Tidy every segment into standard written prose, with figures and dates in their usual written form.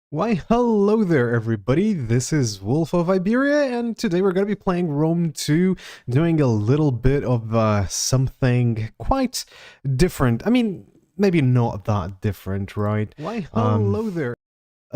Why, hello there, everybody. This is Wolf of Iberia, and today we're going to be playing Rome 2, doing a little bit of something quite different. I mean, maybe not that different, right? Why, hello there.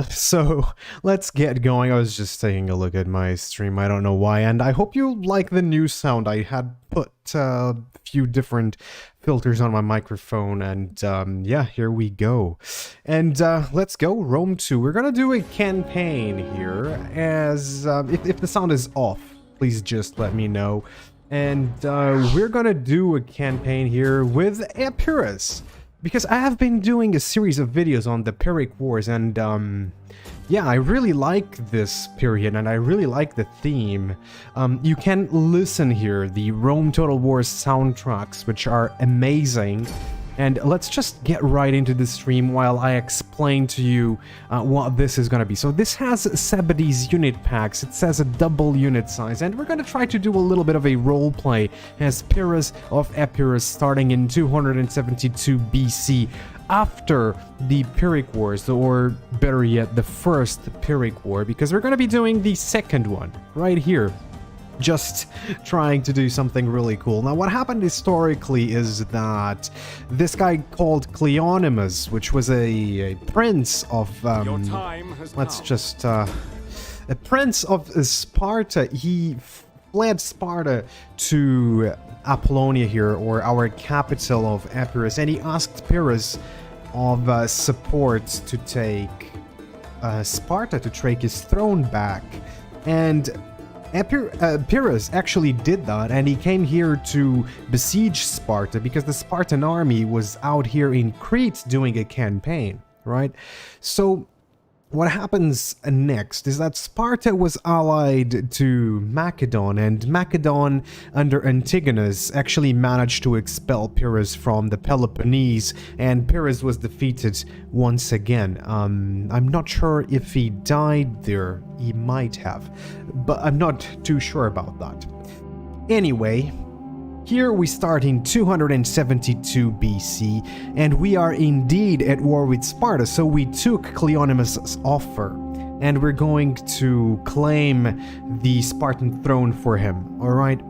So, let's get going. I was just taking a look at my stream, I don't know why, and I hope you like the new sound. I had put a few different filters on my microphone, and yeah, here we go. And let's go, Rome 2. We're gonna do a campaign here, as if the sound is off, please just let me know. And we're gonna do a campaign here with Epirus. Because I have been doing a series of videos on the Pyrrhic Wars, and yeah, I really like this period, and I really like the theme. You can listen here, the Rome Total Wars soundtracks, which are amazing. And let's just get right into the stream while I explain to you what this is going to be. So this has Sebidee's unit packs. It says a double unit size, and we're going to try to do a little bit of a role play as Pyrrhus of Epirus starting in 272 BC after the Pyrrhic Wars, or better yet, the first Pyrrhic War, because we're going to be doing the second one right here. Just trying to do something really cool. Now, what happened historically is that this guy called Cleonymus, which was a prince of a prince of Sparta. He fled Sparta to Apollonia here, or our capital of Epirus, and he asked Pyrrhus of support to take Sparta, to take his throne back. And Pyrrhus actually did that, and he came here to besiege Sparta because the Spartan army was out here in Crete doing a campaign, right? So what happens next is that Sparta was allied to Macedon, and Macedon under Antigonus actually managed to expel Pyrrhus from the Peloponnese, and Pyrrhus was defeated once again. I'm not sure if he died there. He might have, but I'm not too sure about that. Anyway, here we start in 272 BC, and we are indeed at war with Sparta, so we took Cleonymus' offer, and we're going to claim the Spartan throne for him, alright?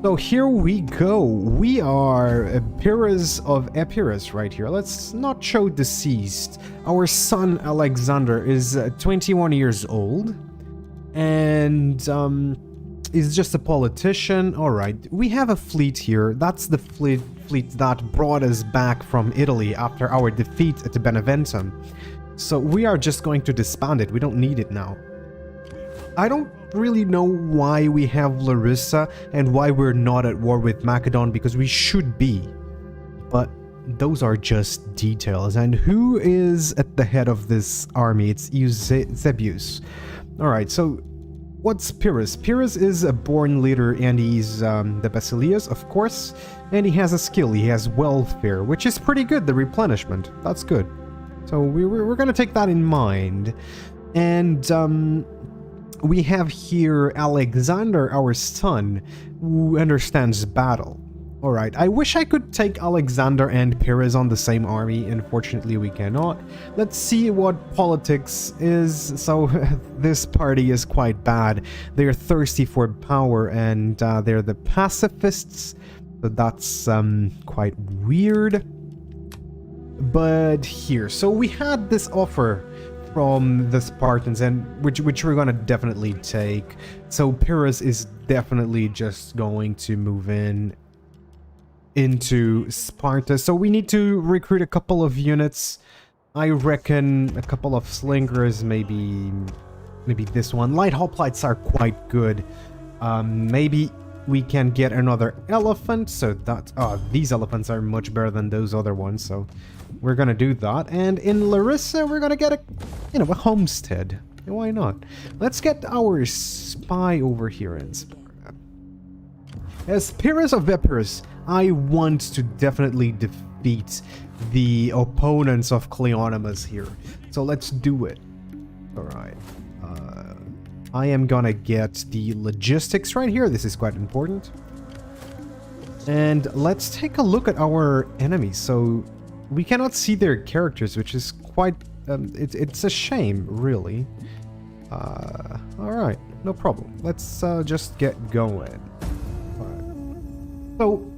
So here we go. We are Pyrrhus of Epirus right here. Let's not show deceased. Our son Alexander is 21 years old, and is just a politician. Alright, we have a fleet here. That's the fleet that brought us back from Italy after our defeat at Beneventum. So we are just going to disband it. We don't need it now. I don't really know why we have Larissa and why we're not at war with Macedon, because we should be. But those are just details. And who is at the head of this army? It's Eusebius. Alright, so what's Pyrrhus? Pyrrhus is a born leader, and he's the Basileus, of course, and he has a skill. He has welfare, which is pretty good, the replenishment. That's good. So we're going to take that in mind. And we have here Alexander, our son, who understands battle. Alright, I wish I could take Alexander and Pyrrhus on the same army. Unfortunately, we cannot. Let's see what politics is. So, this party is quite bad. They're thirsty for power, and they're the pacifists. So that's quite weird. But here, so we had this offer from the Spartans, and which we're gonna definitely take. So Pyrrhus is definitely just going to move into Sparta. So we need to recruit a couple of units. I reckon a couple of slingers, maybe this one. Light hoplites are quite good. Maybe we can get another elephant. So that these elephants are much better than those other ones. So we're gonna do that. And in Larissa, we're gonna get a homestead. Why not? Let's get our spy over here in Sparta. As Pyrrhus of Epirus, I want to definitely defeat the opponents of Cleonymus here. So let's do it. Alright. I am gonna get the logistics right here. This is quite important. And let's take a look at our enemies. So we cannot see their characters, which is quite... it's a shame, really. Alright, no problem. Let's just get going. Alright. So,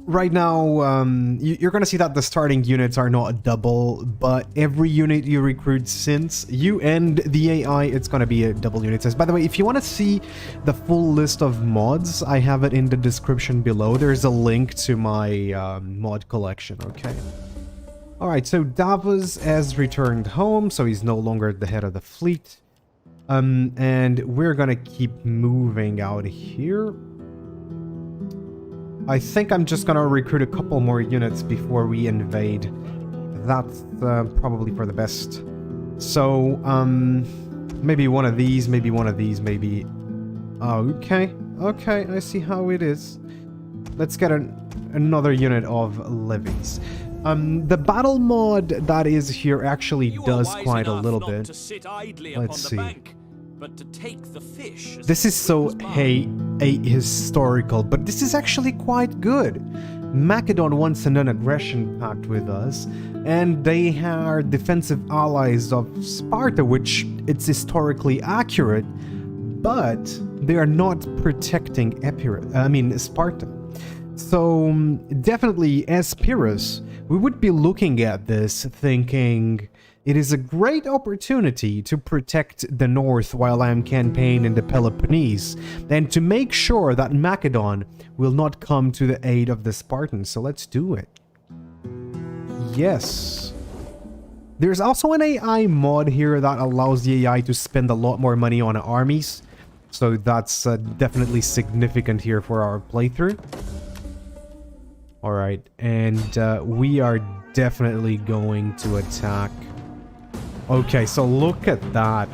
right now, you're gonna see that the starting units are not a double, but every unit you recruit since you end the AI, it's gonna be a double unit test. By the way, if you want to see the full list of mods, I have it in the description below. There's a link to my mod collection, okay? Alright, so Davos has returned home, so he's no longer the head of the fleet. And we're gonna keep moving out here. I think I'm just gonna recruit a couple more units before we invade. That's probably for the best. So, maybe one of these, maybe one of these, maybe... Okay, okay, I see how it is. Let's get another unit of levies. The battle mod that is here actually does quite a little bit. Let's see. But to take the fish. This is so historical, but this is actually quite good. Macedon wants an aggression pact with us, and they are defensive allies of Sparta, which it's historically accurate, but they are not protecting Sparta. So definitely, as Pyrrhus, we would be looking at this thinking, it is a great opportunity to protect the north while I am campaigning in the Peloponnese, and to make sure that Macedon will not come to the aid of the Spartans. So let's do it. Yes. There's also an AI mod here that allows the AI to spend a lot more money on armies. So that's definitely significant here for our playthrough. Alright, and we are definitely going to attack. Okay, so look at that.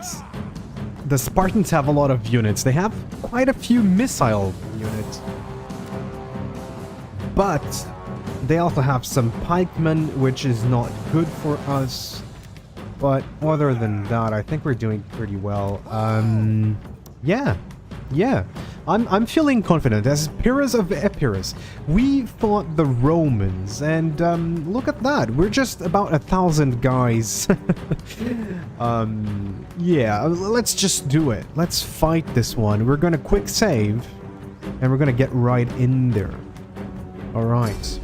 The Spartans have a lot of units. They have quite a few missile units. But they also have some pikemen, which is not good for us. But other than that, I think we're doing pretty well. Yeah. I'm feeling confident. As Pyrrhus of Epirus, we fought the Romans, and look at that. We're just about 1,000 guys. Yeah, let's just do it. Let's fight this one. We're gonna quick save, and we're gonna get right in there. Alright.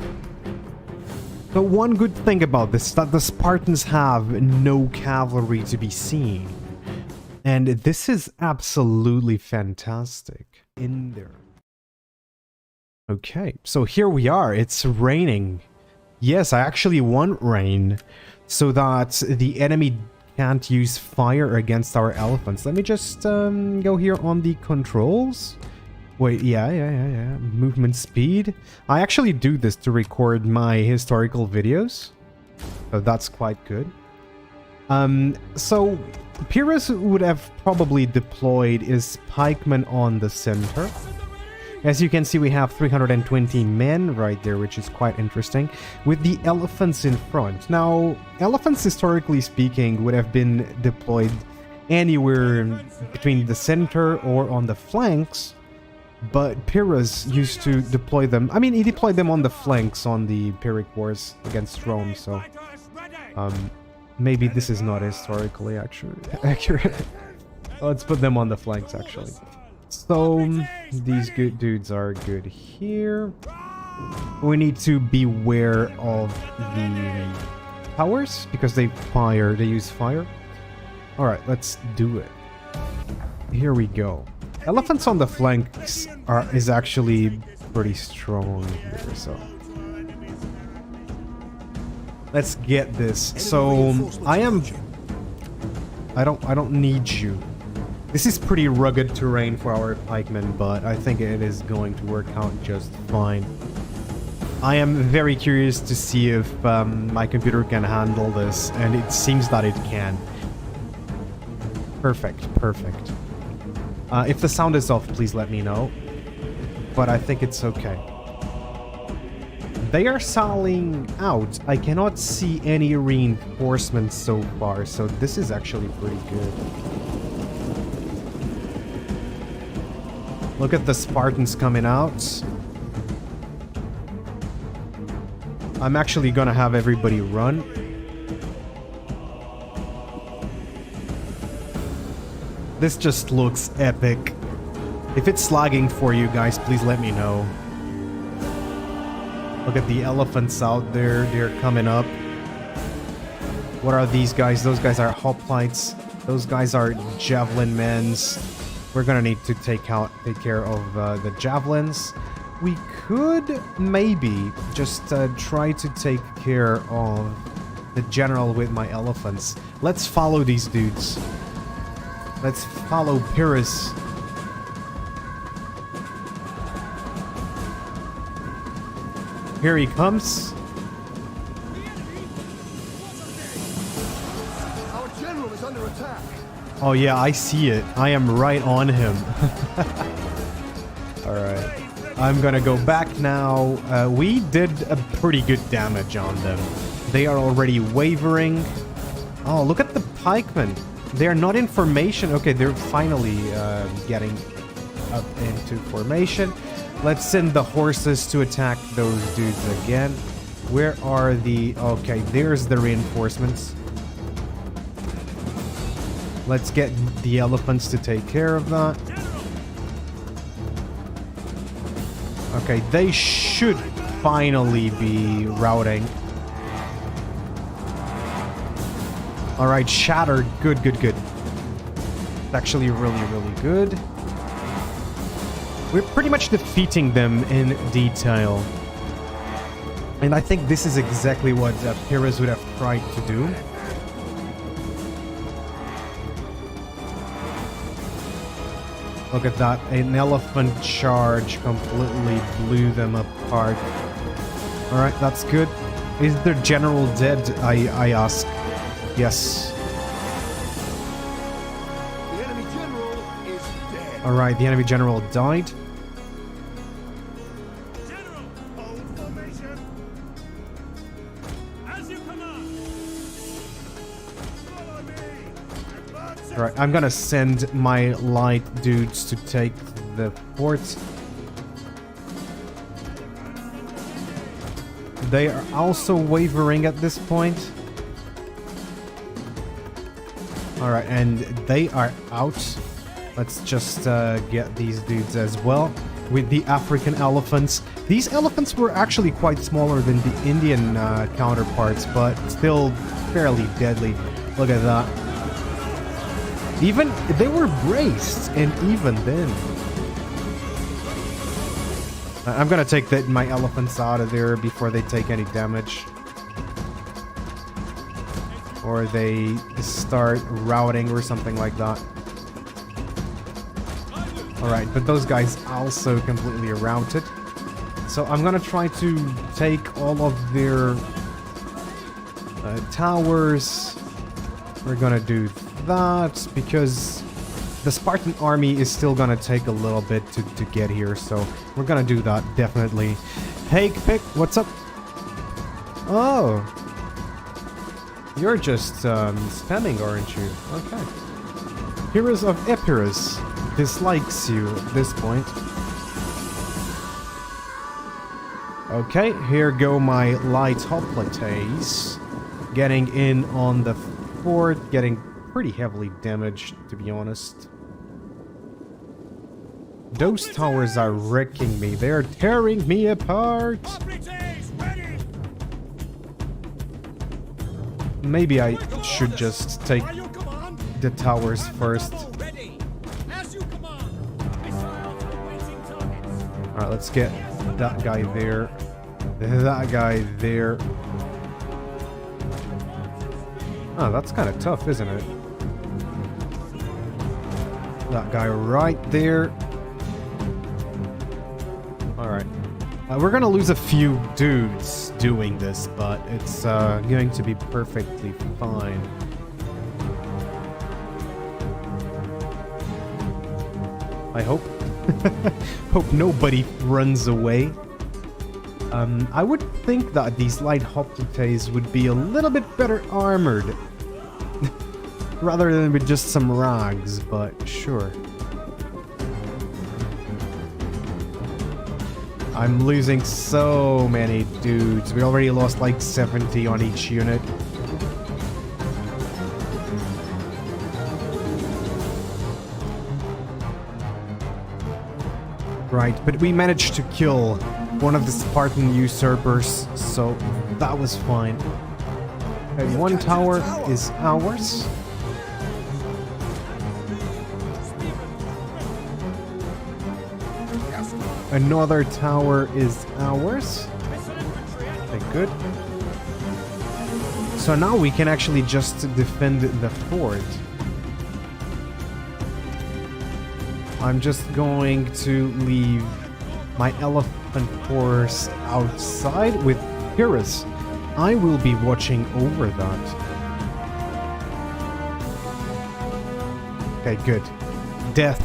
But one good thing about this is that the Spartans have no cavalry to be seen. And this is absolutely fantastic in there. Okay, so here we are. It's raining. Yes, I actually want rain so that the enemy can't use fire against our elephants. Let me just go here on the controls. Wait, yeah. Movement speed. I actually do this to record my historical videos. So that's quite good. So Pyrrhus would have probably deployed his pikemen on the center. As you can see, we have 320 men right there, which is quite interesting, with the elephants in front. Now, elephants, historically speaking, would have been deployed anywhere between the center or on the flanks, but Pyrrhus used to deploy them. I mean, he deployed them on the flanks on the Pyrrhic Wars against Rome, so maybe this is not historically accurate. Let's put them on the flanks, actually. So, these good dudes are good here. We need to beware of the towers, because they use fire. Alright, let's do it. Here we go. Elephants on the flanks is actually pretty strong here, so... Let's get this. So, I don't need you. This is pretty rugged terrain for our pikemen, but I think it is going to work out just fine. I am very curious to see if my computer can handle this, and it seems that it can. Perfect. If the sound is off, please let me know. But I think it's okay. They are sallying out. I cannot see any reinforcements so far, so this is actually pretty good. Look at the Spartans coming out. I'm actually gonna have everybody run. This just looks epic. If it's lagging for you guys, please let me know. Look at the elephants out there. They're coming up. What are these guys? Those guys are hoplites. Those guys are Javelin Men's. We're gonna need to take care of the javelins. We could maybe just try to take care of the general with my elephants. Let's follow these dudes. Let's follow Pyrrhus. Here he comes. Our general is under attack. Oh yeah, I see it. I am right on him. Alright. I'm gonna go back now. We did a pretty good damage on them. They are already wavering. Oh, look at the pikemen. They're not in formation. Okay, they're finally getting up into formation. Let's send the horses to attack those dudes again. Where are the... Okay, there's the reinforcements. Let's get the elephants to take care of that. Okay, they should finally be routing. Alright, shattered. Good, good, good. It's actually really, really good. We're pretty much defeating them in detail. And I think this is exactly what Pyrrhus would have tried to do. Look at that. An elephant charge completely blew them apart. Alright, that's good. Is their general dead? I ask. Yes. The enemy general is dead. Alright, the enemy general died. General, hold formation. As you command. Follow me. Alright, I'm gonna send my light dudes to take the fort. They are also wavering at this point. Alright, and they are out. Let's just get these dudes as well. With the African elephants. These elephants were actually quite smaller than the Indian counterparts, but still fairly deadly. Look at that. Even, they were braced, and even then. I'm gonna take my elephants out of there before they take any damage. Or they start routing or something like that. Alright, but those guys also completely routed. So I'm gonna try to take all of their towers. We're gonna do that because the Spartan army is still gonna take a little bit to get here. So we're gonna do that, definitely. Hey, Pick, what's up? Oh. You're just spamming, aren't you? Okay. Pyrrhus of Epirus dislikes you at this point. Okay, here go my light hoplites. Getting in on the fort, getting pretty heavily damaged, to be honest. Those towers are wrecking me. They're tearing me apart. Maybe I should just take the towers first. Alright, let's get that guy there. That guy there. Oh, that's kind of tough, isn't it? That guy right there. Alright. We're gonna lose a few dudes doing this, but it's going to be perfectly fine. I hope. Hope nobody runs away. I would think that these light hoplites would be a little bit better armored. Rather than with just some rags, but sure. I'm losing so many dudes. We already lost like 70 on each unit. Right, but we managed to kill one of the Spartan usurpers, so that was fine. Okay, one tower is ours. Another tower is ours. Okay, good. So now we can actually just defend the fort. I'm just going to leave my elephant horse outside with Pyrrhus. I will be watching over that. Okay, good. Death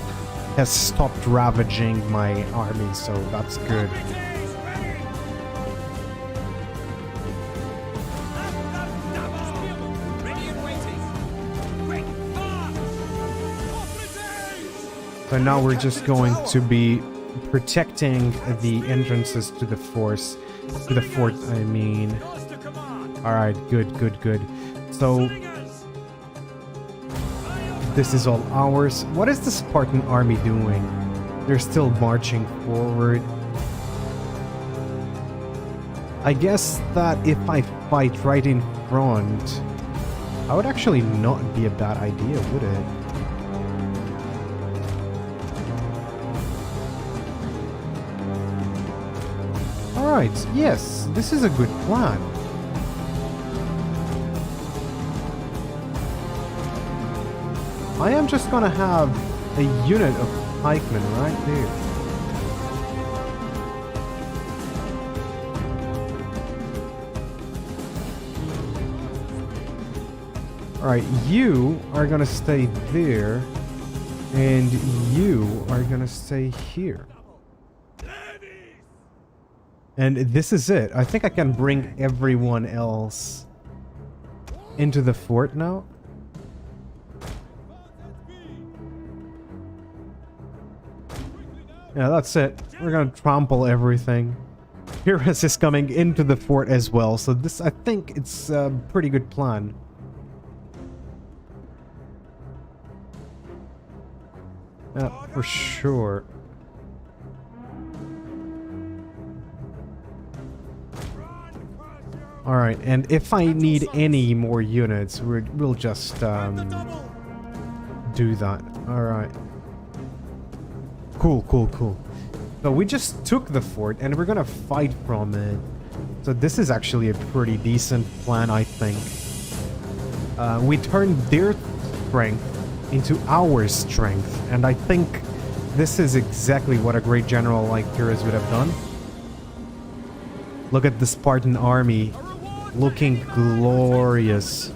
has stopped ravaging my army, so that's good. So now we're just going to be protecting the entrances to the fort. I mean. All right, good. So this is all ours. What is the Spartan army doing? They're still marching forward. I guess that if I fight right in front, that would actually not be a bad idea, would it? Alright, yes, this is a good plan. I am just gonna have a unit of pikemen right there. Alright, you are gonna stay there, and you are gonna stay here. And this is it. I think I can bring everyone else into the fort now. Yeah, that's it. We're gonna trample everything. Pyrrhus is coming into the fort as well, so this, I think it's a pretty good plan. For sure. Alright, and if I need any more units, we'll just do that. Alright. Cool. So we just took the fort and we're gonna fight from it. So this is actually a pretty decent plan, I think. We turned their strength into our strength, and I think this is exactly what a great general like Pyrrhus would have done. Look at the Spartan army. Looking glorious.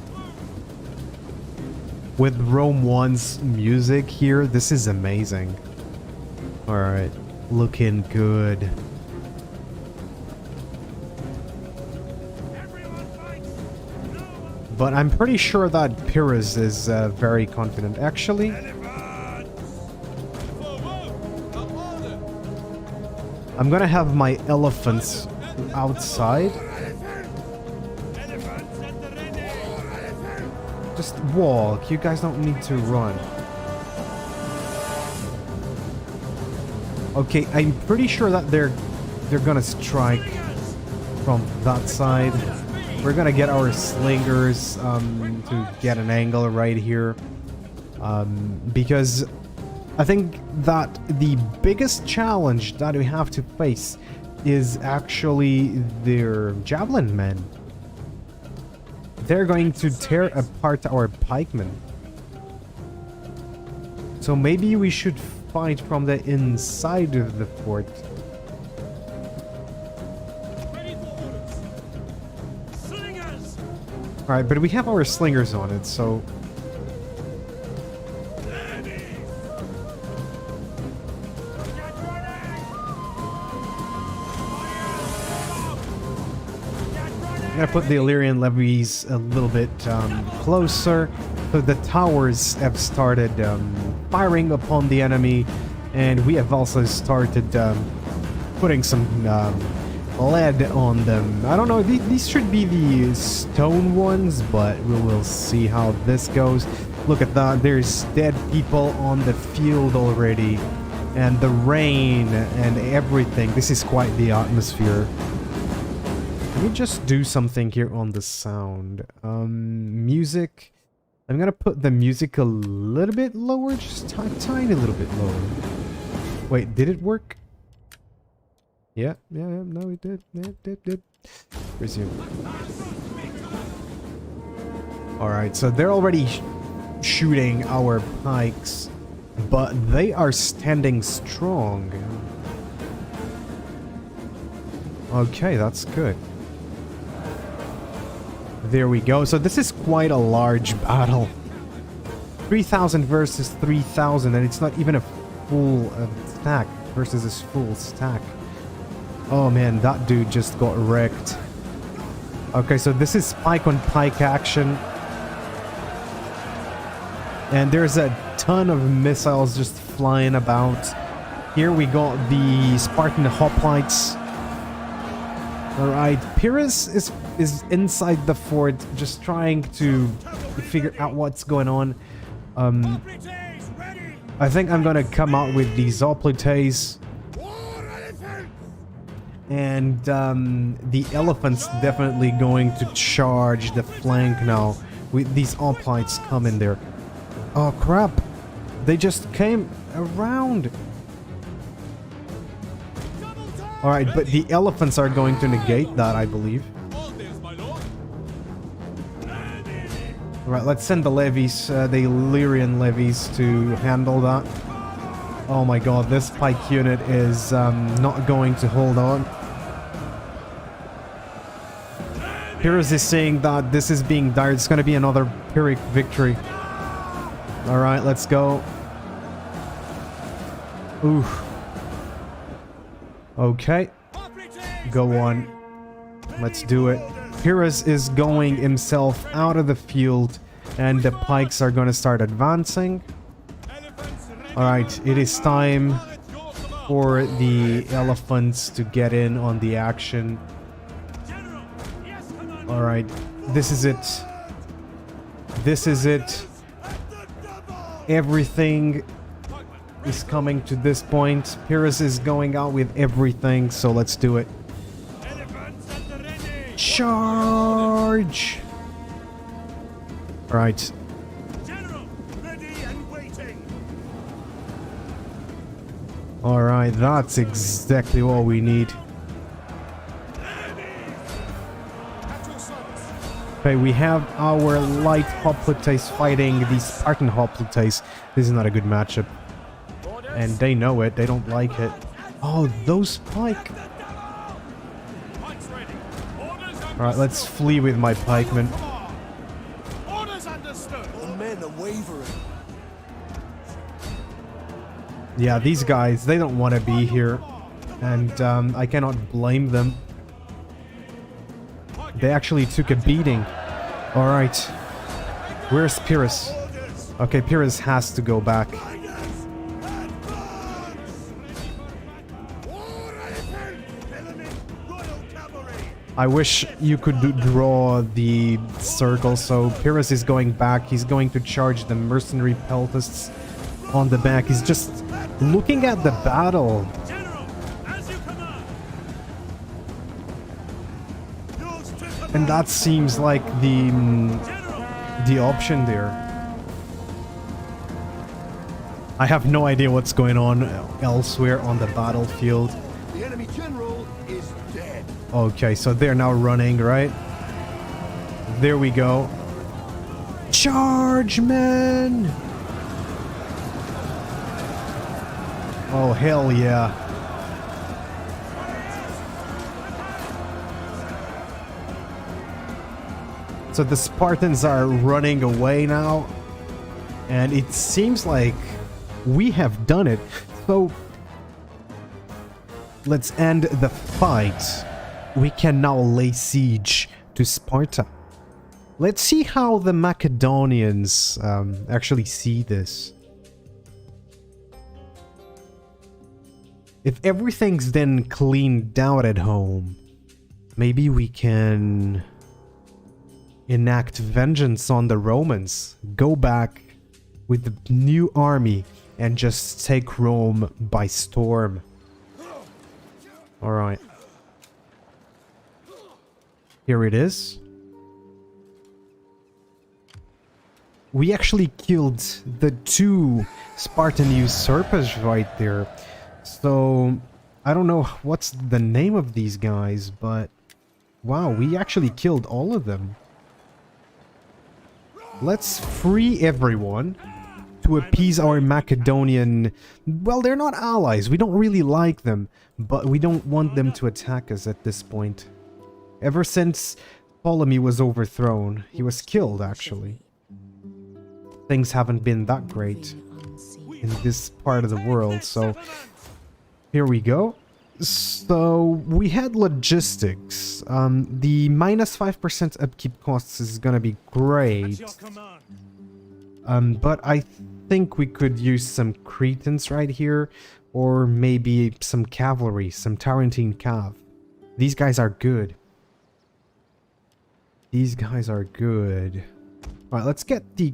With Rome 1's music here, this is amazing. Alright, looking good. But I'm pretty sure that Pyrrhus is very confident. Actually, I'm gonna have my elephants outside. Just walk. You guys don't need to run. Okay, I'm pretty sure that they're gonna strike from that side. We're gonna get our slingers to get an angle right here, because I think that the biggest challenge that we have to face is actually their Javelin Men. They're going to tear apart our pikemen. So maybe we should fight from the inside of the fort. Alright, but we have our slingers on it, so... I'm gonna put the Illyrian levies a little bit closer, so the towers have started firing upon the enemy, and we have also started putting some lead on them. I don't know, these should be the stone ones, but we will see how this goes. Look at that, there's dead people on the field already. And the rain and everything. This is quite the atmosphere. Let me just do something here on the sound. Music. I'm gonna put the music a little bit lower, just tiny little bit lower. Wait, did it work? Yeah, no, it did. Yeah, it did. Resume. Alright, so they're already shooting our pikes, but they are standing strong. Okay, that's good. There we go. So this is quite a large battle. 3,000 versus 3,000, and it's not even a full stack versus a full stack. Oh man, that dude just got wrecked. Okay, so this is pike on pike action. And there's a ton of missiles just flying about. Here we got the Spartan Hoplites. Alright, Pyrrhus is inside the fort, just trying to figure out what's going on. I think I'm gonna come out with these Hoplites. And the elephant's definitely going to charge the flank now with these Hoplites coming there. Oh crap, they just came around. Alright, but the elephants are going to negate that, I believe. Alright, let's send the levies, the Illyrian levies, to handle that. Oh my god, this pike unit is not going to hold on. Pyrrhus is saying that this is being dire. It's going to be another Pyrrhic victory. Alright, let's go. Oof. Okay. Go on. Let's do it. Pyrrhus is going himself out of the field, and the pikes are going to start advancing. Alright, it is time for the elephants to get in on the action. Alright, this is it. This is it. Everything is coming to this point. Pyrrhus is going out with everything, so let's do it. Charge! Alright. Alright, that's exactly what we need. Okay, we have our light hoplites fighting the Spartan hoplites. This is not a good matchup. And they know it, they don't like it. Oh, those pike. Alright, let's flee with my pikemen. Yeah, these guys, they don't want to be here. And I cannot blame them. They actually took a beating. Alright. Where's Pyrrhus? Okay, Pyrrhus has to go back. I wish you could draw the circle. So Pyrrhus is going back. He's going to charge the mercenary peltasts on the back. He's just looking at the battle. And that seems like the option there. I have no idea what's going on elsewhere on the battlefield. The enemy general is dead. Okay, so they're now running, right? There we go. Charge, men! Oh, hell yeah. So the Spartans are running away now, and it seems like we have done it. So let's end the fight. We can now lay siege to Sparta. Let's see how the Macedonians actually see this. If everything's then cleaned out at home, maybe we can enact vengeance on the Romans. Go back with the new army and just take Rome by storm. Alright. Here it is. We actually killed the 2 Spartan usurpers right there. So, I don't know what's the name of these guys, but wow, we actually killed all of them. Let's free everyone to appease our Macedonian... Well, they're not allies. We don't really like them, but we don't want them to attack us at this point. Ever since Ptolemy was overthrown, he was killed, actually. Things haven't been that great in this part of the world, so here we go. So we had logistics. The minus 5% upkeep costs is gonna be great. But I think we could use some Cretans right here, or maybe some cavalry, some Tarentine cav. These guys are good. These guys are good. Alright, let's get the...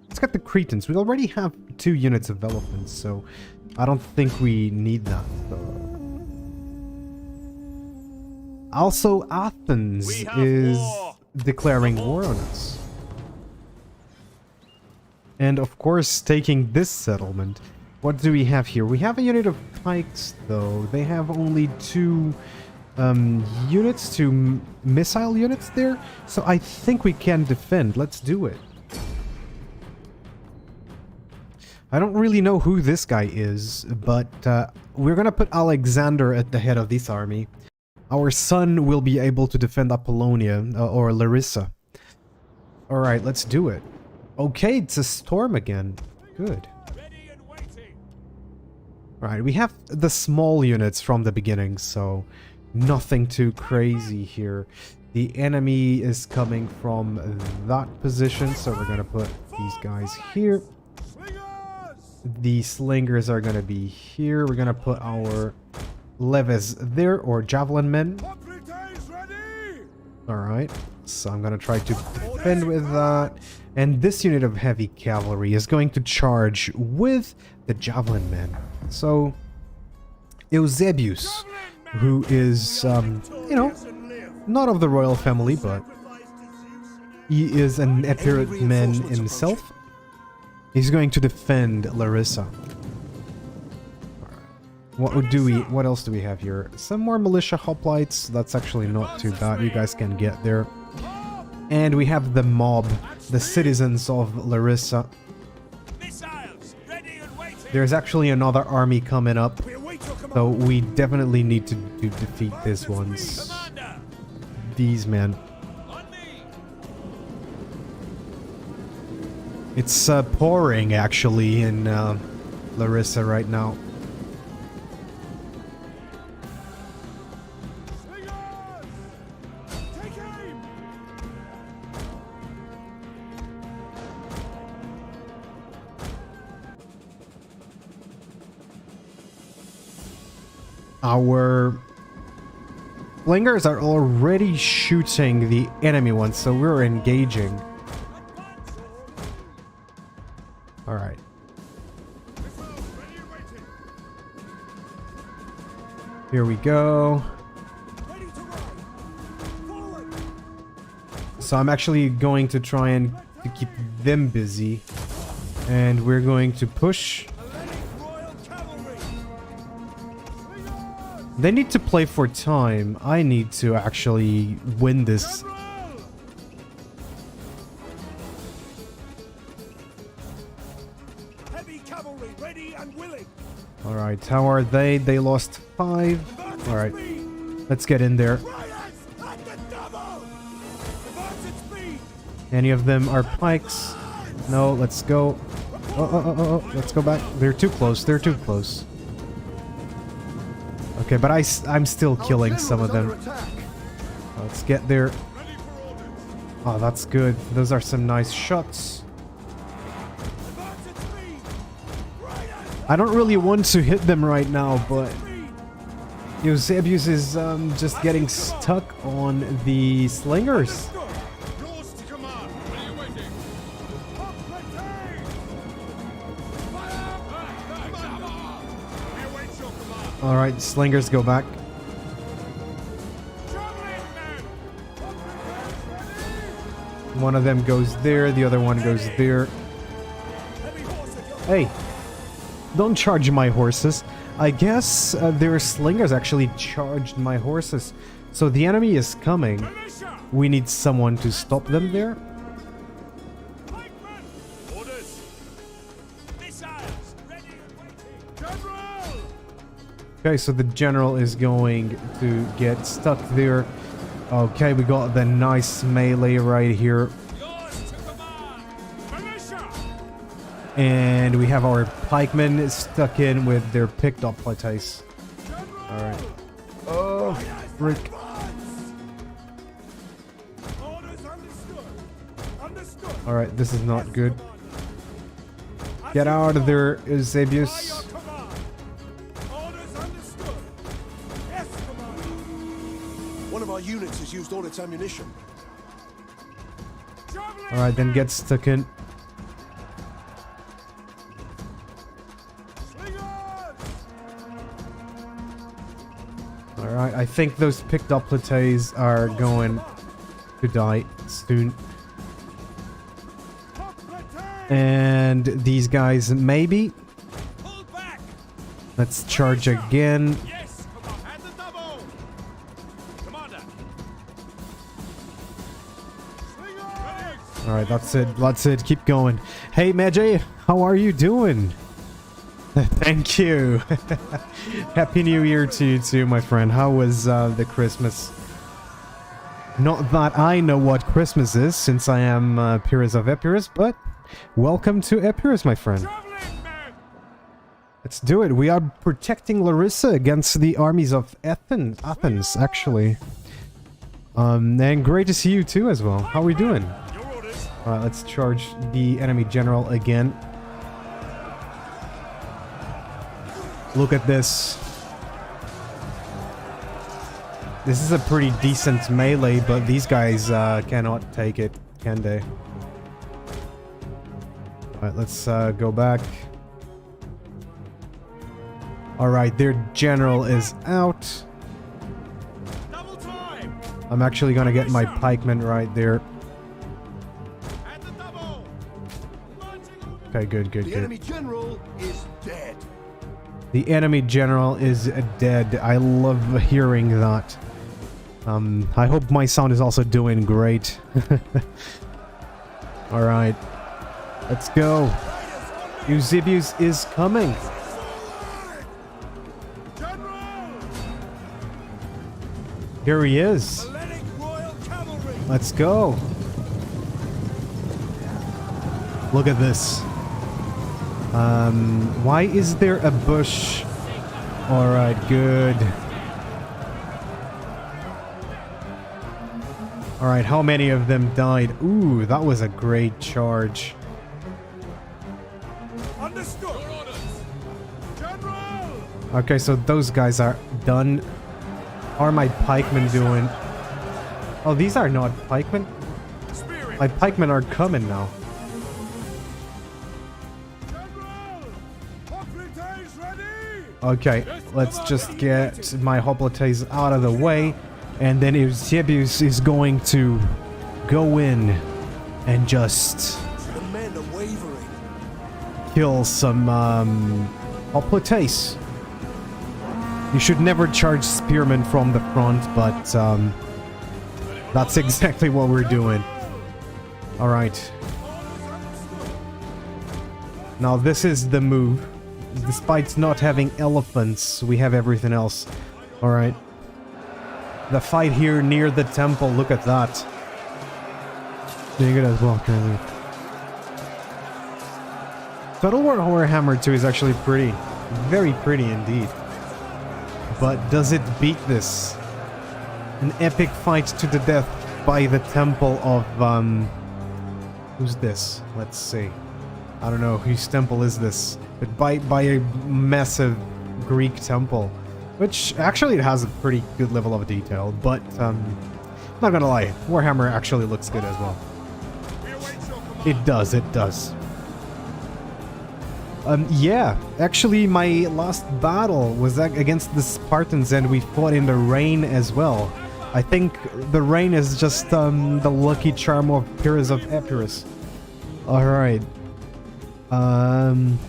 Let's get the Cretans. We already have 2 units of elephants, so I don't think we need that. Also, Athens is declaring war on us. And of course, taking this settlement. What do we have here? We have a unit of pikes, though. They have only 2 units, 2 missile units there. So I think we can defend. Let's do it. I don't really know who this guy is, but we're gonna put Alexander at the head of this army. Our son will be able to defend Apollonia, or Larissa. Alright, let's do it. Okay, it's a storm again. Good. Alright, we have the small units from the beginning, so nothing too crazy here. The enemy is coming from that position, so we're gonna put these guys here. The slingers are gonna be here. We're gonna put our levies there, or javelin men. Alright, so I'm gonna try to defend with that. And this unit of heavy cavalry is going to charge with the javelin men. So, Eusebius, who is, you know, not of the royal family, but he is an Epirot man himself. He's going to defend Larissa. What else do we have here? Some more militia hoplites. That's actually not too bad. You guys can get there. And we have the mob, the citizens of Larissa. There's actually another army coming up, so we definitely need to defeat these ones. These men. It's pouring actually in Larissa right now. Our slingers are already shooting the enemy ones, so we're engaging. Alright. Here we go. So I'm actually going to try and keep them busy. And we're going to push. They need to play for time. I need to actually win this. Alright, how are they? They lost 5. Alright, let's get in there. Any of them are pikes? No, let's go. Oh, let's go back. They're too close, they're too close. Okay, but I'm still killing some of them. Let's get there. Oh, that's good. Those are some nice shots. I don't really want to hit them right now, but Eusebius is just getting stuck on the slingers. Yours to command. What are you waiting? We await your command. All right, slingers go back. Javelin Men. One of them goes there, the other one goes there. Heavy horse at your Hey, don't charge my horses. I guess their slingers actually charged my horses. So the enemy is coming. militia. We need someone to stop them there. Pikemen. Orders. Missiles ready and waiting. General. Okay, so the general is going to get stuck there. Okay, we got the nice melee right here. Yours to command. Militia. And we have our pikemen stuck in with their picked up plateaus. Alright. Oh, frick. Orders understood. Understood. Alright, this is not good. Get out of there, Eusebius. Orders understood. Yes, Commander. One of our units has used all its ammunition. Alright, then get stuck in. Alright, I think those picked up plateaus are going to die soon. And these guys, maybe. Pull back. Let's charge again. Yes, come on. At the double. Commander. Alright, that's it. That's it. Keep going. Hey, Medjay, how are you doing? Thank you. Happy New Year to you too, my friend. How was the Christmas? Not that I know what Christmas is, since I am Pyrrhus of Epirus, but welcome to Epirus, my friend. Javelin Men. Let's do it. We are protecting Larissa against the armies of Athens, actually. And great to see you too as well. How are we doing? Your orders. Alright, let's charge the enemy general again. Look at this. This is a pretty decent melee, but these guys cannot take it, can they? Alright, let's go back. Alright, their general is out. Double time. I'm actually gonna get my pikemen right there. At the double. Marching orders. Okay, good, good, The good. enemy general is dead. The enemy general is dead. I love hearing that. I hope my sound is also doing great. Alright. Let's go. Eusebius is coming. General. Here he is. Hellenic Royal Cavalry. Let's go. Look at this. Why is there a bush? Alright, good. Alright, how many of them died? Ooh, that was a great charge. Understood. Your orders. General. Okay, so those guys are done. How are my pikemen doing? Oh, these are not pikemen. Spirit. My pikemen are coming now. General. Hoplite is ready. Okay, let's just get my hoplites out of the way. And then Eusebius is going to go in and just The men are wavering. kill some hoplites. You should never charge spearmen from the front, but that's exactly what we're doing. Alright. Now this is the move. Despite not having elephants, we have everything else. Alright. The fight here near the temple, look at that. Doing it as well, currently. Total War Warhammer 2 is actually pretty. Very pretty indeed. But does it beat this? An epic fight to the death by the temple of, who's this? Let's see. I don't know, whose temple is this? by a massive Greek temple, which actually it has a pretty good level of detail, but not gonna lie, Warhammer actually looks good as well. It does, it does. Yeah, actually my last battle was against the Spartans and we fought in the rain as well. I think the rain is just the lucky charm of Pyrrhus of Epirus. Alright.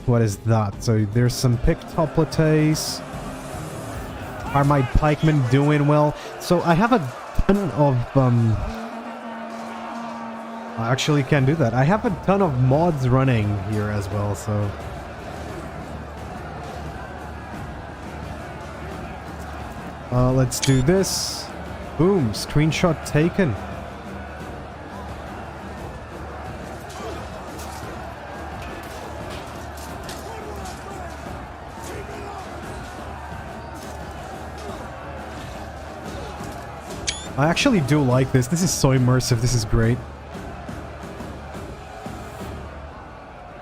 What is that? So there's some picked hoplites. Are my pikemen doing well? So I have a ton of I actually can't do that. I have a ton of mods running here as well, so let's do this. Boom, screenshot taken. I actually do like this. This is so immersive. This is great.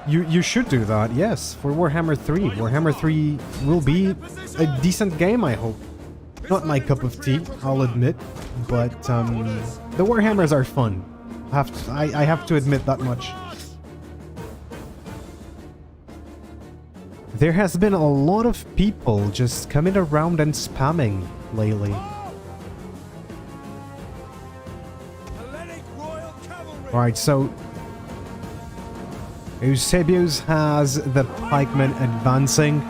You should do that, yes, for Warhammer 3. Warhammer 3 will be a decent game, I hope. Not my cup of tea, I'll admit, but the Warhammers are fun. I have to admit that much. There has been a lot of people just coming around and spamming lately. Alright, so Eusebius has the pikemen advancing.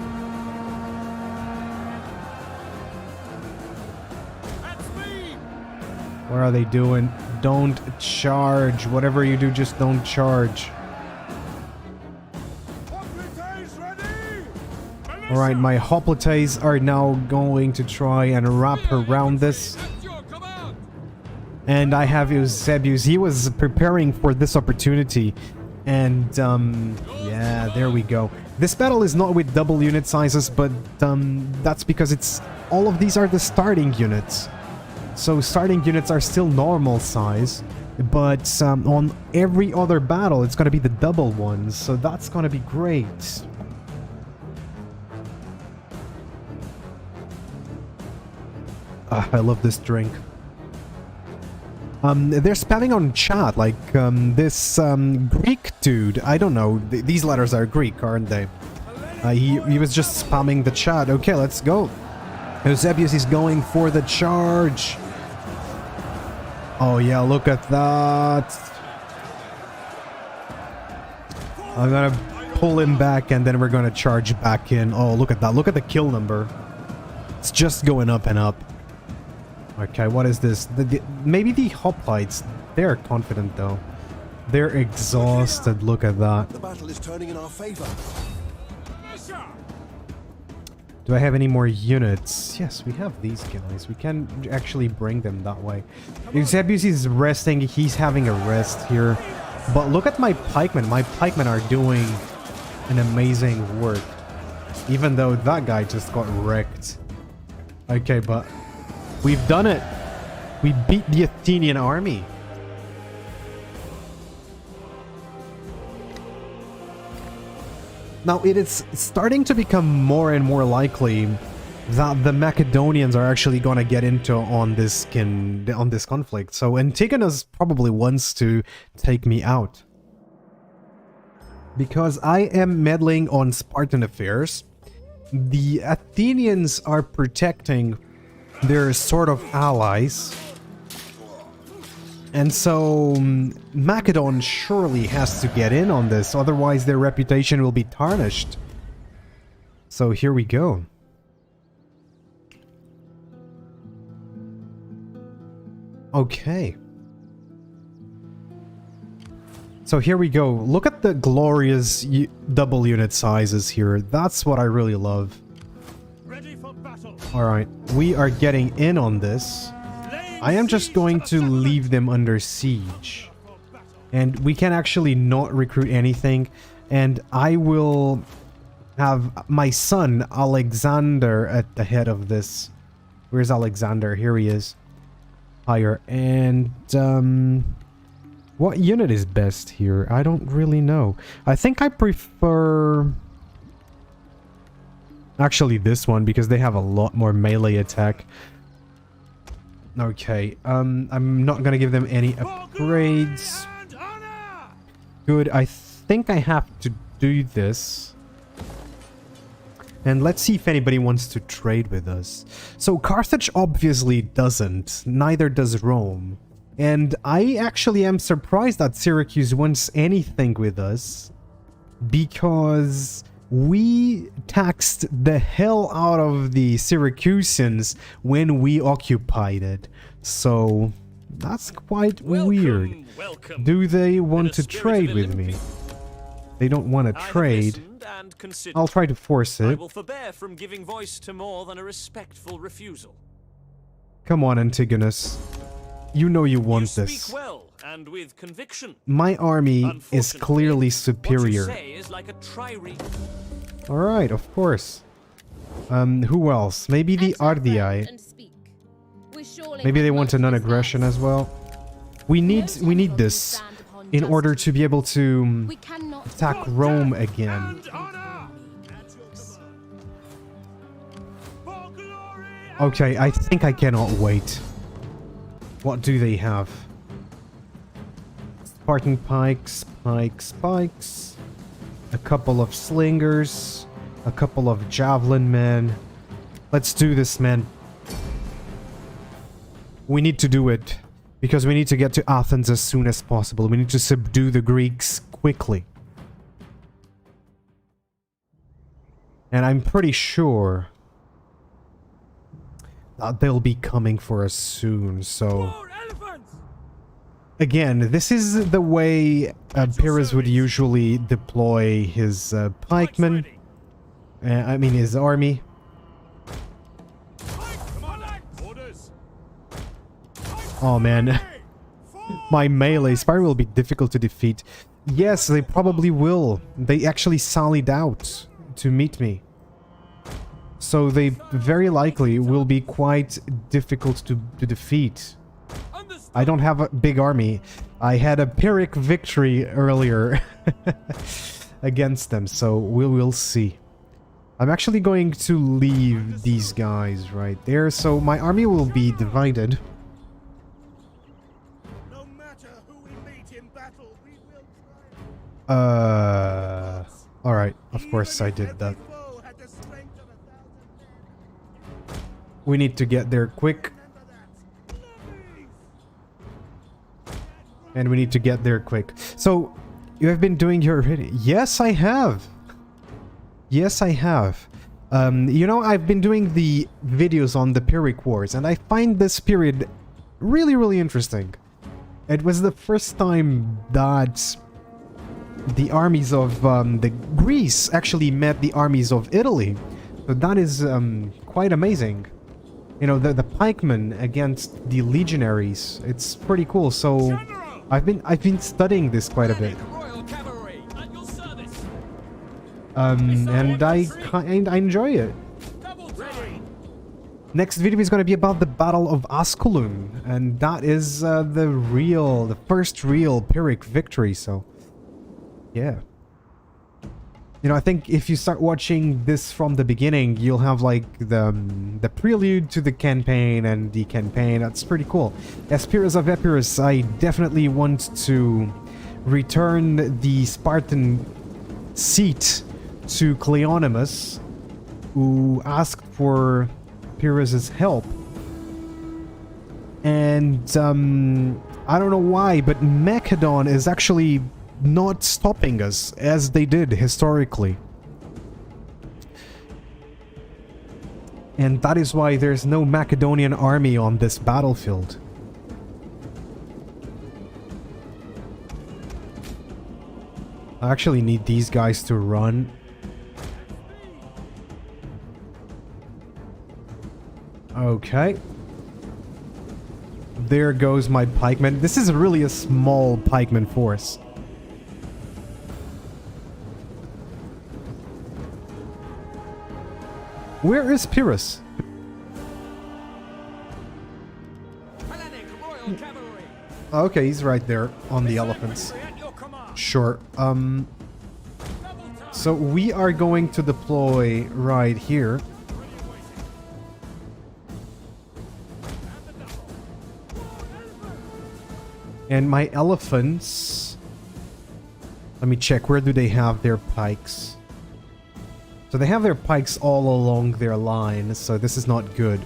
What are they doing? Don't charge. Whatever you do, just don't charge. Alright, my hoplites are now going to try and wrap around this. And I have Eusebius. He was preparing for this opportunity. And, yeah, there we go. This battle is not with double unit sizes, but that's because it's... all of these are the starting units. So starting units are still normal size, but on every other battle it's gonna be the double ones, so that's gonna be great. I love this drink. They're spamming on chat, like this Greek dude. I don't know. These letters are Greek, aren't they? He was just spamming the chat. Okay, let's go. Eusebius is going for the charge. Oh yeah, look at that. I'm gonna pull him back and then we're gonna charge back in. Oh, look at that. Look at the kill number. It's just going up and up. Okay, what is this? Maybe the hoplites. They're confident though. They're exhausted. Look at that. The battle is turning in our favor. Do I have any more units? Yes, we have these guys. We can actually bring them that way. Eusebius is resting. He's having a rest here. But look at my pikemen. My pikemen are doing an amazing work. Even though that guy just got wrecked. Okay, but we've done it. We beat the Athenian army. Now, it is starting to become more and more likely that the Macedonians are actually going to get into on this conflict. So Antigonus probably wants to take me out. Because I am meddling on Spartan affairs. The Athenians are protecting their sort of allies. And so Macedon surely has to get in on this, otherwise their reputation will be tarnished. So here we go. Okay. So here we go. Look at the glorious double unit sizes here. That's what I really love. Alright, we are getting in on this. I am just going to leave them under siege. And we can actually not recruit anything. And I will have my son, Alexander, at the head of this. Where's Alexander? Here he is. Higher. And, what unit is best here? I don't really know. I think I prefer Actually, this one, because they have a lot more melee attack. Okay, I'm not gonna give them any upgrades. Good, I think I have to do this. And let's see if anybody wants to trade with us. So Carthage obviously doesn't, neither does Rome. And I actually am surprised that Syracuse wants anything with us, because we taxed the hell out of the Syracusans when we occupied it. So that's quite weird. Welcome. Do they want to In a spirit trade of with me? Olympian. They don't want to I have trade. listened and considered. I'll try to force I it. will forbear from giving voice to more than a respectful refusal. Come on, Antigonus. You know you want You this. speak well and with conviction. My army is Unfortunately, clearly What you superior. say is like a trireme. Alright, of course. Who else? Maybe the Ardii. Maybe they want a non-aggression as well. We need this in order to be able to attack Rome again. Okay, I think I cannot wait. What do they have? Spartan pikes, pikes. A couple of slingers. A couple of javelin men. Let's do this, man. We need to do it. Because we need to get to Athens as soon as possible. We need to subdue the Greeks quickly. And I'm pretty sure that they'll be coming for us soon, so... Again, this is the way Pyrrhus would usually deploy his pikemen. I mean, his army. Oh man, my melee Spire will be difficult to defeat. Yes, they probably will. They actually sallied out to meet me. So they very likely will be quite difficult to defeat. I don't have a big army. I had a Pyrrhic Victory earlier against them, so we will see. I'm actually going to leave these guys right there, so my army will be divided. Alright, of course I did that. We need to get there quick. And we need to get there quick. So, you have been doing your... Yes, I have. Yes, I have. You know, I've been doing the videos on the Pyrrhic Wars, and I find this period really, really interesting. It was the first time that the armies of the Greece actually met the armies of Italy. So that is quite amazing. You know, the pikemen against the legionaries. It's pretty cool. So I've been studying this quite a bit. And I enjoy it. Next video is going to be about the Battle of Asculum, and that is the first real Pyrrhic victory. So, yeah. You know, I think if you start watching this from the beginning, you'll have like the prelude to the campaign and the campaign. That's pretty cool. As Pyrrhus of Epirus, I definitely want to return the Spartan seat to Cleonymus, who asked for Pyrrhus's help. And I don't know why, but Macedon is actually not stopping us as they did historically. And that is why there's no Macedonian army on this battlefield. I actually need these guys to run. Okay. There goes my pikemen. This is really a small pikeman force. Where is Pyrrhus? Okay, he's right there on the elephants. Sure. So we are going to deploy right here. And my elephants... Let me check, where do they have their pikes? So they have their pikes all along their line, so this is not good.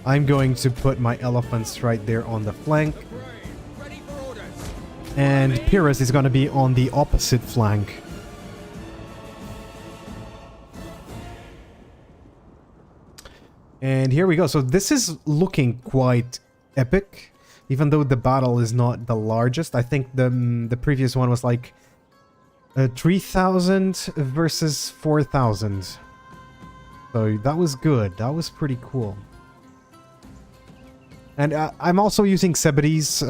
I'm going to put my elephants right there on the flank. And Pyrrhus is going to be on the opposite flank. And here we go. So this is looking quite epic. Even though the battle is not the largest. I think the previous one was like 3,000 versus 4,000. So that was good. That was pretty cool. And I'm also using Sebidee's,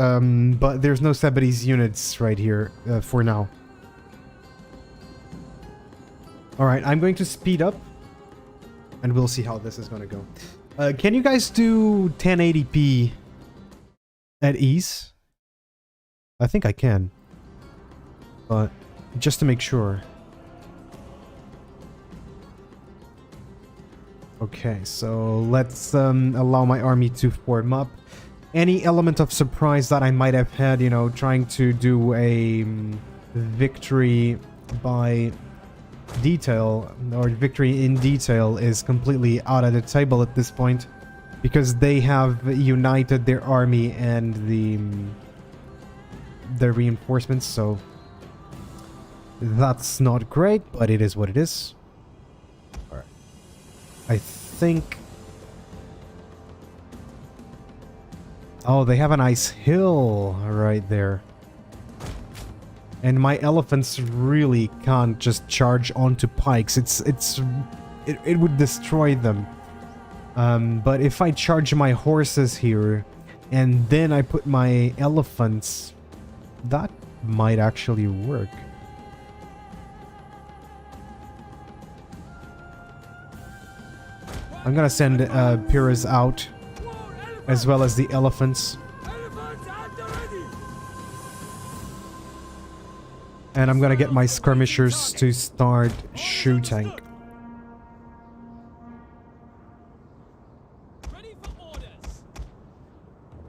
but there's no Sebidee's units right here for now. Alright, I'm going to speed up. And we'll see how this is going to go. Can you guys do 1080p at ease? I think I can. But just to make sure. Okay, so let's allow my army to form up. Any element of surprise that I might have had, you know, trying to do a victory by detail or victory in detail is completely out of the table at this point, because they have united their army and the reinforcements, so that's not great, but it is what it is. Alright. I think... Oh, they have a nice hill right there. And my elephants really can't just charge onto pikes. It would destroy them. But if I charge my horses here, and then I put my elephants, that might actually work. I'm gonna send Pyrrhus out, as well as the elephants. And I'm gonna get my skirmishers to start shooting.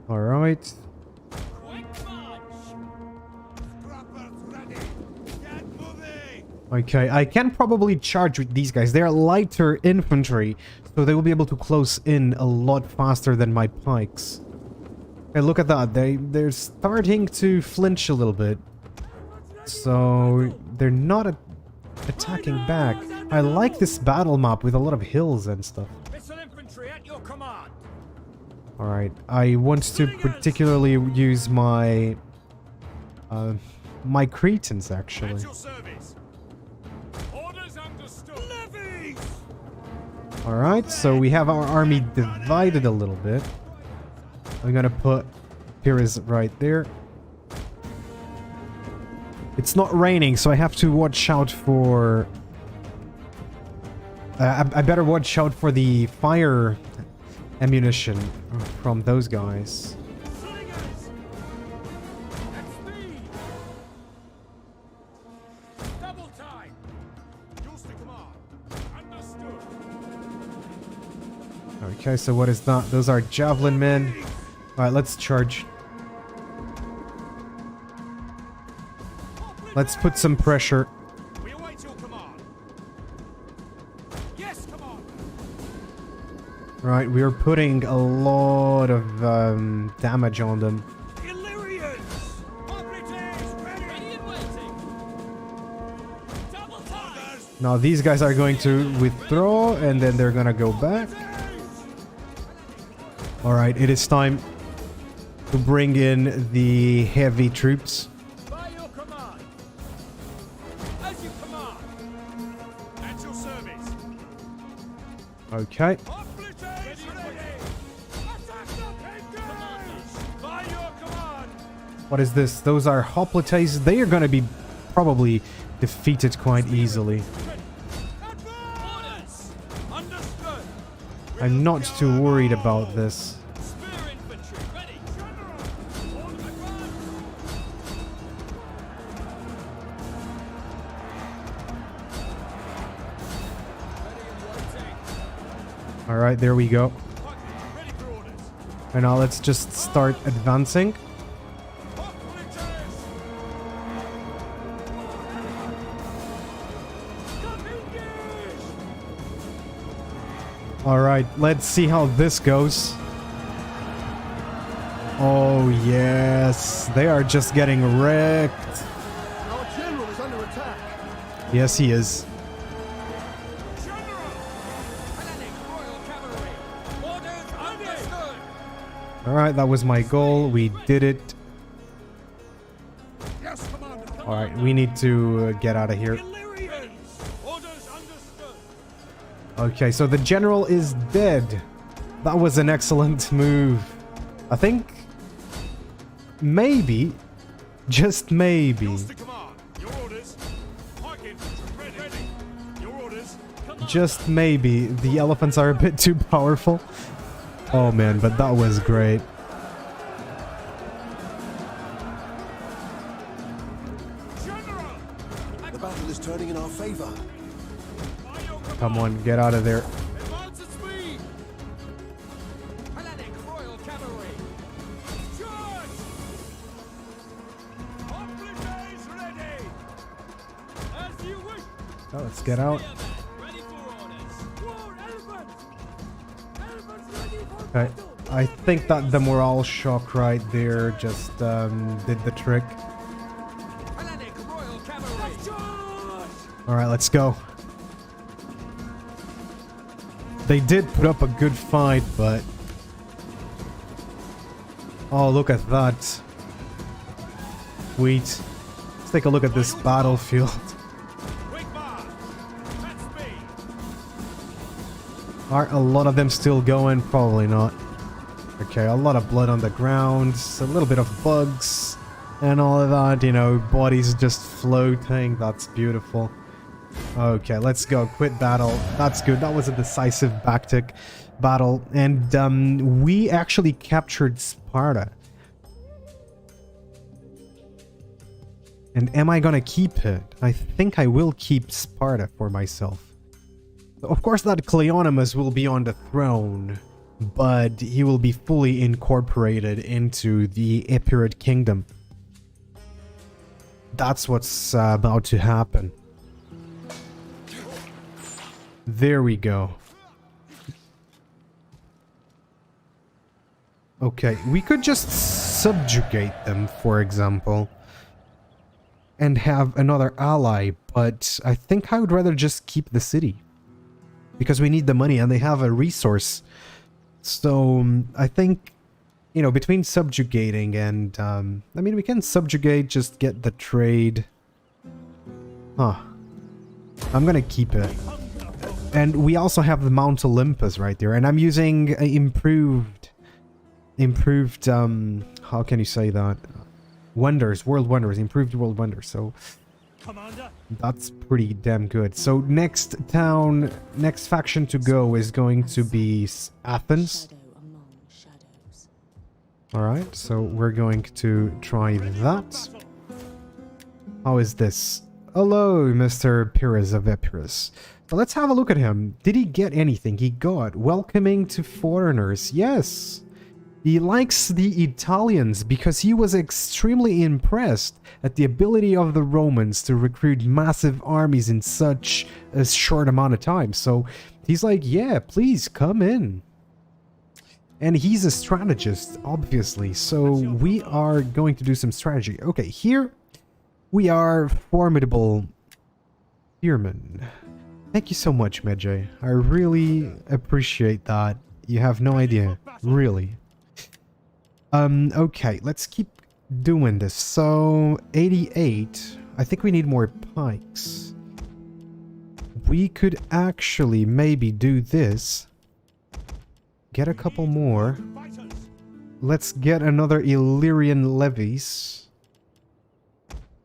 Alright. Okay, I can probably charge with these guys. They're lighter infantry, so they will be able to close in a lot faster than my pikes. Okay, look at that. They're starting to flinch a little bit. So they're not attacking back. I like this battle map with a lot of hills and stuff. Alright, I want to particularly use my my Cretans actually. Alright, so we have our army divided a little bit. I'm gonna put Pyrrhus right there. It's not raining, so I have to watch out for... I better watch out for the fire ammunition from those guys. Okay, so what is that? Those are Javelin Men. Alright, let's charge. Let's put some pressure. We await your command. Yes, command. Right, we are putting a lot of damage on them. Illyrians! Hoplites, ready and waiting. Double time. Now these guys are going to withdraw and then they're gonna go back. Alright, it is time to bring in the heavy troops. By your command. As you command. At your service. Okay. Hoplites, ready. Attack the engage. By your command. What is this? Those are Hoplites. They are gonna be probably defeated quite easily. Orders. Understood. I'm not too worried about this. Spear infantry, ready. General. Alright, there we go. Ready for orders. And now let's just start advancing. Alright, let's see how this goes. Oh yes, they are just getting wrecked. Our general is under attack. Yes, he is. Alright, that was my goal. We did it. Yes, Commander. Alright, we need to get out of here. Illyrians. Orders understood. Okay, so the general is dead. That was an excellent move. I think maybe, just maybe, Yours to command. Your orders. Pike infantry ready. Your orders. just maybe the elephants are a bit too powerful. Oh man, but that was great. General. The battle is turning in our favor. Come on, get out of there. Advance at speed. Hellenic Royal Cavalry. Charge. Hoplites ready. As you wish. Oh, let's get out. Ready for orders. War elephants. Elephants ready for Okay, I think that the morale shock right there just did the trick. Hellenic Royal Cavalry. Charge. Alright, let's go. They did put up a good fight, but... Oh, look at that. Sweet. Let's take a look at this battlefield. Quick march. At speed. Are a lot of them still going? Probably not. Okay, a lot of blood on the ground, a little bit of bugs, and all of that, you know, bodies just floating. That's beautiful. Okay, let's go. Quit battle. That's good. That was a decisive backtick battle. And we actually captured Sparta. And am I gonna keep it? I think I will keep Sparta for myself. Of course, that Cleonymus will be on the throne, but he will be fully incorporated into the Epirot kingdom. That's what's about to happen. There we go. Okay, we could just subjugate them, for example, and have another ally, but I think I would rather just keep the city. Because we need the money and they have a resource. So, I think, you know, between subjugating and, I mean, we can subjugate, just get the trade. Huh. I'm gonna keep it. And we also have the Mount Olympus right there. And I'm using improved, how can you say that? Wonders, world wonders, improved world wonders. So Commander. that's pretty damn good. So next town, next faction to go is going to be Athens. Alright, so we're going to try that. How is this? Hello, Mr. Pyrrhus of Epirus. So let's have a look at him. Did he get anything? He got welcoming to foreigners. Yes. He likes the Italians because he was extremely impressed at the ability of the Romans to recruit massive armies in such a short amount of time. So he's like, yeah, please come in. And he's a strategist, obviously. So we are going to do some strategy. Okay, here we are formidable spearmen. Thank you so much, Medjay. I really appreciate that. You have no idea. Really. Okay, let's keep doing this. So, 88. I think we need more pikes. We could actually maybe do this. Get a couple more. Let's get another Illyrian levies.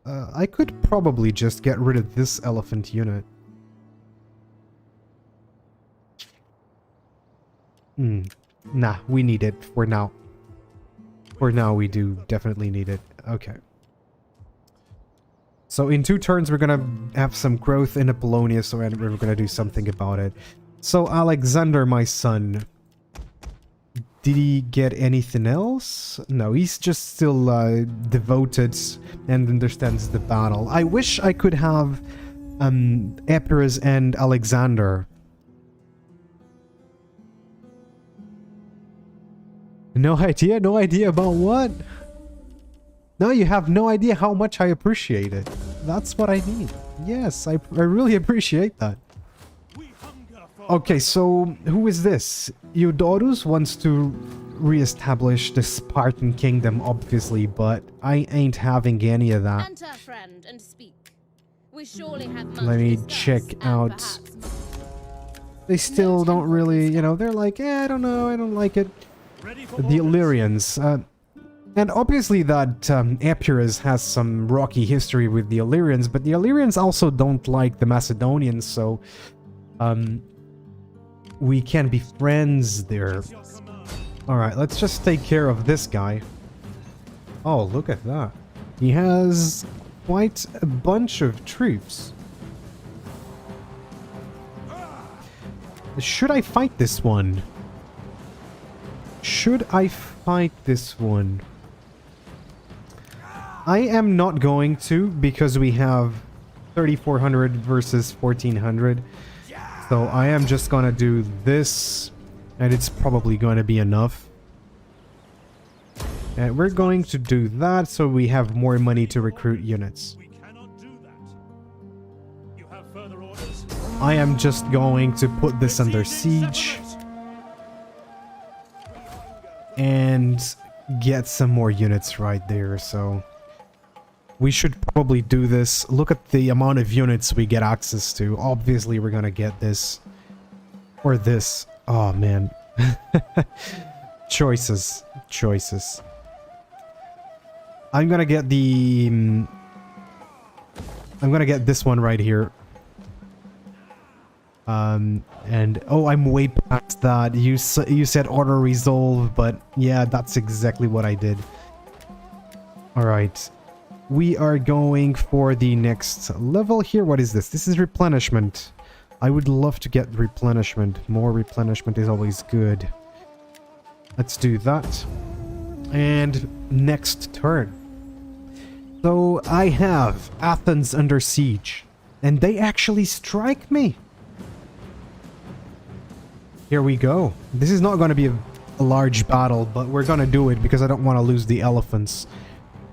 I could probably just get rid of this elephant unit. Nah, we need it for now. For now, we do definitely need it. Okay. So in 2 turns, we're gonna have some growth in Apollonia, so we're gonna do something about it. So Alexander, my son, did he get anything else? No, he's just still devoted and understands the battle. I wish I could have Epirus and Alexander. No idea? No idea about what? No, you have no idea how much I appreciate it. That's what I need. Yes, I really appreciate that. Okay, so who is this? Eudorus wants to re-establish the Spartan kingdom, obviously, but I ain't having any of that. Enter, friend, and speak. We surely have much Let me to discuss, check and out. perhaps They still don't really, you know, they're like, I don't know, I don't like it. The Illyrians. And obviously that Epirus has some rocky history with the Illyrians, but the Illyrians also don't like the Macedonians, so we can be friends there. Alright, let's just take care of this guy. Oh, look at that. He has quite a bunch of troops. Should I fight this one? Should I fight this one? I am not going to, because we have 3,400 versus 1,400. So I am just gonna do this, and it's probably going to be enough. And we're going to do that so we have more money to recruit units. We cannot do that. You have further orders? I am just going to put this under siege and get some more units right there, so we should probably do this. Look at the amount of units we get access to. Obviously we're gonna get this or this. Oh man. Choices. I'm gonna get the I'm gonna get this one right here. And oh, I'm way past that. You said auto resolve, but yeah, that's exactly what I did. All right, we are going for the next level here. What is this? This is replenishment. I would love to get replenishment. More replenishment is always good. Let's do that. And next turn. So I have Athens under siege, and they actually strike me. Here we go. This is not going to be a large battle, but we're going to do it because I don't want to lose the elephants.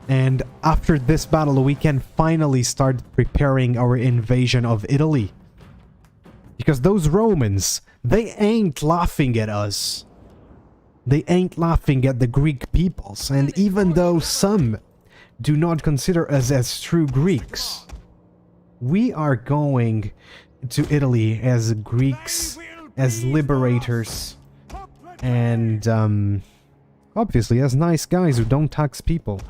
And after this battle, we can finally start preparing our invasion of Italy. Because those Romans, they ain't laughing at us. They ain't laughing at the Greek peoples. And even though some do not consider us as true Greeks, we are going to Italy as Greeks, as liberators, and obviously as nice guys who don't tax people.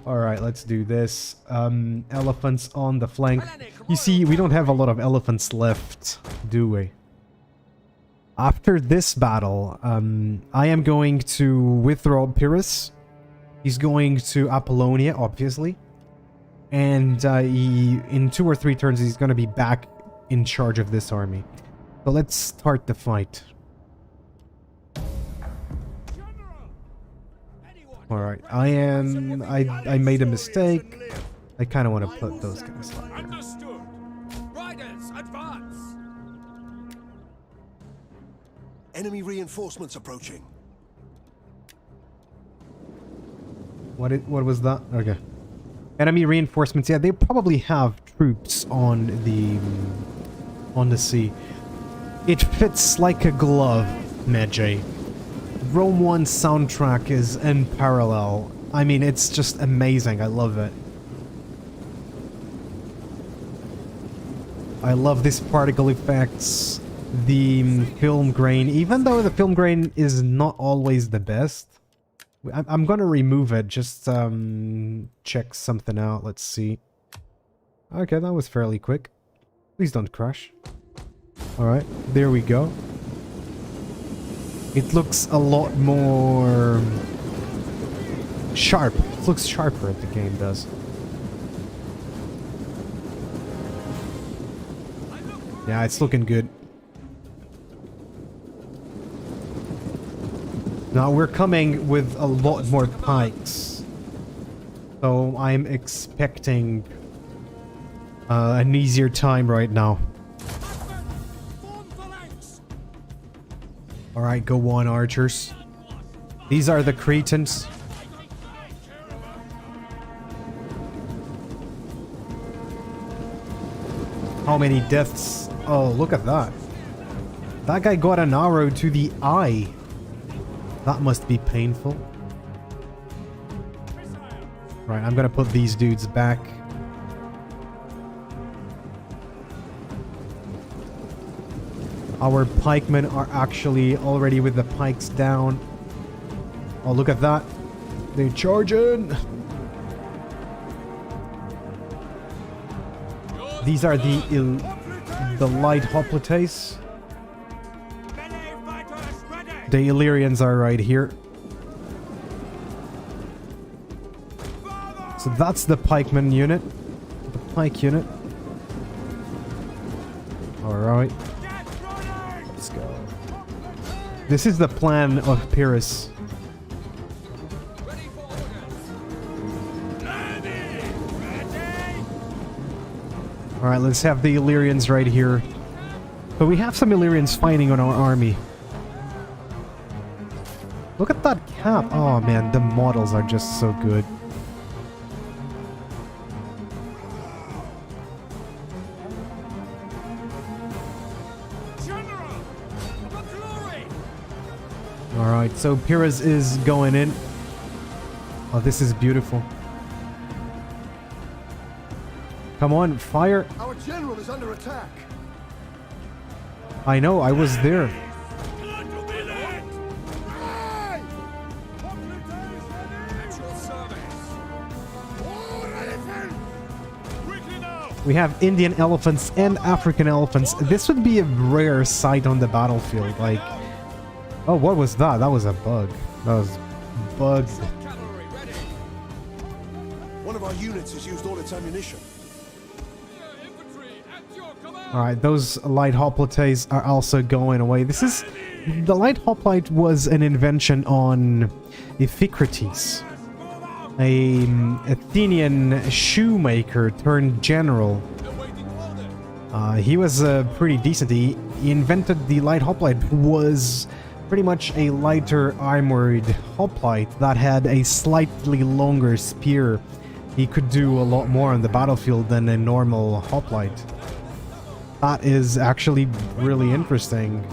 Alright, let's do this. Elephants on the flank. You see, we don't have a lot of elephants left, do we? After this battle, I am going to withdraw Pyrrhus. He's going to Apollonia, obviously. And in 2 or 3 turns, he's going to be back in charge of this army. So let's start the fight. Alright, I made a mistake. I kind of want to put those guys up there. Understood. Riders, advance. Enemy reinforcements approaching. What was that? Okay. Enemy reinforcements. Yeah, they probably have troops on the sea. It fits like a glove, Medjay. Rome 1 soundtrack is unparalleled. I mean, it's just amazing. I love it. I love these particle effects. The film grain, even though the film grain is not always the best. I'm gonna remove it, just check something out. Let's see. Okay, that was fairly quick. Please don't crash. Alright, there we go. It looks a lot more sharp. It looks sharper, the game does. Yeah, it's looking good. Now we're coming with a lot more pikes. So I'm expecting an easier time right now. Alright, go on, archers. These are the Cretans. How many deaths? Oh, look at that. That guy got an arrow to the eye. That must be painful. Right, I'm gonna put these dudes back. Our pikemen are actually already with the pikes down. Oh, look at that. They're charging. These are the light hoplites. The Illyrians are right here. So that's the pikeman unit. The pike unit. Alright. Let's go. This is the plan of Pyrrhus. Alright, let's have the Illyrians right here. But we have some Illyrians fighting on our army. Look at that cap. Oh man, the models are just so good. Alright, so Pyrrhus is going in. Oh, this is beautiful. Come on, fire. Our general is under attack. I know, I was there. We have Indian elephants and African elephants. This would be a rare sight on the battlefield. Like, oh, what was that? That was a bug. That was bugged. One of our units has used all its ammunition. Alright, those light hoplites are also going away. This is... The light hoplite was an invention on Iphicrates, an Athenian shoemaker turned general. He was pretty decent. He invented the light hoplite, was pretty much a lighter armored hoplite that had a slightly longer spear. He could do a lot more on the battlefield than a normal hoplite. That is actually really interesting.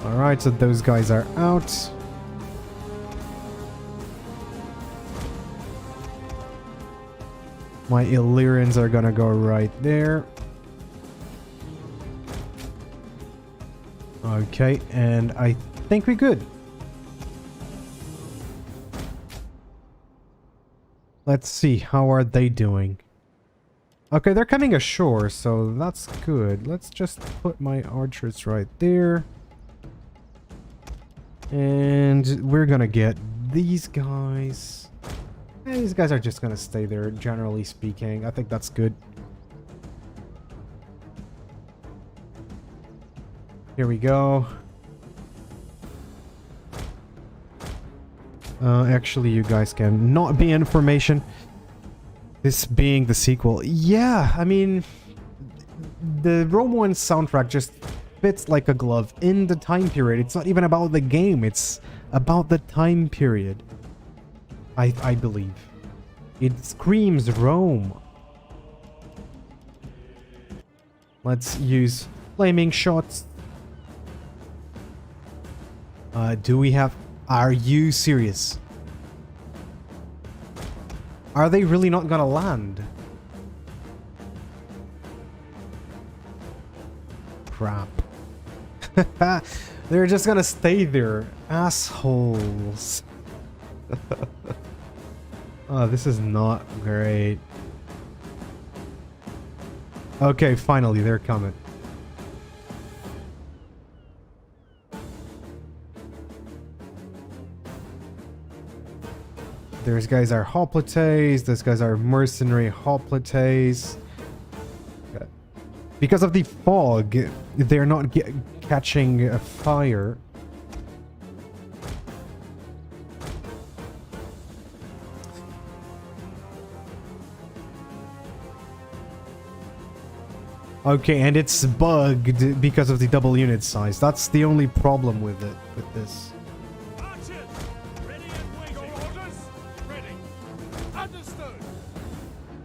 Alright, so those guys are out. My Illyrians are gonna go right there. Okay, and I think we're good. Let's see, how are they doing? Okay, they're coming ashore, so that's good. Let's just put my archers right there. And we're gonna get these guys. And these guys are just gonna stay there, generally speaking. I think that's good. Here we go. Actually, you guys can not be information. This being the sequel. Yeah, I mean, the Rome 1 soundtrack just fits like a glove in the time period. It's not even about the game, it's about the time period. I believe. It screams Rome. Let's use flaming shots. Do we have... Are you serious? Are they really not gonna land? Crap. They're just gonna stay there. Assholes. Oh, this is not great. Okay, finally, they're coming. Those guys are hoplites. Those guys are mercenary hoplites. Because of the fog, they're not catching fire. Okay, and it's bugged because of the double unit size. That's the only problem with it, with this. Archers, ready and waiting. Your orders? Ready. Understood.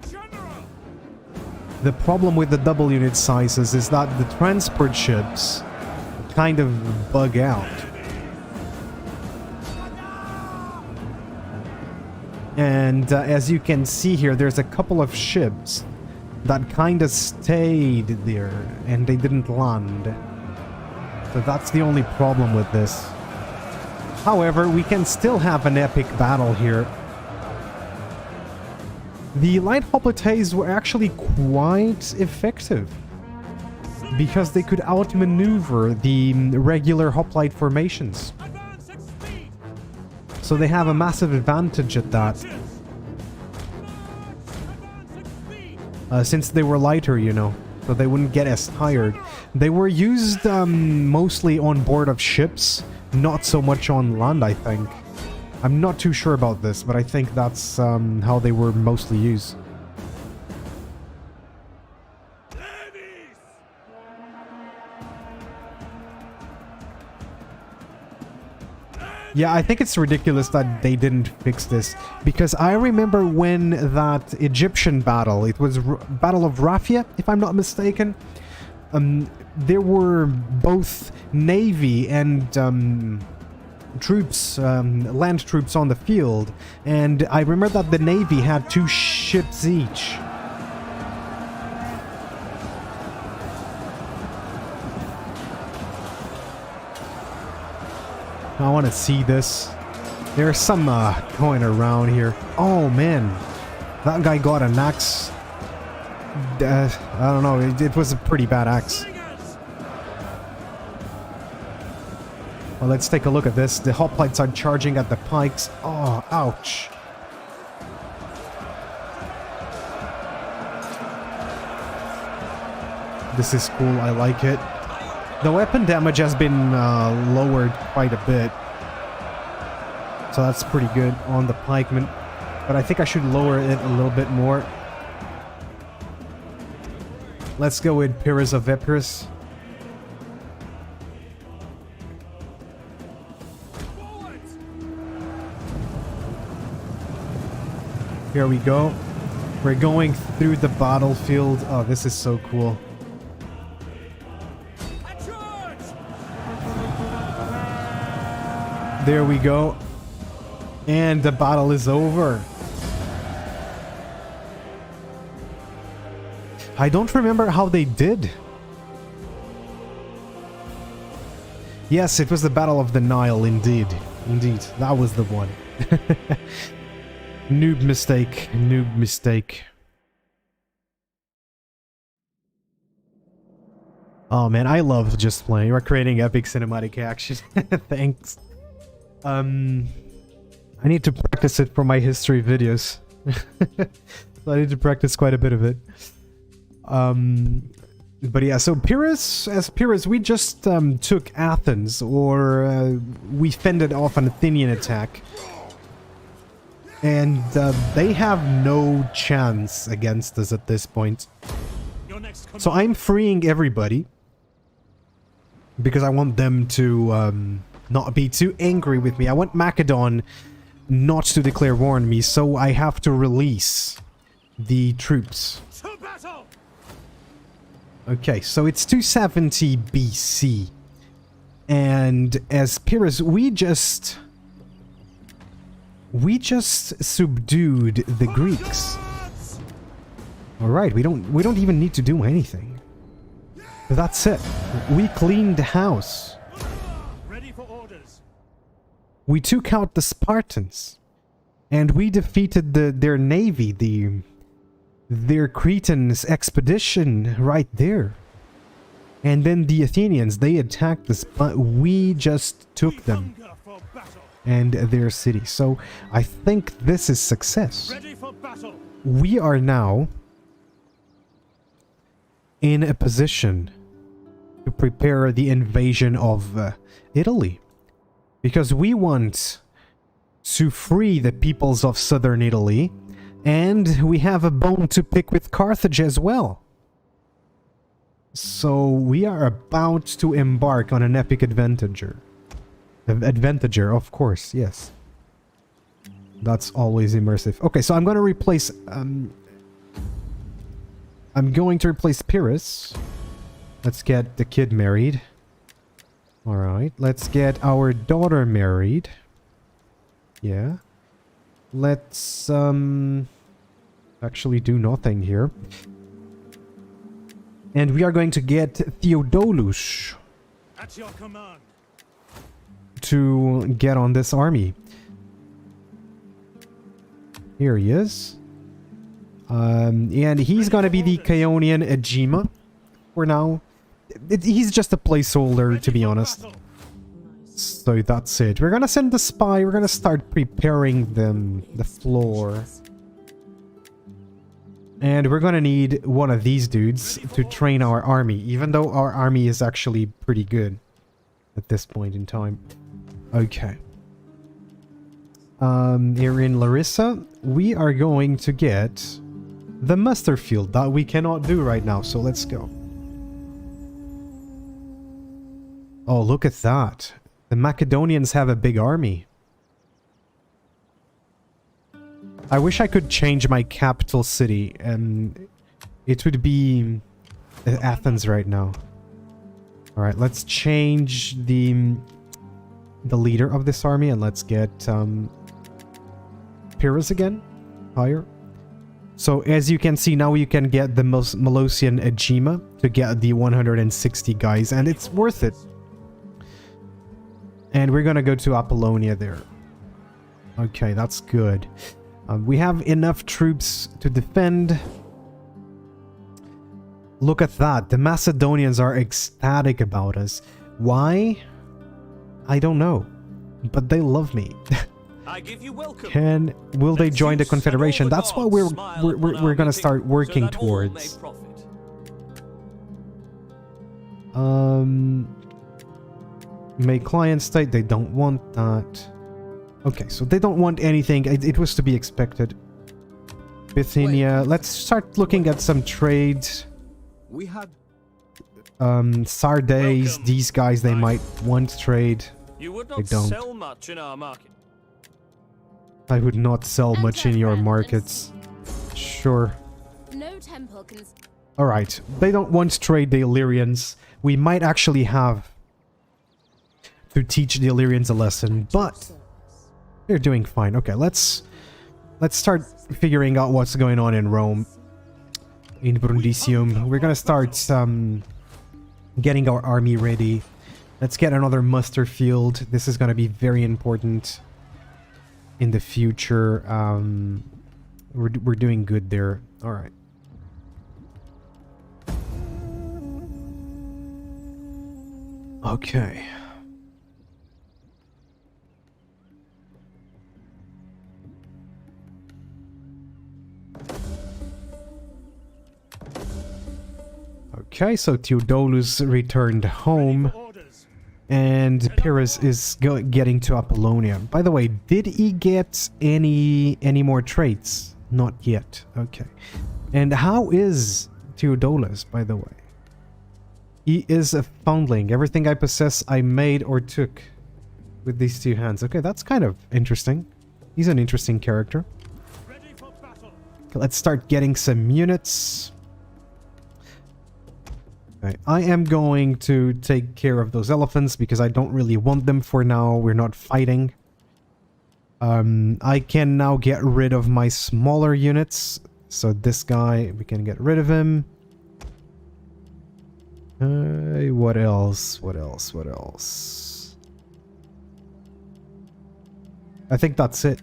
General. The problem with the double unit sizes is that the transport ships kind of bug out. And as you can see here, there's a couple of ships that kind of stayed there and they didn't land. So that's the only problem with this. However, we can still have an epic battle here. The light hoplites were actually quite effective because they could outmaneuver the regular hoplite formations. So they have a massive advantage at that. Since they were lighter, you know, so they wouldn't get as tired. They were used mostly on board of ships, not so much on land, I think. I'm not too sure about this, but I think that's how they were mostly used. Yeah, I think it's ridiculous that they didn't fix this, because I remember when that Egyptian battle, it was Battle of Raphia, if I'm not mistaken, there were both navy and troops, land troops on the field, and I remember that the navy had 2 ships each. I want to see this. There's some going around here. Oh man, that guy got an axe. I don't know, it was a pretty bad axe. Well, let's take a look at this. The hoplites are charging at the pikes. Oh, ouch. This is cool, I like it. The weapon damage has been lowered quite a bit. So that's pretty good on the pikemen. But I think I should lower it a little bit more. Let's go with Pyrrhus of Epirus. Here we go. We're going through the battlefield. Oh, this is so cool. There we go. And the battle is over. I don't remember how they did. Yes, it was the Battle of the Nile, indeed. Indeed, that was the one. Noob mistake. Noob mistake. Oh man, I love just playing. You're creating epic cinematic action. Thanks. I need to practice it for my history videos. I need to practice quite a bit of it. But yeah, so Pyrrhus, as Pyrrhus, we just took Athens, or we fended off an Athenian attack. And they have no chance against us at this point. So I'm freeing everybody, because I want them to not be too angry with me. I want Macedon not to declare war on me, so I have to release the troops. Okay, so it's 270 BC. And as Pyrrhus, we just subdued the Greeks. Alright, we don't even need to do anything. That's it. We cleaned house. Ready for orders. We took out the Spartans, and we defeated their navy, their Cretans expedition right there. And then the Athenians, they attacked us, but we just took them. and their city. So I think this is success. Ready for battle. We are now in a position to prepare the invasion of Italy, because we want to free the peoples of southern Italy, and we have a bone to pick with Carthage as well. So we are about to embark on an epic adventure. Adventure, of course, yes. That's always immersive. Okay, so I'm going to replace... I'm going to replace Pyrrhus. Let's get the kid married. Alright, let's get our daughter married. Yeah. Let's, actually do nothing here. And we are going to get Theodolus At your command. to get on this army. Here he is. And he's gonna be the Chaonian Agema for now. He's just a placeholder, to be honest. So that's it. We're gonna send the spy. We're gonna start preparing the floor. And we're gonna need one of these dudes to train our army, even though our army is actually pretty good at this point in time. Okay. Here in Larissa, we are going to get the muster field that we cannot do right now, so let's go. Oh, look at that. The Macedonians have a big army. I wish I could change my capital city, and it would be Athens right now. Alright, let's change the leader of this army, and let's get Pyrrhus again. Higher. So as you can see, now you can get the Molossian Agema to get the 160 guys, and it's worth it. And we're gonna go to Apollonia there. Okay, that's good. We have enough troops to defend. Look at that. The Macedonians are ecstatic about us. Why? I don't know. But they love me. I give you welcome. Will they join the Confederation? That's what we're gonna start working towards. Make client state. They don't want that. Okay, so they don't want anything. It was to be expected. Bithynia. Let's start looking at some trades. We had Sardes, these guys, they might want trade. You would They not don't. sell much in our market. I would not sell much in your markets. Sure. No temple can. Alright, they don't want to trade the Illyrians. We might actually have to teach the Illyrians a lesson, but they're doing fine. Okay, let's start figuring out what's going on in Rome. In Brundisium. We're gonna start getting our army ready. Let's get another muster field. This is gonna be very important in the future. We're doing good there. Alright. Okay. Okay, so Theodolus returned home, and Pyrrhus is getting to Apollonia. By the way, did he get any more traits? Not yet. Okay. And how is Theodolus, by the way? He is a foundling. Everything I possess, I made or took with these two hands. Okay, that's kind of interesting. He's an interesting character. Okay, let's start getting some units. Okay, I am going to take care of those elephants because I don't really want them for now. We're not fighting. I can now get rid of my smaller units. So this guy, we can get rid of him. What else? What else? What else? I think that's it.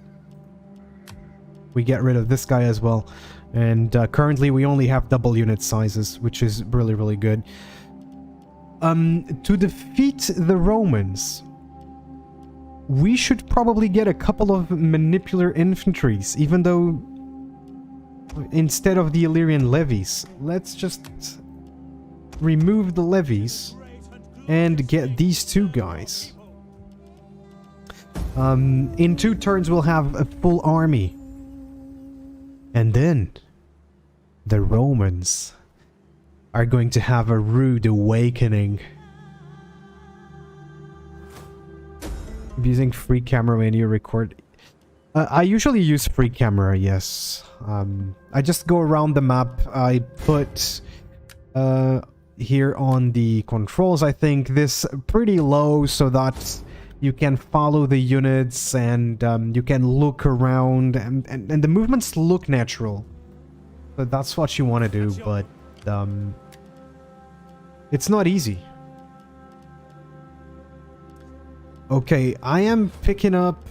We get rid of this guy as well. And currently we only have double unit sizes, which is really, really good. To defeat the Romans, we should probably get a couple of manipular infantries, even though instead of the Illyrian levies, let's just remove the levies and get these two guys. In 2 turns we'll have a full army. And then the Romans are going to have a rude awakening. I'm using free camera when you record. I usually use free camera, yes. I just go around the map. I put here on the controls, I think this pretty low so that you can follow the units and you can look around and the movements look natural. But that's what you want to do, but it's not easy. Okay, I am picking up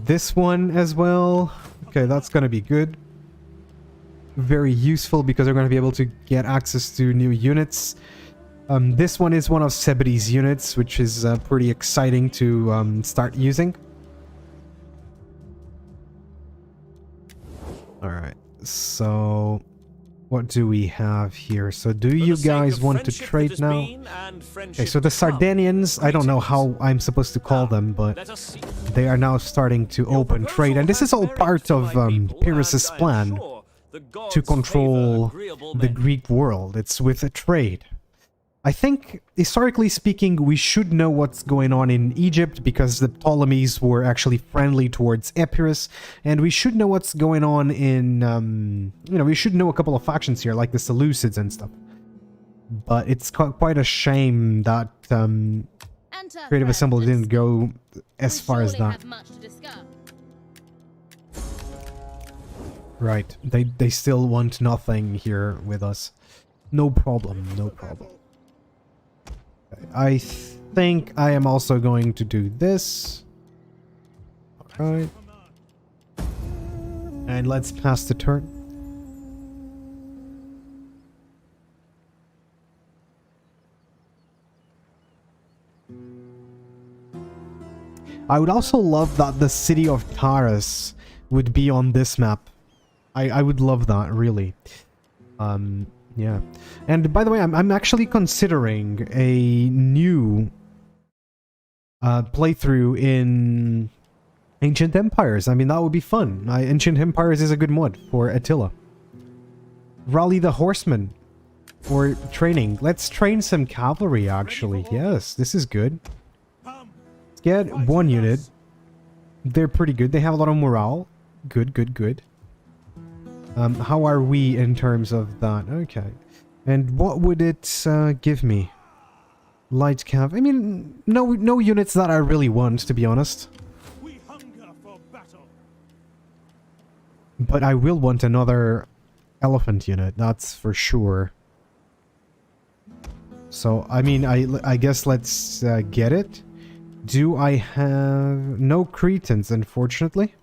this one as well. Okay, that's gonna be good. Very useful because they're gonna be able to get access to new units. This one is one of Sebidee's units, which is pretty exciting to start using. Alright, so what do we have here? So do you guys want to trade now? Okay, so the Sardinians, I don't know how I'm supposed to call them, but they are now starting to open trade. And this is all part of Pyrrhus's plan to control the Greek world. It's with a trade. I think, historically speaking, we should know what's going on in Egypt because the Ptolemies were actually friendly towards Epirus, and we should know what's going on in, you know, we should know a couple of factions here, like the Seleucids and stuff. But it's quite a shame that Creative Assembly didn't go as far as that. Right, they still want nothing here with us. No problem, no problem. I think I am also going to do this. Alright. And let's pass the turn. I would also love that the city of Taurus would be on this map. I would love that, really. Yeah. And by the way, I'm actually considering a new playthrough in Ancient Empires. I mean, that would be fun. Ancient Empires is a good mod for Attila. Rally the Horsemen for training. Let's train some cavalry, actually. Yes, this is good. Let's get 1 unit. They're pretty good. They have a lot of morale. Good, good, good. How are we in terms of that? Okay. And what would it give me? Light cav. I mean, no units that I really want, to be honest. We hunger for battle. But I will want another elephant unit, that's for sure. So, I mean, I guess let's get it. Do I have... No Cretans, unfortunately.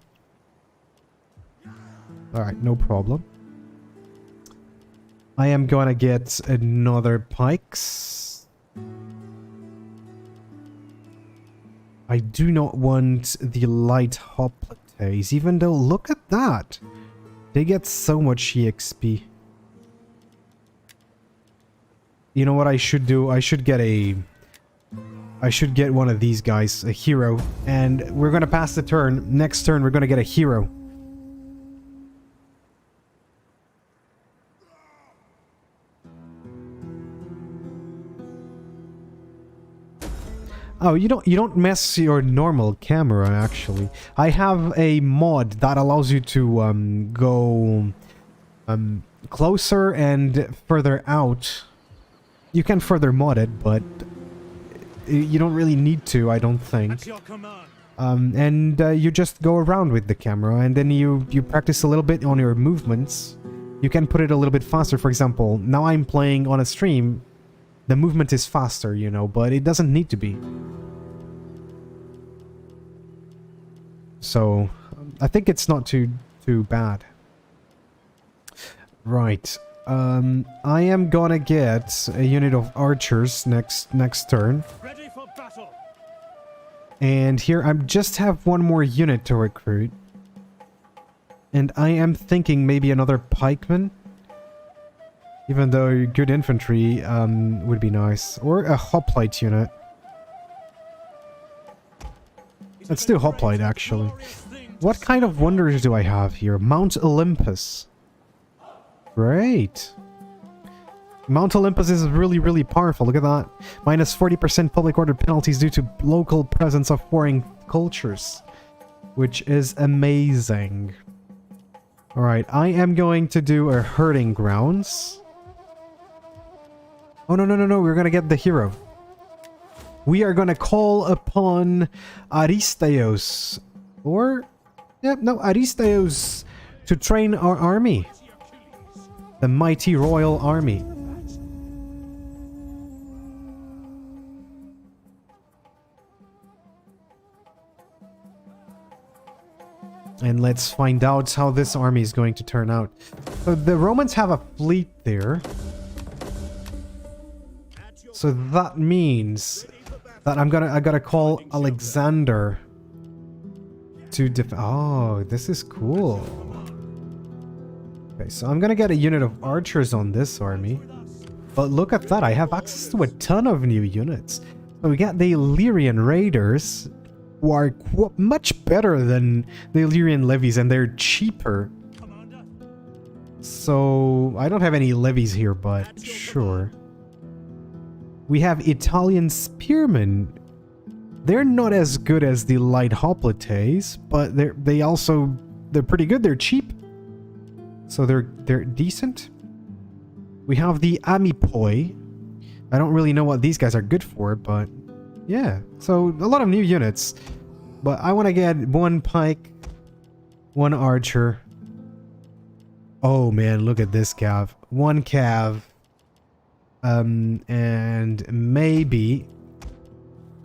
Alright, no problem. I am gonna get another pikes. I do not want the light hoplites, even though look at that. They get so much EXP. You know what I should do? I should get one of these guys, a hero, and we're gonna pass the turn. Next turn we're gonna get a hero. Oh, you don't mess your normal camera, actually. I have a mod that allows you to go closer and further out. You can further mod it, but you don't really need to, I don't think. At your command. And you just go around with the camera, and then you practice a little bit on your movements. You can put it a little bit faster. For example, now I'm playing on a stream. The movement is faster, you know, but it doesn't need to be. So, I think it's not too bad. Right. I am gonna get a unit of archers next turn. Ready for battle. And here I just have one more unit to recruit. And I am thinking maybe another pikeman. Even though good infantry would be nice. Or a hoplite unit. Let's do hoplite actually. What kind of wonders do I have here? Mount Olympus. Great. Mount Olympus is really powerful. Look at that. Minus 40% public order penalties due to local presence of foreign cultures. Which is amazing. Alright, I am going to do a herding grounds. Oh, no. We're gonna get the hero. We are gonna call upon Aristeos. Or... yeah, no, Aristeos to train our army. The mighty royal army. And let's find out how this army is going to turn out. So the Romans have a fleet there. So that means that I gotta call Alexander to oh, this is cool. Okay, so I'm gonna get a unit of archers on this army. But look at that, I have access to a ton of new units. So we got the Illyrian raiders, who are much better than the Illyrian levies, and they're cheaper. So I don't have any levies here, but sure. We have Italian spearmen. They're not as good as the light hoplites, but they're pretty good. They're cheap, so they're decent. We have the amipoi. I don't really know what these guys are good for, but yeah. So a lot of new units, but I want to get one pike, one archer. Oh man, look at this cav. One cav. And maybe...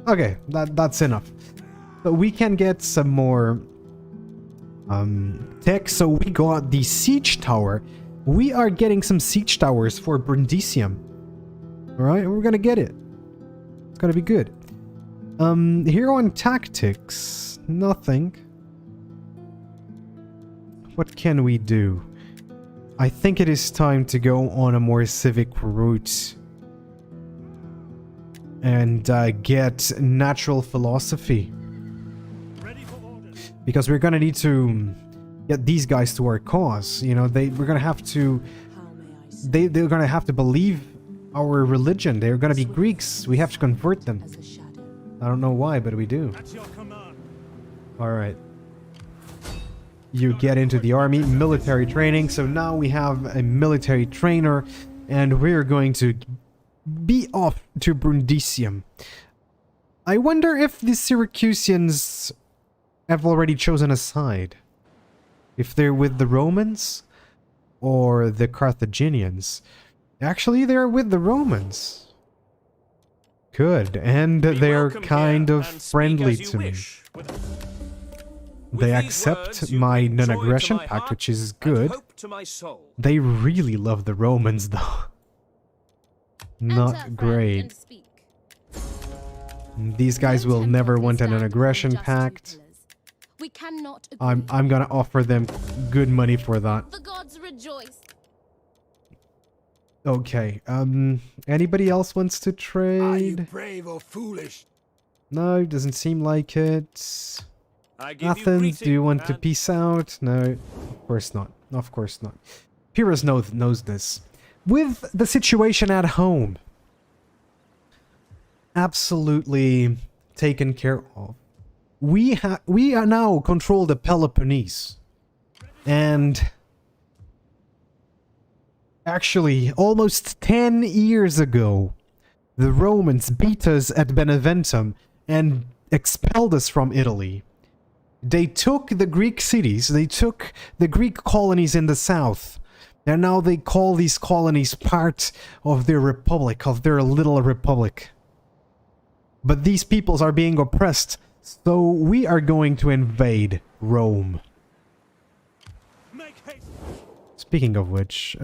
okay, that's enough. But we can get some more tech, so we got the siege tower. We are getting some siege towers for Brundisium. Alright, we're gonna get it. It's gonna be good. Hero and tactics. Nothing. What can we do? I think it is time to go on a more civic route and get natural philosophy, because we're gonna need to get these guys to our cause. You know, we're gonna have to. They're gonna have to believe our religion. They're gonna be Greeks. We have to convert them. I don't know why, but we do. All right. You get into the army, military training. So now we have a military trainer, and we're going to be off to Brundisium. I wonder if the Syracusans have already chosen a side. If they're with the Romans or the Carthaginians. Actually, they're with the Romans. Good, and they're kind of friendly to me. They accept my non-aggression pact, which is good. They really love the Romans, though. Not great. These guys will never want an aggression pact. I'm gonna offer them good money for that. The gods rejoice. Okay, anybody else wants to trade? Are you brave or foolish? No, doesn't seem like it. Athens, do you want to peace out? No, of course not. Of course not. Pyrrhus knows this. With the situation at home absolutely taken care of, we are now control the Peloponnese. And actually, almost 10 years ago, the Romans beat us at Beneventum and expelled us from Italy. They took the Greek cities, they took the Greek colonies in the south, and now they call these colonies part of their republic, of their little republic. But these peoples are being oppressed, so we are going to invade Rome. Speaking of which,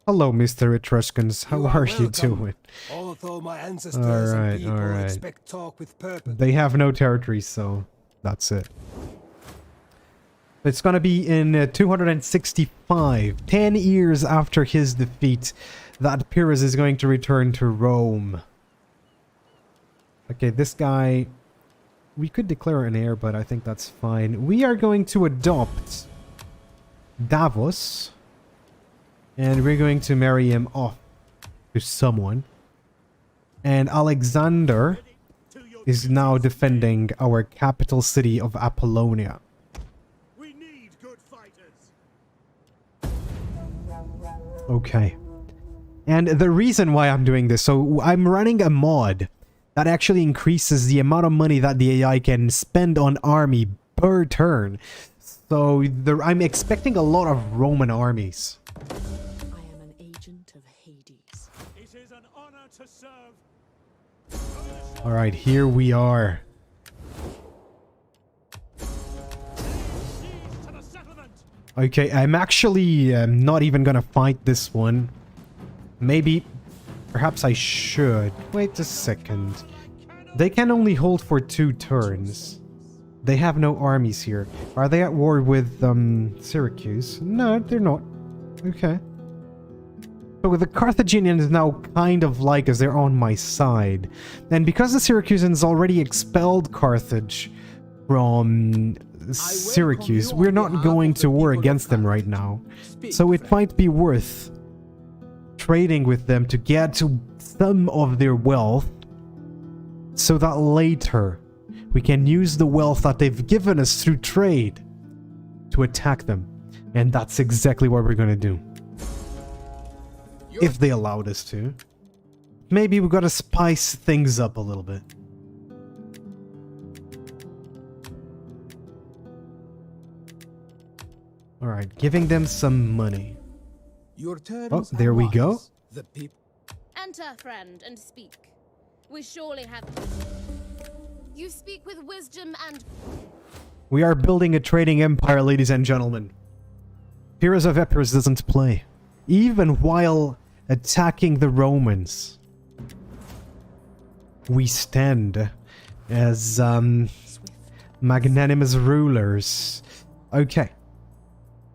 Hello, Mr. Etruscans. How are you welcome. doing? Although my ancestors Alright, and people alright. expect talk with purpose. They have no territory, so that's it. It's gonna be in 265, 10 years after his defeat, that Pyrrhus is going to return to Rome. Okay, this guy... We could declare an heir, but I think that's fine. We are going to adopt Davos. And we're going to marry him off to someone. And Alexander is now defending our capital city of Apollonia. We need good fighters. Okay. And the reason why I'm doing this, so I'm running a mod that actually increases the amount of money that the AI can spend on army per turn. So I'm expecting a lot of Roman armies. I am an agent of Hades. It is an honor to serve. Alright, here we are. Siege to the settlement. Okay, I'm actually not even gonna fight this one. Maybe... Perhaps I should. Wait a second. They can only hold for 2 turns. They have no armies here. Are they at war with Syracuse? No, they're not. Okay. So the Carthaginians now kind of like us. They're on my side. And because the Syracusans already expelled Carthage from Syracuse, we're not going to war against them right now. So it might be worth trading with them to get some of their wealth so that later we can use the wealth that they've given us through trade to attack them. And that's exactly what we're gonna do. If they allowed us to. Maybe we gotta spice things up a little bit. Alright, giving them some money. Your turns Oh, there we go. The people. Enter, friend, and speak. We surely have... You speak with wisdom and... We are building a trading empire, ladies and gentlemen. Pyrrhus of Epirus doesn't play. Even while attacking the Romans. We stand as magnanimous rulers. Okay.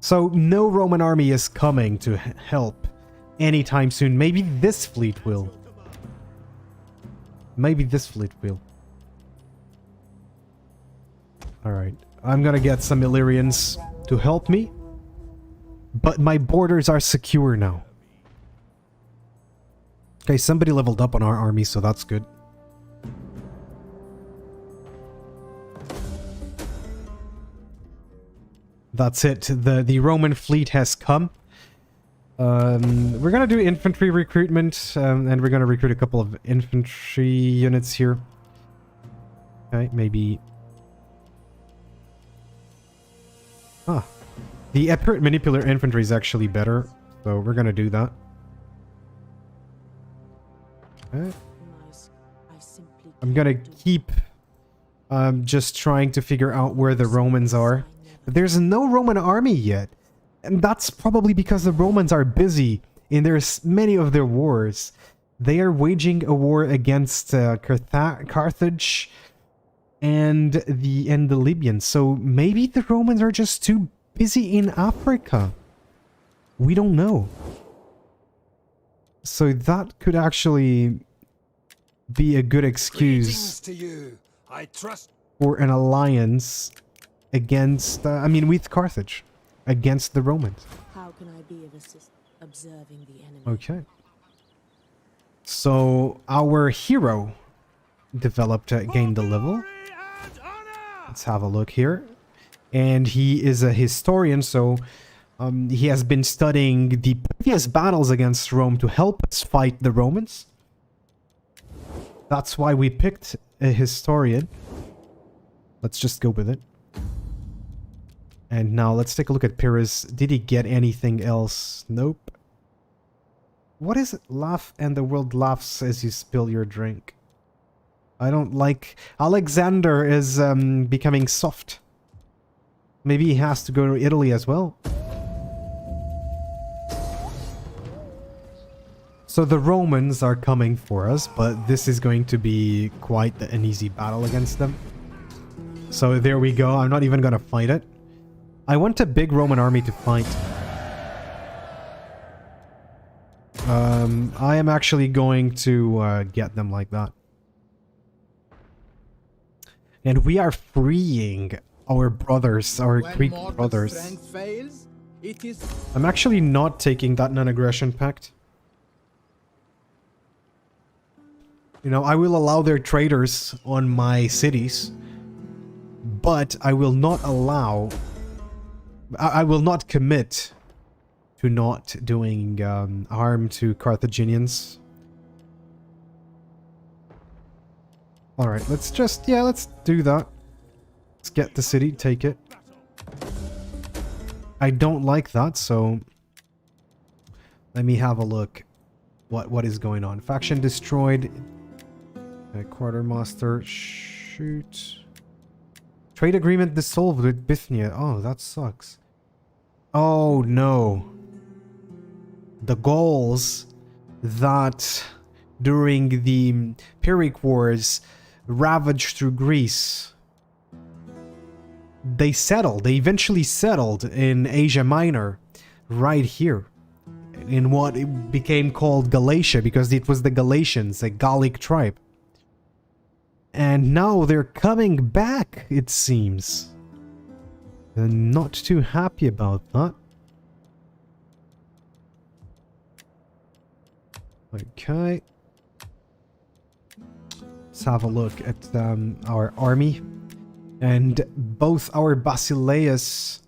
So no Roman army is coming to help anytime soon. Maybe this fleet will. Maybe this fleet will. Alright. I'm gonna get some Illyrians to help me. But my borders are secure now. Okay, somebody leveled up on our army, so that's good. That's it. The Roman fleet has come. We're gonna do infantry recruitment, and we're gonna recruit a couple of infantry units here. Okay, maybe... Ah. The Epirot Manipular Infantry is actually better, so we're gonna do that. Okay. I'm gonna keep just trying to figure out where the Romans are. But there's no Roman army yet. And that's probably because the Romans are busy in many of their wars. They are waging a war against Carthage and the Libyans. So maybe the Romans are just too busy in Africa. We don't know. So that could actually be a good excuse To you. I trust. for an alliance against, with Carthage, against the Romans. How can I be of assistance? Observing the enemy. Okay. So our hero developed, gained a level. Let's have a look here. And he is a historian, so he has been studying the previous battles against Rome to help us fight the Romans. That's why we picked a historian. Let's just go with it. And now let's take a look at Pyrrhus. Did he get anything else? Nope. What is it? Laugh and the world laughs as you spill your drink. I don't like... Alexander is becoming soft. Maybe he has to go to Italy as well. So the Romans are coming for us, but this is going to be quite an easy battle against them. So there we go. I'm not even going to fight it. I want a big Roman army to fight. I am actually going to get them like that. And we are freeing our brothers, our Greek brothers. I'm actually not taking that non-aggression pact. You know, I will allow their traders on my cities, but I will not allow... I will not commit to not doing harm to Carthaginians. Alright, let's just... yeah, let's do that. Let's get the city, take it. I don't like that, so... let me have a look. What is going on? Faction destroyed. Quartermaster, shoot. Trade agreement dissolved with Bithynia. Oh, that sucks. Oh, no. The Gauls that during the Pyrrhic Wars ravaged through Greece. They settled. They eventually settled in Asia Minor. Right here. In what it became called Galatia, because it was the Galatians, a Gallic tribe. And now they're coming back, it seems. I'm not too happy about that. Okay. Let's have a look at our army. And both our Basileus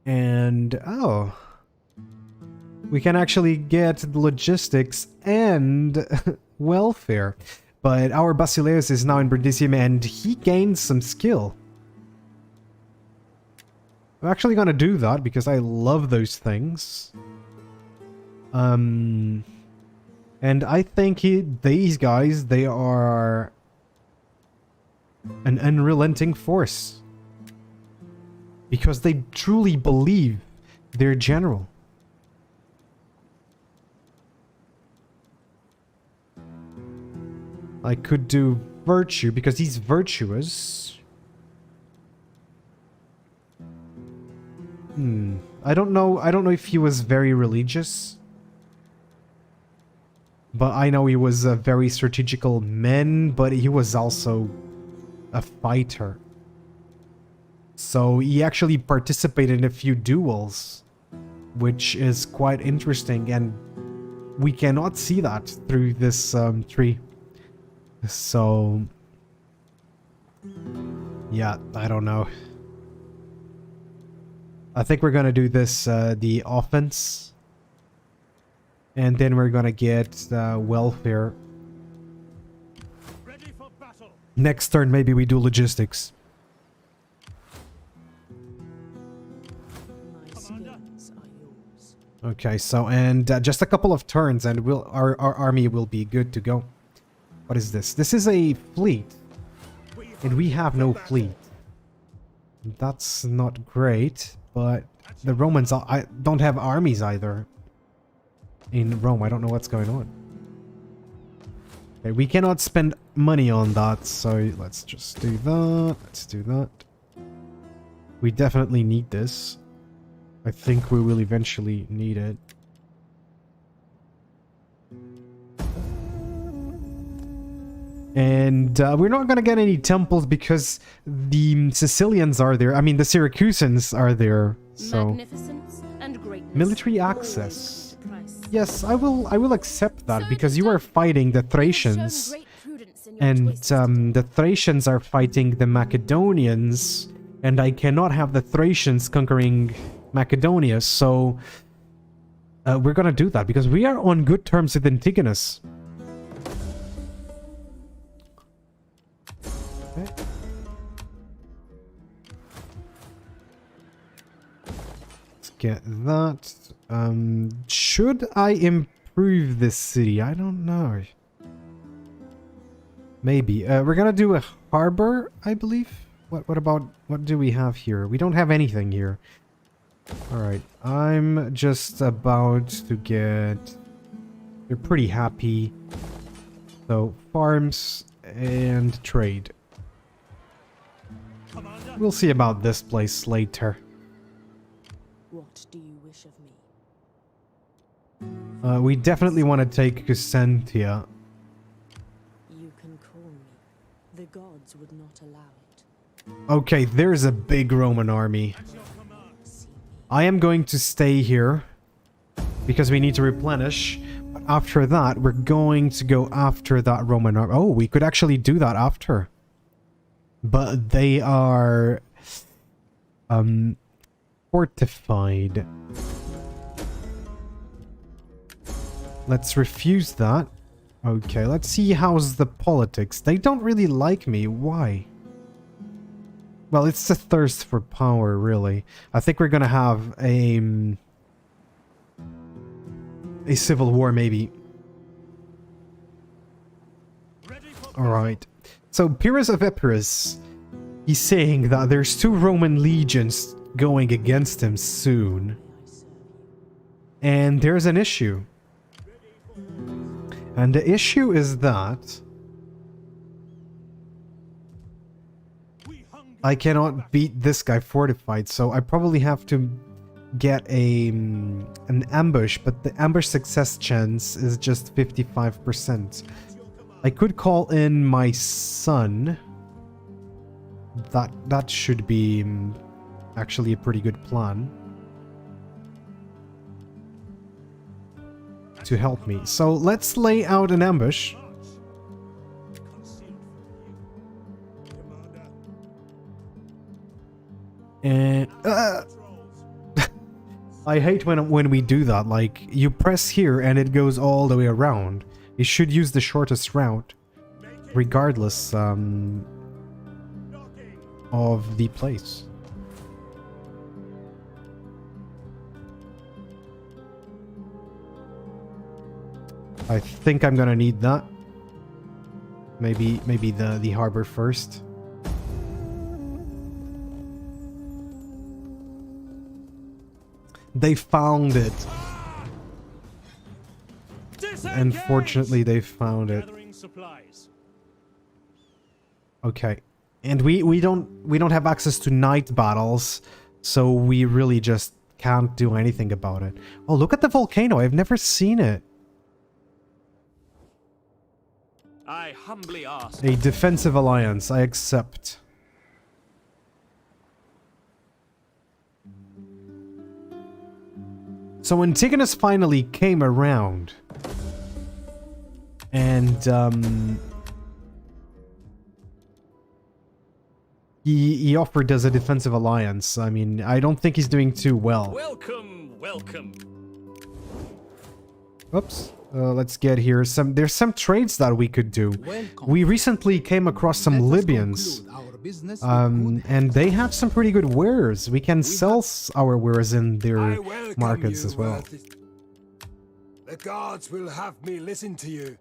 and... oh. We can actually get logistics and welfare. But our Basileus is now in Brundisium and he gains some skill. I'm actually gonna do that because I love those things. And I think these guys, they are an unrelenting force. Because they truly believe their general. I could do virtue because he's virtuous. I don't know if he was very religious. But I know he was a very strategical man, but he was also a fighter. So he actually participated in a few duels, which is quite interesting, and we cannot see that through this tree. So, yeah, I don't know. I think we're gonna do this, the offense. And then we're gonna get welfare. Ready for battle. Next turn, maybe we do logistics. My skills are yours. Okay, so, and just a couple of turns and our army will be good to go. What is this? This is a fleet. And we have no fleet. That's not great, but the Romans don't have armies either. In Rome, I don't know what's going on. Okay, we cannot spend money on that, so let's just do that. Let's do that. We definitely need this. I think we will eventually need it. And we're not gonna get any temples because the Sicilians are there. I mean, the Syracusans are there. So Magnificence and greatness. military access. Yes, I will accept that because you are fighting the Thracians, and the Thracians are fighting the Macedonians, and I cannot have the Thracians conquering Macedonia. So we're gonna do that because we are on good terms with Antigonus. Okay. Let's get that. Should I improve this city? I don't know. Maybe. We're gonna do a harbor, I believe. What about, what do we have here? We don't have anything here. Alright, I'm just about to get They're pretty happy. So, farms and trade. We'll see about this place later. What do you wish of me? We definitely want to take Crescentia. You can call me. The gods would not allow it. Okay, there's a big Roman army. I am going to stay here because we need to replenish. But after that, we're going to go after that Roman army. Oh, we could actually do that after. But they are fortified. Let's refuse that. Okay, let's see how's the politics. They don't really like me. Why? Well, it's a thirst for power, really. I think we're gonna have a civil war, maybe. Alright. So, Pyrrhus of Epirus, he's saying that there's 2 Roman legions going against him soon. And there's an issue. And the issue is that I cannot beat this guy fortified, so I probably have to get an ambush, but the ambush success chance is just 55%. I could call in my son. That should be actually a pretty good plan to help me. So let's lay out an ambush. And I hate when we do that. Like, you press here and it goes all the way around. You should use the shortest route, regardless of the place. I think I'm gonna need that. Maybe the harbor first. They found it. Unfortunately, they found it. Okay, and we don't have access to night battles, so we really just can't do anything about it. Oh, look at the volcano! I've never seen it. I humbly ask. A defensive alliance. I accept. So Antigonus finally came around, and he offered us a defensive alliance. I mean, I don't think he's doing too well. Welcome, welcome. Oops. Let's get here. There's some trades that we could do. We recently came across some Libyans. And they have some pretty good wares. We can sell our wares in their markets as well. The gods will have me listen to you.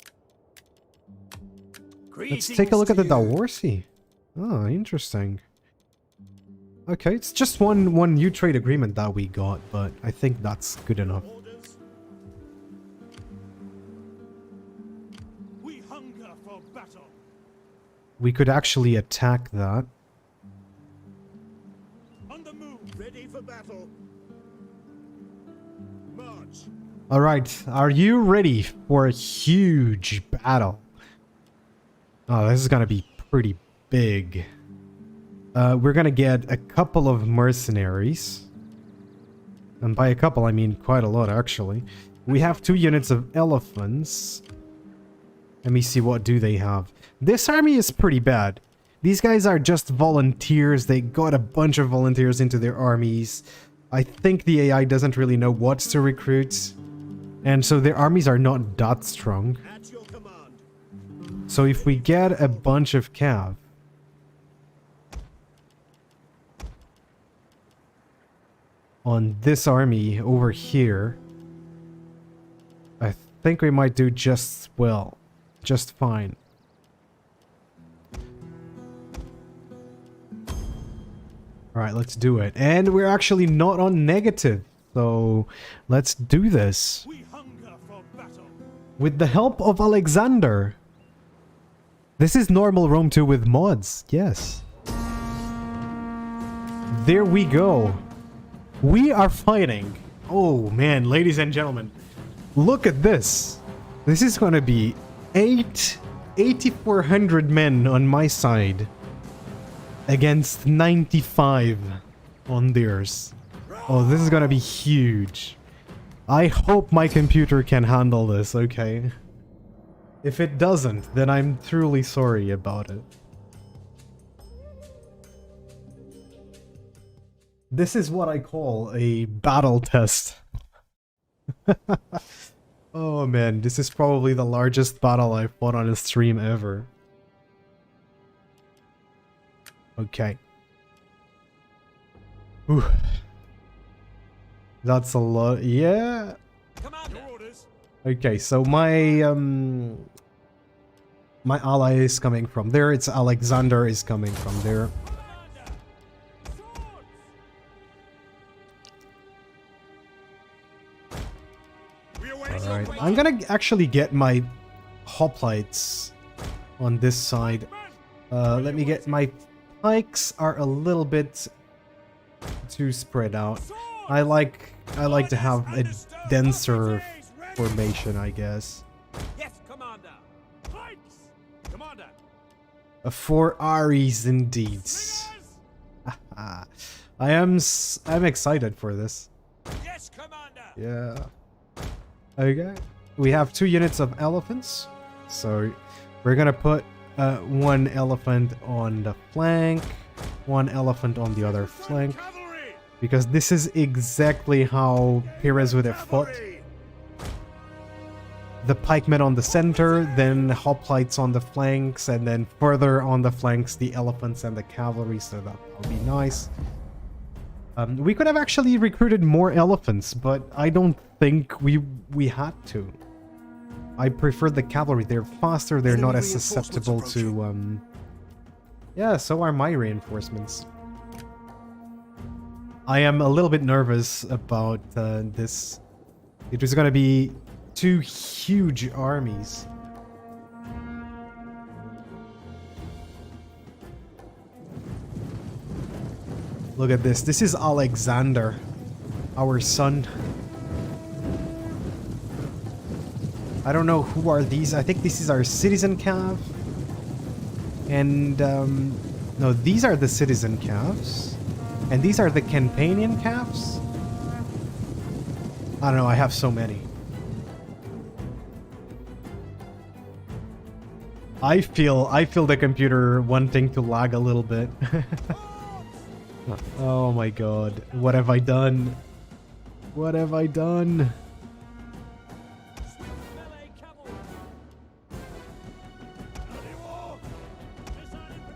Let's take a look at the Dawarsi. Oh, interesting. Okay, it's just one new trade agreement that we got, but I think that's good enough. We hunger for battle. We could actually attack that. On the move, ready for battle. March. Alright, are you ready for a huge battle? Oh, this is gonna be pretty big. We're gonna get a couple of mercenaries. And by a couple, I mean quite a lot, actually. We have 2 units of elephants. Let me see, what do they have? This army is pretty bad. These guys are just volunteers. They got a bunch of volunteers into their armies. I think the AI doesn't really know what to recruit. And so their armies are not that strong. At your command. So if we get a bunch of cav, on this army over here, I think we might do just well. Just fine. Alright, let's do it. And we're actually not on negative. So let's do this. We hunger for battle. With the help of Alexander. This is normal Rome 2 with mods. Yes. There we go. We are fighting. Oh man, ladies and gentlemen. Look at this. This is gonna be 8,400 men on my side against 95 on theirs. Oh, this is gonna be huge. I hope my computer can handle this, okay? If it doesn't, then I'm truly sorry about it. This is what I call a battle test. Oh man, this is probably the largest battle I've fought on a stream ever. Okay. Whew. That's a lot. Yeah. Okay, so my ally is coming from there. It's Alexander is coming from there. Alright, I'm gonna actually get my hoplites on this side. Let me get my pikes are a little bit too spread out. I like to have a denser formation, I guess. Yes, Commander. Pikes! Commander. For Ares indeed. I'm excited for this. Yes, Commander. Yeah. Okay. We have 2 units of elephants. So we're gonna put 1 elephant on the flank, 1 elephant on the other flank. Because this is exactly how Pyrrhus would have fought. The pikemen on the center, then hoplites on the flanks, and then further on the flanks the elephants and the cavalry, so that would be nice. We could have actually recruited more elephants, but I don't think we had to. I prefer the cavalry. They're faster, they're not as susceptible to... Yeah, so are my reinforcements. I am a little bit nervous about this. It was gonna be 2 huge armies. Look at this. This is Alexander, our son. I don't know who are these. I think this is our citizen cav. And, no, these are the citizen calves. And these are the Campanian calves? I don't know, I have so many. I feel the computer wanting to lag a little bit. Oh my god. What have I done? What have I done?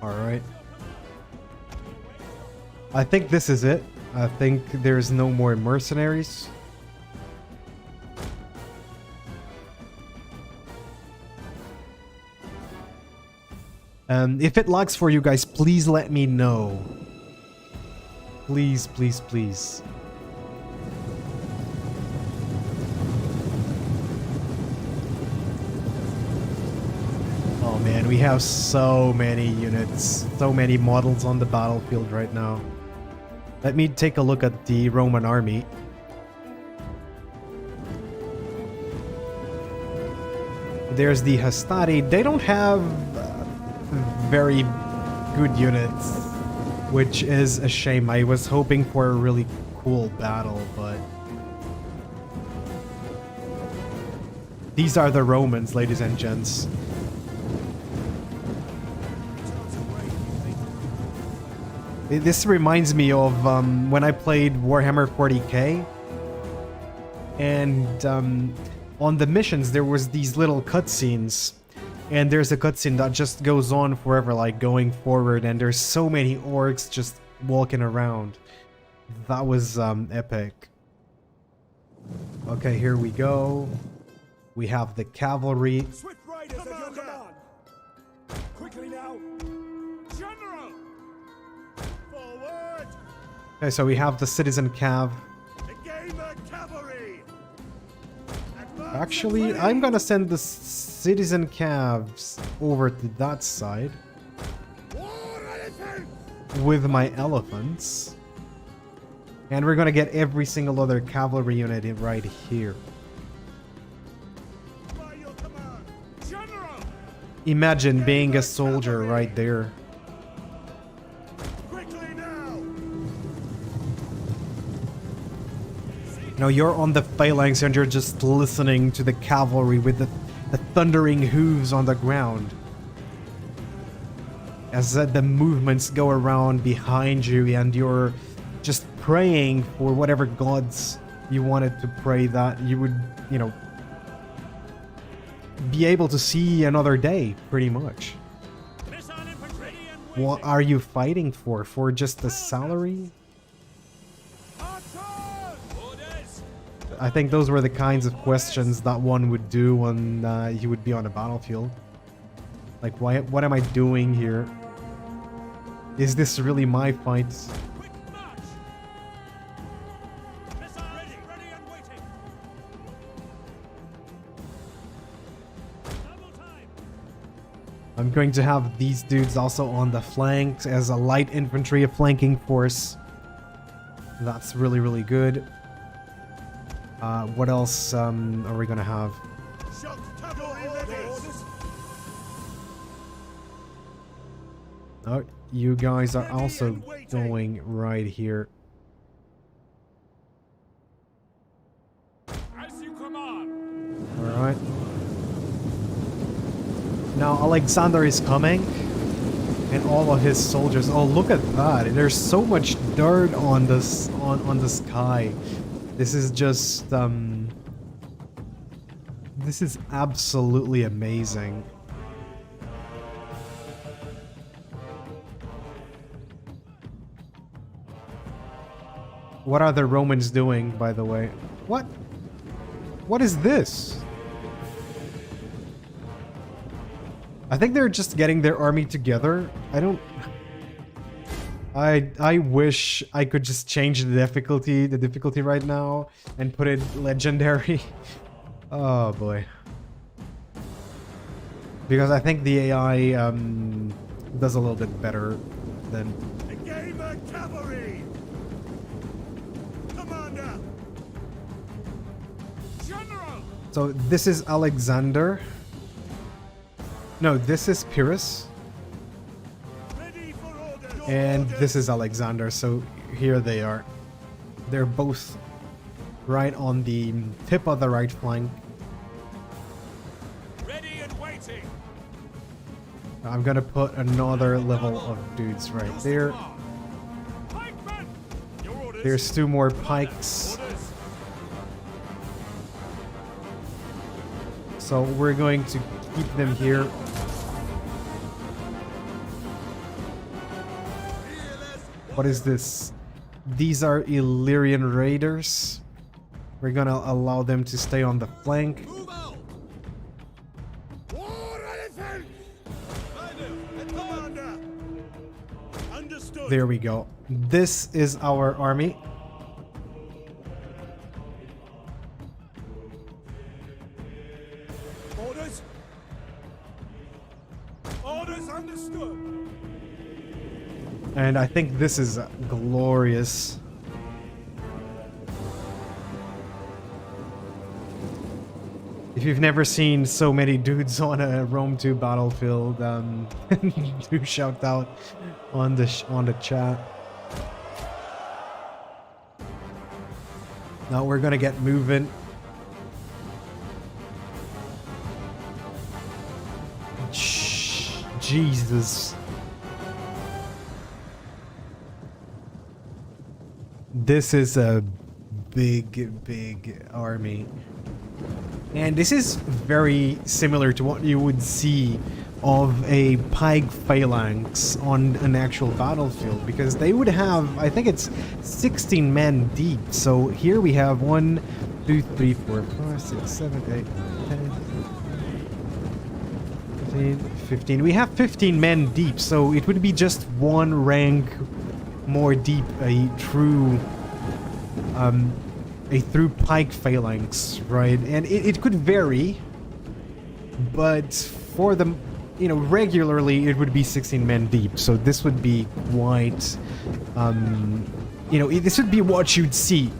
Alright. I think this is it. I think there's no more mercenaries. If it lags for you guys, please let me know. Please, please, please. Oh man, we have so many units, so many models on the battlefield right now. Let me take a look at the Roman army. There's the Hastati. They don't have very good units, which is a shame. I was hoping for a really cool battle, but... These are the Romans, ladies and gents. This reminds me of when I played Warhammer 40k, and on the missions there was these little cutscenes, and there's a cutscene that just goes on forever, like going forward, and there's so many orcs just walking around. That was epic. Okay, here we go. We have the cavalry. Swift riders at your command. Quickly now. General. Forward. Okay, so we have the citizen cav. Again the cavalry. Advance. Actually, I'm gonna send the citizen calves over to that side with my elephants. And we're gonna get every single other cavalry unit right here. Imagine being a soldier right there. Now you're on the phalanx and you're just listening to the cavalry with the thundering hooves on the ground. As the movements go around behind you and you're just praying for whatever gods you wanted to pray that you would, you know, be able to see another day, pretty much. What are you fighting for? For just the salary? I think those were the kinds of questions that one would do when you would be on a battlefield. Like, what am I doing here? Is this really my fight? I'm going to have these dudes also on the flanks as a light infantry, a flanking force. That's really, really good. What else are we gonna have? Oh, you guys are also going right here. Alright. Now Alexander is coming. And all of his soldiers. Oh, look at that. There's so much dirt on this on the sky. This is just this is absolutely amazing. What are the Romans doing, by the way? What? What is this? I think they're just getting their army together. I wish I could just change the difficulty right now and put it legendary. Oh boy. Because I think the AI does a little bit better than... Cavalry! Commander! General! So this is Alexander. No, this is Pyrrhus. And this is Alexander, so here they are. They're both right on the tip of the right flank. Ready and waiting. I'm gonna put another level of dudes right there. There's two more pikes. So we're going to keep them here. What is this? These are Illyrian raiders. We're gonna allow them to stay on the flank. There we go. This is our army. Orders. Orders understood. And I think this is glorious. If you've never seen so many dudes on a Rome 2 battlefield, do shout out on the chat. Now we're gonna get moving. Jesus. This is a big army. And this is very similar to what you would see of a pike phalanx on an actual battlefield, because they would have, I think it's 16 men deep. So here we have 1, 2, 3, 4, 5, 6, 7, 8, 10, 15. We have 15 men deep, so it would be just one rank more deep, a true a through pike phalanx, right? And it could vary, but for them, you know, regularly it would be 16 men deep. So this would be quite, you know, this would be what you'd see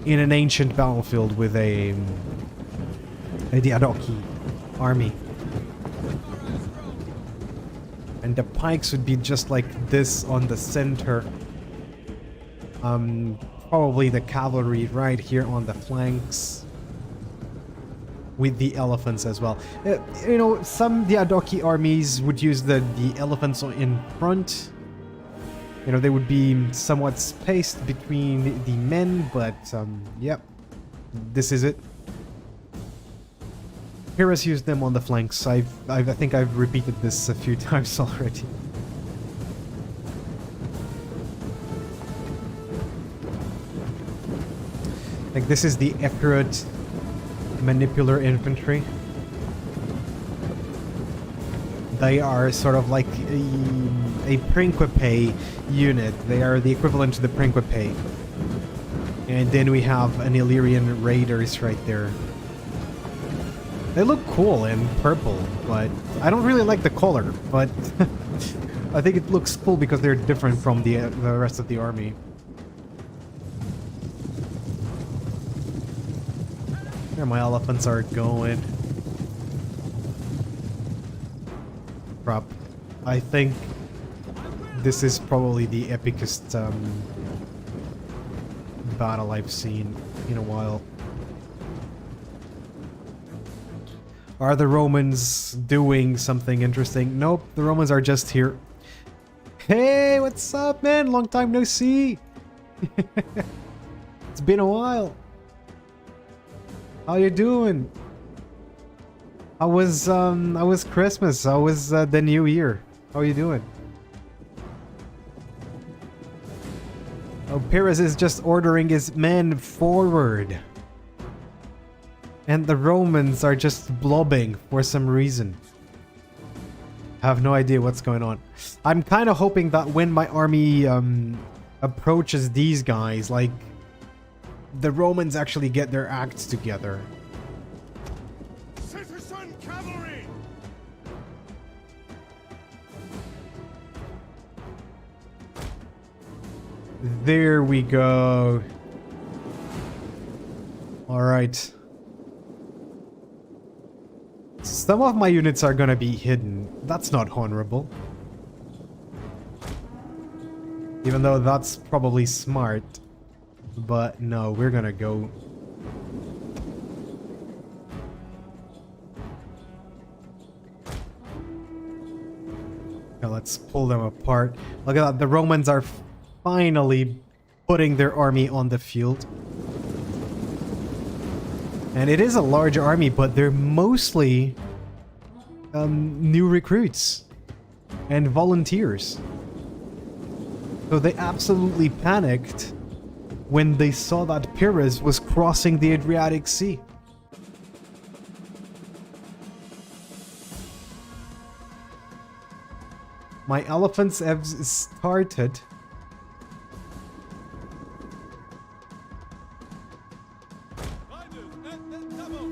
in an ancient battlefield with a Diadochi army. And the pikes would be just like this on the center. Probably the cavalry right here on the flanks. With the elephants as well. You know, some Diadochi armies would use the elephants in front. You know, they would be somewhat spaced between the men, but yep. This is it. Pyrrhus used them on the flanks. I think I've repeated this a few times already. Like, this is the Epirote manipular infantry. They are sort of like a Principe unit. They are the equivalent to the Principe. And then we have an Illyrian Raiders right there. They look cool in purple, but I don't really like the color, but I think it looks cool because they're different from the rest of the army. There my elephants are going. Crap. I think this is probably the epicest battle I've seen in a while. Are the Romans doing something interesting? Nope, the Romans are just here. Hey, what's up, man? Long time no see. It's been a while. How you doing? How was Christmas? How was the New Year? How are you doing? Oh, Pyrrhus is just ordering his men forward. And the Romans are just blobbing for some reason. I have no idea what's going on. I'm kind of hoping that when my army approaches these guys, like, the Romans actually get their acts together. Citizen cavalry! There we go. All right. Some of my units are gonna be hidden. That's not honorable. Even though that's probably smart. But no, we're gonna go. Now let's pull them apart. Look at that, the Romans are finally putting their army on the field. And it is a large army, but they're mostly new recruits and volunteers. So they absolutely panicked when they saw that Pyrrhus was crossing the Adriatic Sea. My elephants have started.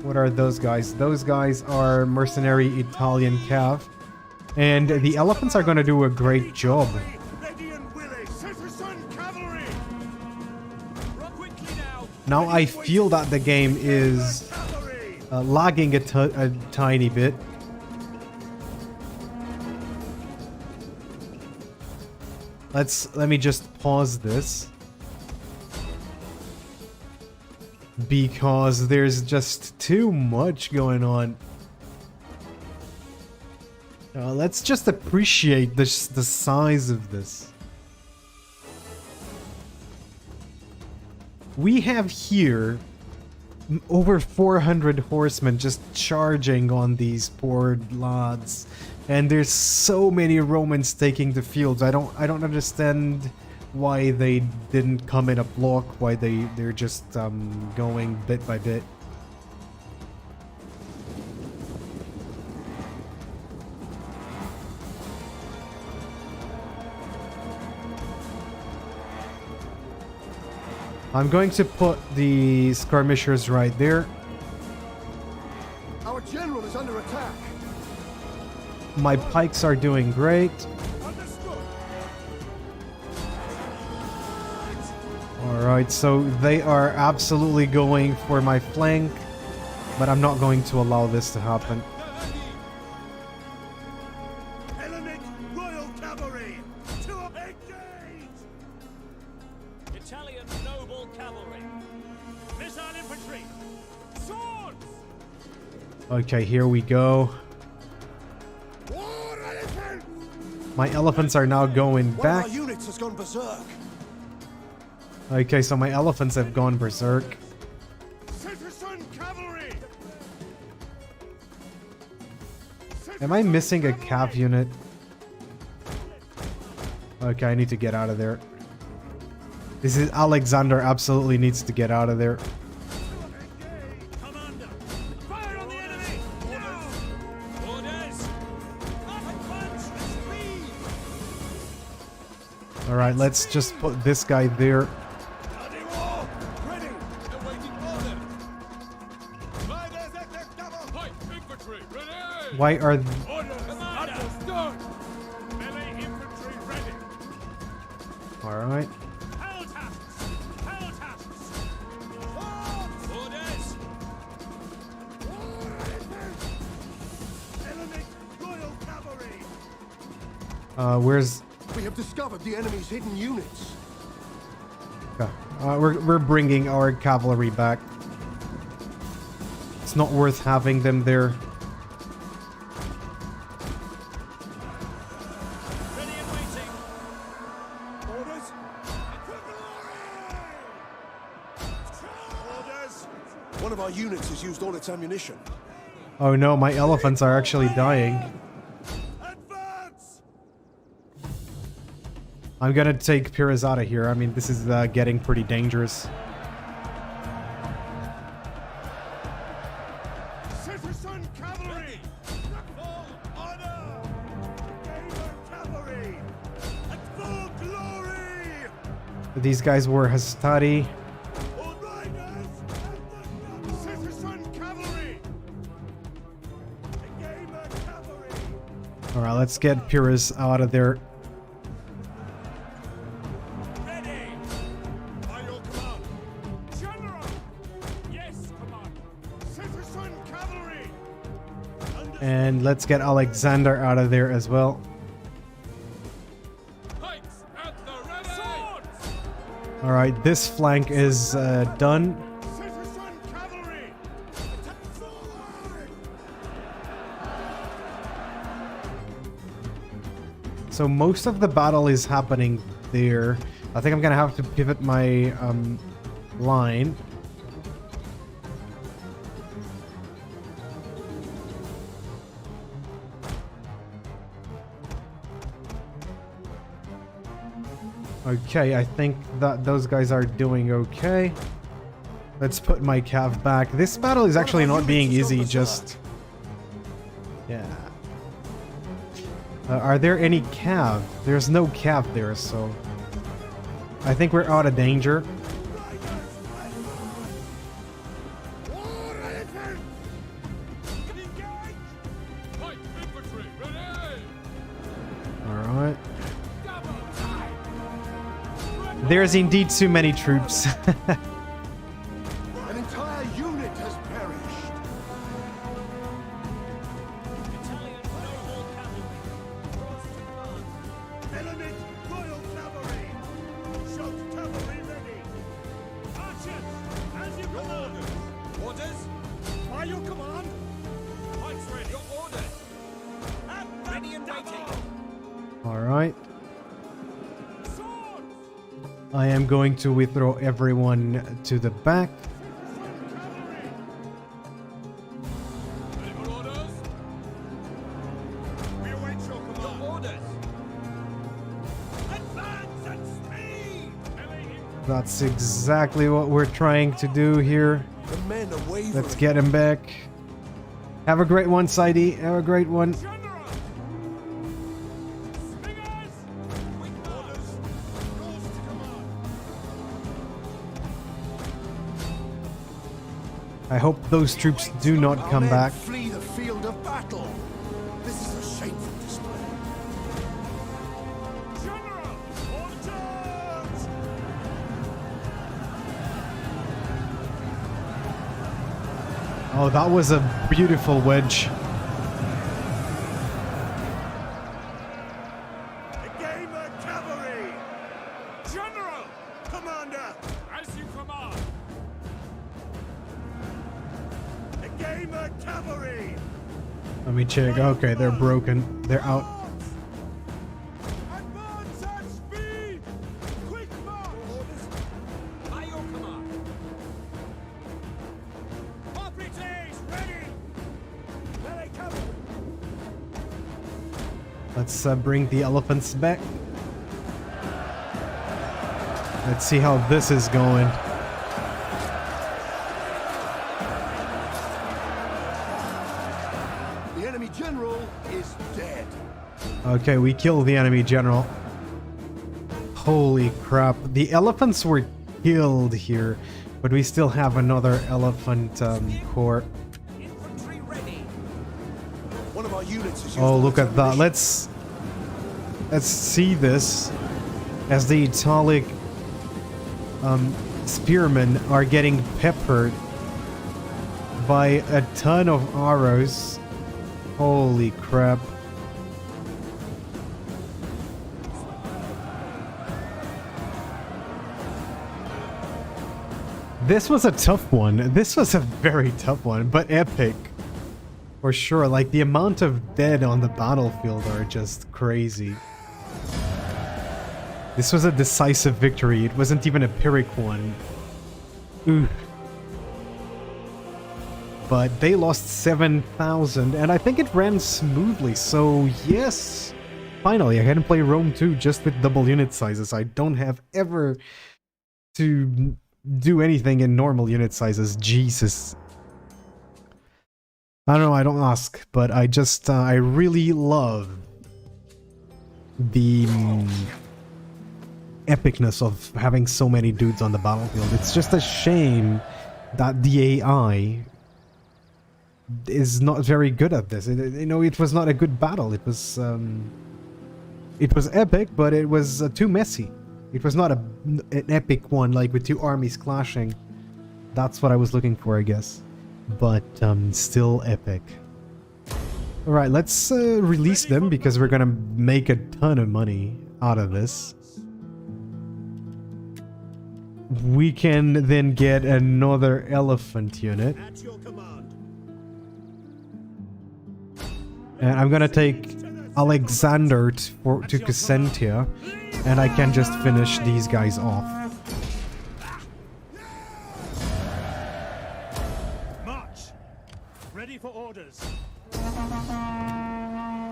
What are those guys? Those guys are mercenary Italian cav. And the elephants are going to do a great job. Now I feel that the game is lagging a tiny bit. Let me just pause this. Because there's just too much going on. Let's just appreciate the size of this. We have here over 400 horsemen just charging on these poor lads, and there's so many Romans taking the fields. I don't understand why they didn't come in a block, why they're just going bit by bit. I'm going to put the skirmishers right there. Our general is under attack. My pikes are doing great. Understood. Alright, so they are absolutely going for my flank, but I'm not going to allow this to happen. Hellenic Royal Cavalry to engage! Italian noble cavalry. Missile infantry. Swords. Okay, here we go. War elephants! My elephants are now going One back. of our units has gone berserk. Okay, so my elephants have gone berserk. Citizen cavalry! Am I missing a cav unit? Okay, I need to get out of there. This is Alexander absolutely needs to get out of there. Commander. Fire on the enemy. Orders. Advance with speed. Alright, let's just put this guy there. Bloody war! Ready! Awaiting order! Infantry, ready! Why are... Orders! Understood! Melee infantry ready! Alright. Peltasts. Peltasts. Orders. Hellenic Royal Cavalry! Where's... We have discovered the enemy's hidden units. we're bringing our cavalry back. It's not worth having them there. Ready and waiting. Orders? Orders! One of our units has used all its ammunition. Oh no, my elephants are actually dying. Advance! I'm gonna take Pyrrhus out of here. I mean, this is getting pretty dangerous. Citizen cavalry! Full honor! Gamer cavalry! At full glory! These guys were Hastati. All riders! Citizen cavalry! Gamer cavalry! Alright, let's get Pyrrhus out of there. Ready! By your command! General! Yes, commander. Citizen cavalry! And let's get Alexander out of there as well. Pikes at the ready! Swords! Alright, this flank is done. Citizen cavalry! Attack forward! So most of the battle is happening there. I think I'm gonna have to pivot my line. Okay, I think that those guys are doing okay. Let's put my cav back. This battle is actually not being easy, just... Yeah. Are there any cav? There's no cav there, so... I think we're out of danger. War elephant! Engage! Light infantry, ready! Alright. There's indeed too many troops. An entire unit has perished. Italian noble cavalry. Cross to command. Hellenic Royal Cavalry! Shout cavalry ready! Archers, as you command. Orders? By your command? Pikes ready. Your orders. Ready and waiting. Alright. Swords! I am going to withdraw everyone to the back. Cavalry! Ready for orders? We await your command. Your orders. Advance at speed! That's exactly what we're trying to do here. The men are wavering. Let's get him back. Have a great one, Sidey. Have a great one. General! Spingers! Orders. Yours to command. I hope those troops do not Our come men back. flee the field of battle. This is a shameful display. General! Orders! Oh, that was a beautiful wedge. Again, the cavalry! General! Commander! As you command! Again, the cavalry! Let me check. Okay, they're broken. They're out. Advance at speed! Quick march! By your command! Hoplites, ready! There they come! Let's bring the elephants back. Let's see how this is going. The enemy general is dead. Okay, we killed the enemy general. Holy crap. The elephants were killed here, but we still have another elephant corps. Infantry ready! One of our units is used Oh, on look its at that. ammunition. Let's see this as the Italic spearmen are getting peppered by a ton of arrows. Holy crap. This was a tough one. This was a very tough one, but epic. For sure, like the amount of dead on the battlefield are just crazy. This was a decisive victory. It wasn't even a Pyrrhic one. Ooh. But they lost 7,000, and I think it ran smoothly, so yes. Finally, I can play Rome 2 just with double unit sizes. I don't have ever to do anything in normal unit sizes. Jesus. I don't know, I don't ask, but I just, I really love the epicness of having so many dudes on the battlefield. It's just a shame that the AI is not very good at this. You know, it was not a good battle. It was epic, but it was too messy. It was not an epic one, like with two armies clashing. That's what I was looking for, I guess. But still epic. Alright, let's release them because we're gonna make a ton of money out of this. We can then get another elephant unit. At your command. And I'm gonna take Alexander to Cassentia, and I can just finish these guys off. March! Ready for orders!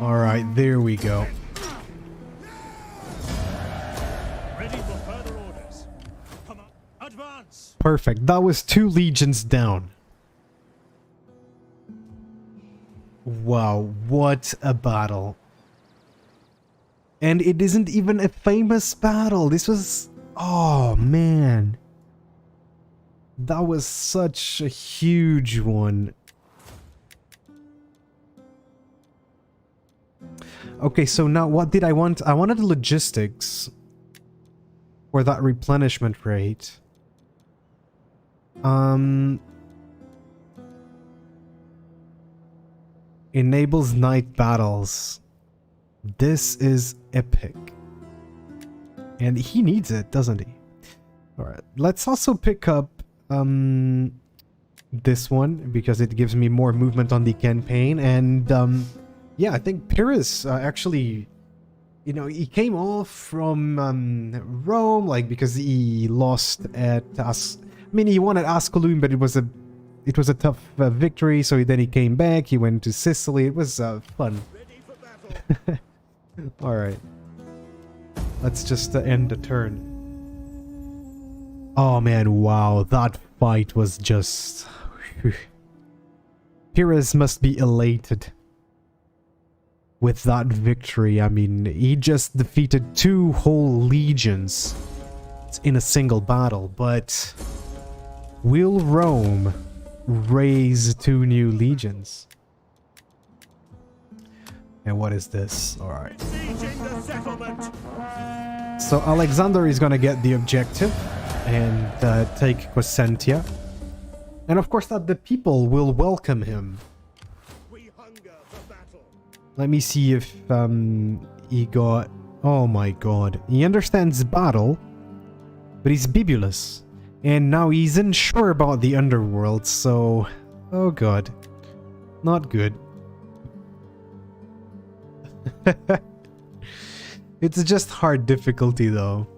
Alright, there we go. Ready for further orders! Come on, advance! Perfect. That was 2 legions down. Wow, what a battle. And it isn't even a famous battle. This was... Oh, man. That was such a huge one. Okay, so now what did I want? I wanted logistics for that replenishment rate. Enables night battles. This is epic. And he needs it, doesn't he? Alright, let's also pick up this one because it gives me more movement on the campaign. And yeah, I think Pyrrhus actually, you know, he came off from Rome, like, because he lost at I mean, he won at Asculum, but it was a tough victory. So then he came back. He went to Sicily. It was fun. Ready for battle. All right. Let's just end the turn. Oh man, wow, that fight was just... Pyrrhus must be elated with that victory. I mean, he just defeated 2 whole legions in a single battle, but will Rome raise 2 new legions. And what is this? Alright. So Alexander is gonna get the objective and take Crescentia. And of course that the people will welcome him. Let me see if he got... Oh my god. He understands battle, but he's bibulous. And now he's unsure about the underworld, so... Oh god. Not good. It's just hard difficulty though.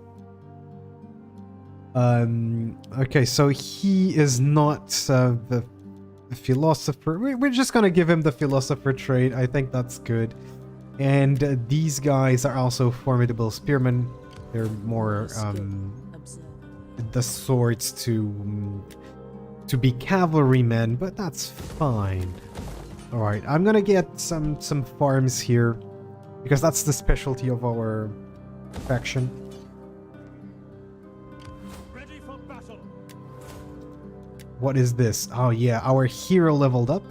Okay, so he is not the philosopher. We're just gonna give him the philosopher trait. I think that's good. And these guys are also formidable spearmen. They're more the sorts to be cavalrymen, but that's fine. All right, I'm gonna get some farms here because that's the specialty of our faction. Ready for battle. What is this? Oh yeah, our hero leveled up.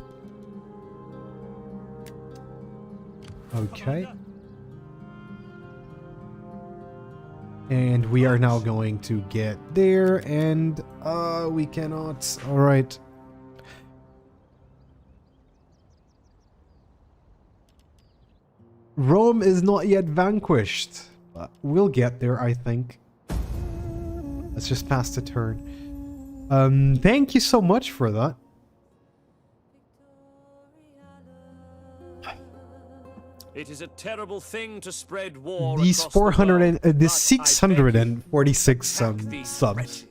Okay. And we are now going to get there, and we cannot. All right. Rome is not yet vanquished, but we'll get there, I think. Let's just pass the turn. Thank you so much for that. It is a terrible thing to spread war. These across the 400 and world, the but 646 subs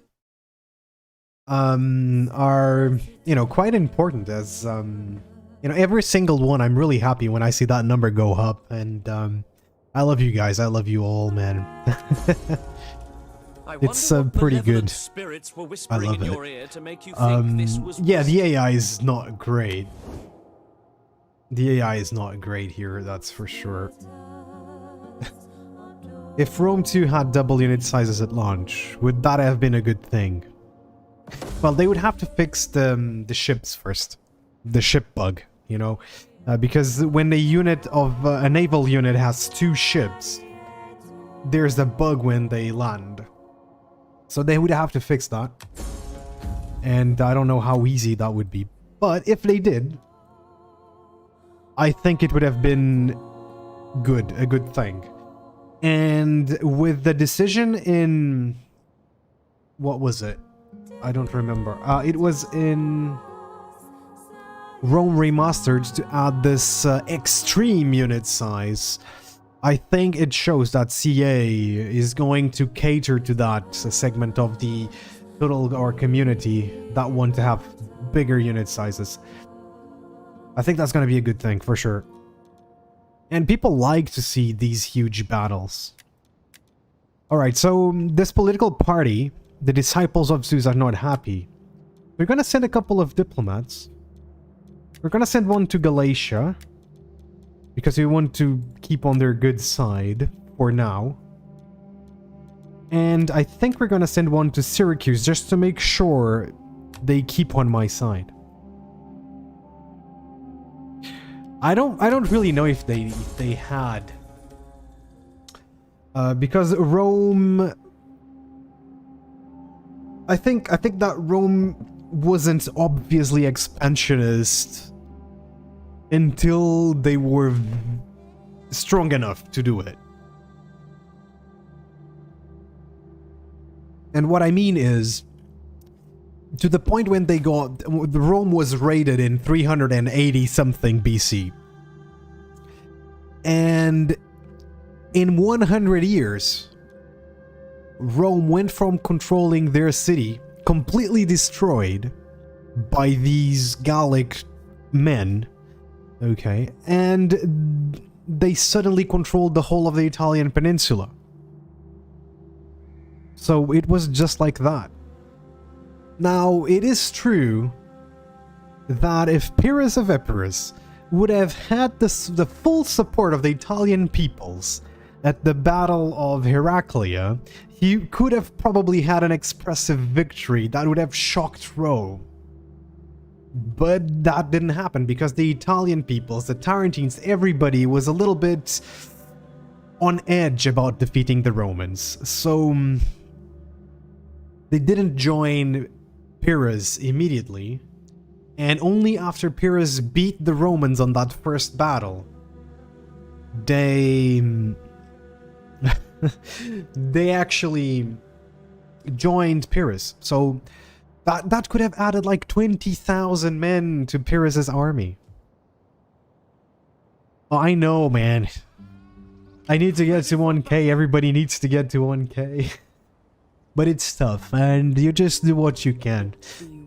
are, you know, quite important, as you know, every single one. I'm really happy when I see that number go up, and I love you guys. I love you all, man. It's pretty good. I love it. Yeah, the AI is not great. The AI is not great here, that's for sure. If Rome 2 had double unit sizes at launch, would that have been a good thing? Well, they would have to fix the ships first. The ship bug, you know? Because when a unit of a naval unit has 2 ships, there's a bug when they land. So they would have to fix that. And I don't know how easy that would be. But if they did, I think it would have been good, a good thing. And with the decision in... What was it? I don't remember. It was in Rome Remastered to add this extreme unit size. I think it shows that CA is going to cater to that segment of the total or community that want to have bigger unit sizes. I think that's going to be a good thing, for sure. And people like to see these huge battles. Alright, so this political party, the Disciples of Zeus, are not happy. We're going to send a couple of diplomats. We're going to send one to Galatia, because we want to keep on their good side for now. And I think we're going to send one to Syracuse, just to make sure they keep on my side. I don't really know if they had, because Rome. I think that Rome wasn't obviously expansionist until they were strong enough to do it. And what I mean is, to the point when they got... Rome was raided in 380 something BC. And in 100 years, Rome went from controlling their city, completely destroyed by these Gallic men, okay, and they suddenly controlled the whole of the Italian peninsula. So it was just like that. Now, it is true that if Pyrrhus of Epirus would have had the full support of the Italian peoples at the Battle of Heraclea, he could have probably had an expressive victory that would have shocked Rome. But that didn't happen because the Italian peoples, the Tarentines, everybody was a little bit on edge about defeating the Romans. So they didn't join Pyrrhus immediately. And only after Pyrrhus beat the Romans on that first battle, they actually joined Pyrrhus. So that could have added like 20,000 men to Pyrrhus's army. Oh, I know, man. I need to get to 1k. Everybody needs to get to 1k. But it's tough, and you just do what you can.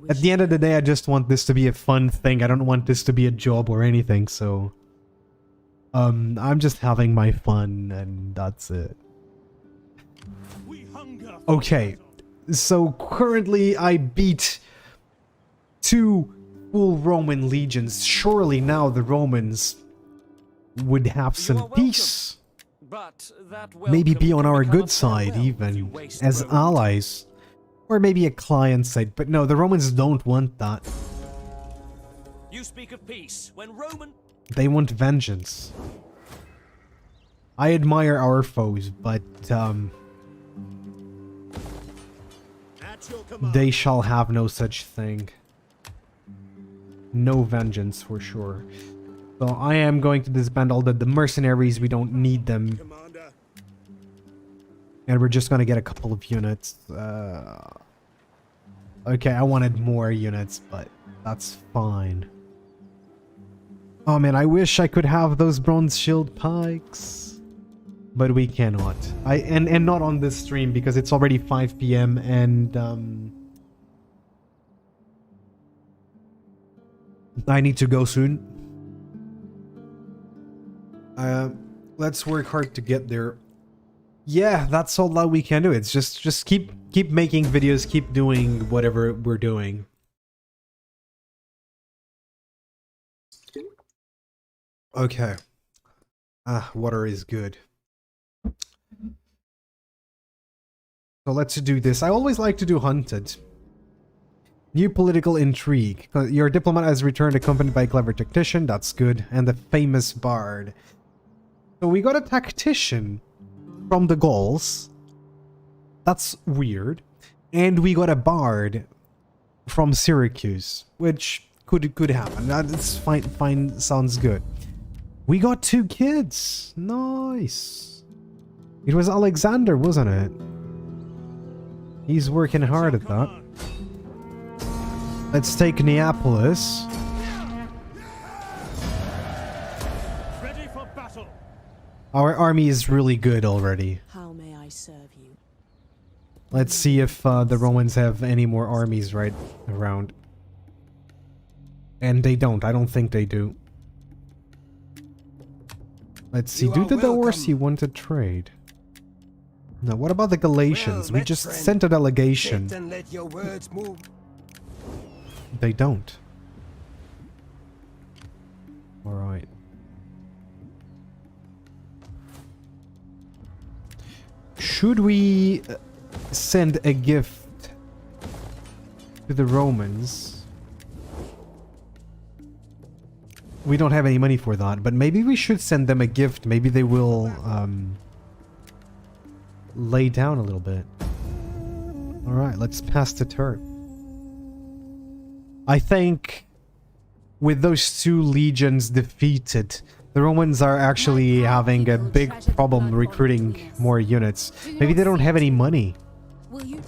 At the end of the day, I just want this to be a fun thing. I don't want this to be a job or anything, so... I'm just having my fun, and that's it. Okay, so currently I beat 2 full Roman legions. Surely now the Romans would have some peace. But that Maybe be on our become good a side farewell if even, you waste as Roman. allies. Or maybe a client side, but no, the Romans don't want that. You speak of peace when Roman. They want vengeance. I admire our foes, but they shall have no such thing. No vengeance for sure. So I am going to disband all the mercenaries. We don't need them. Commander. And we're just gonna get a couple of units. Okay, I wanted more units, but that's fine. Oh man, I wish I could have those bronze shield pikes. But we cannot. And not on this stream because it's already 5 PM and I need to go soon. Let's work hard to get there. Yeah, that's all that we can do. It's just keep making videos, keep doing whatever we're doing. Okay. Water is good. So let's do this. I always like to do hunted. New political intrigue. Your diplomat has returned accompanied by a clever tactician. That's good. And the famous bard. So we got a tactician from the Gauls. That's weird. And we got a bard from Syracuse, which could happen. That's fine, sounds good. We got 2 kids. Nice. It was Alexander, wasn't it? He's working hard at that. Let's take Neapolis. Ready for battle. Our army is really good already. How may I serve you? Let's see if the Romans have any more armies right around. And they don't. I don't think they do. Let's see. Do the Dorsi want to trade? No, what about the Galatians? We just sent a delegation. Sit and let your words move. They don't. Alright. Should we send a gift to the Romans? We don't have any money for that, but maybe we should send them a gift. Maybe they will lay down a little bit. Alright, let's pass the turn. I think with those 2 legions defeated, the Romans are actually having a big problem recruiting more units. Maybe they don't have any money. Will you?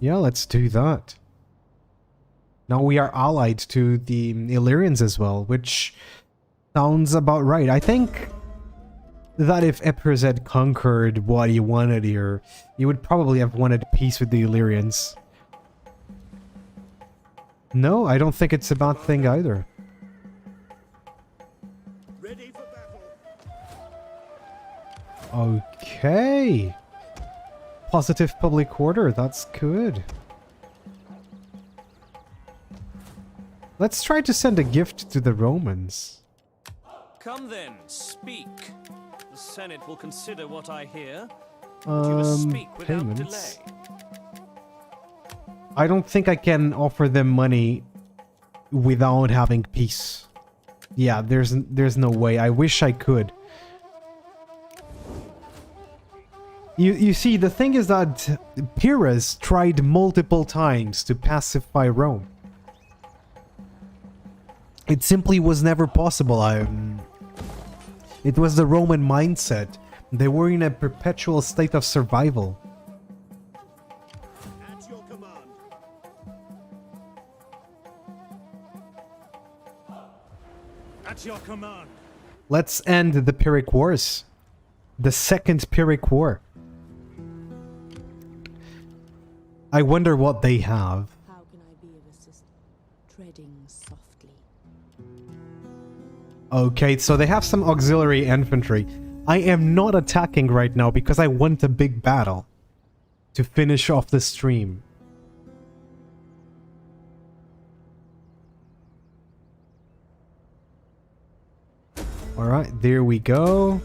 Yeah, let's do that. Now we are allied to the Illyrians as well, which sounds about right. I think that if Epirus had conquered what he wanted here, he would probably have wanted peace with the Illyrians. No, I don't think it's a bad thing either. Ready for battle. Okay. Positive public order, that's good. Let's try to send a gift to the Romans. Come then, speak. The Senate will consider what I hear. You must speak without Payments. delay. I don't think I can offer them money without having peace. Yeah, there's no way. I wish I could. You see, the thing is that Pyrrhus tried multiple times to pacify Rome. It simply was never possible. It was the Roman mindset. They were in a perpetual state of survival. At your command. At your command. Let's end the Pyrrhic Wars. The Second Pyrrhic War. I wonder what they have. How can I be of assistance? Treading softly. Okay, so they have some auxiliary infantry. I am not attacking right now because I want a big battle to finish off the stream. Alright, there we go.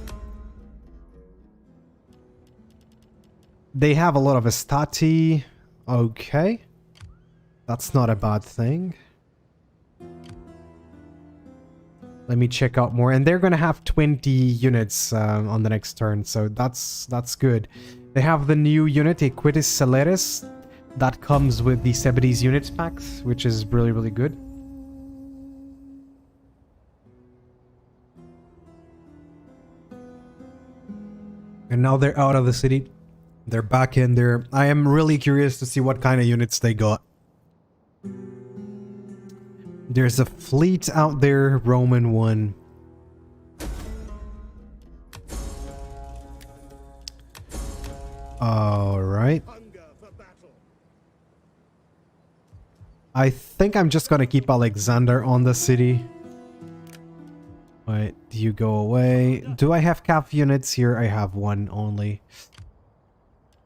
They have a lot of Estati. Okay. That's not a bad thing. Let me check out more. And they're going to have 20 units on the next turn, so that's good. They have the new unit, Equitis Celeris, that comes with the Sebidee's units packs, which is really, really good. And now they're out of the city. They're back in there. I am really curious to see what kind of units they got. There's a fleet out there, Roman one. Alright. I think I'm just gonna keep Alexander on the city. Wait, do you go away? Do I have cav units here? I have one only.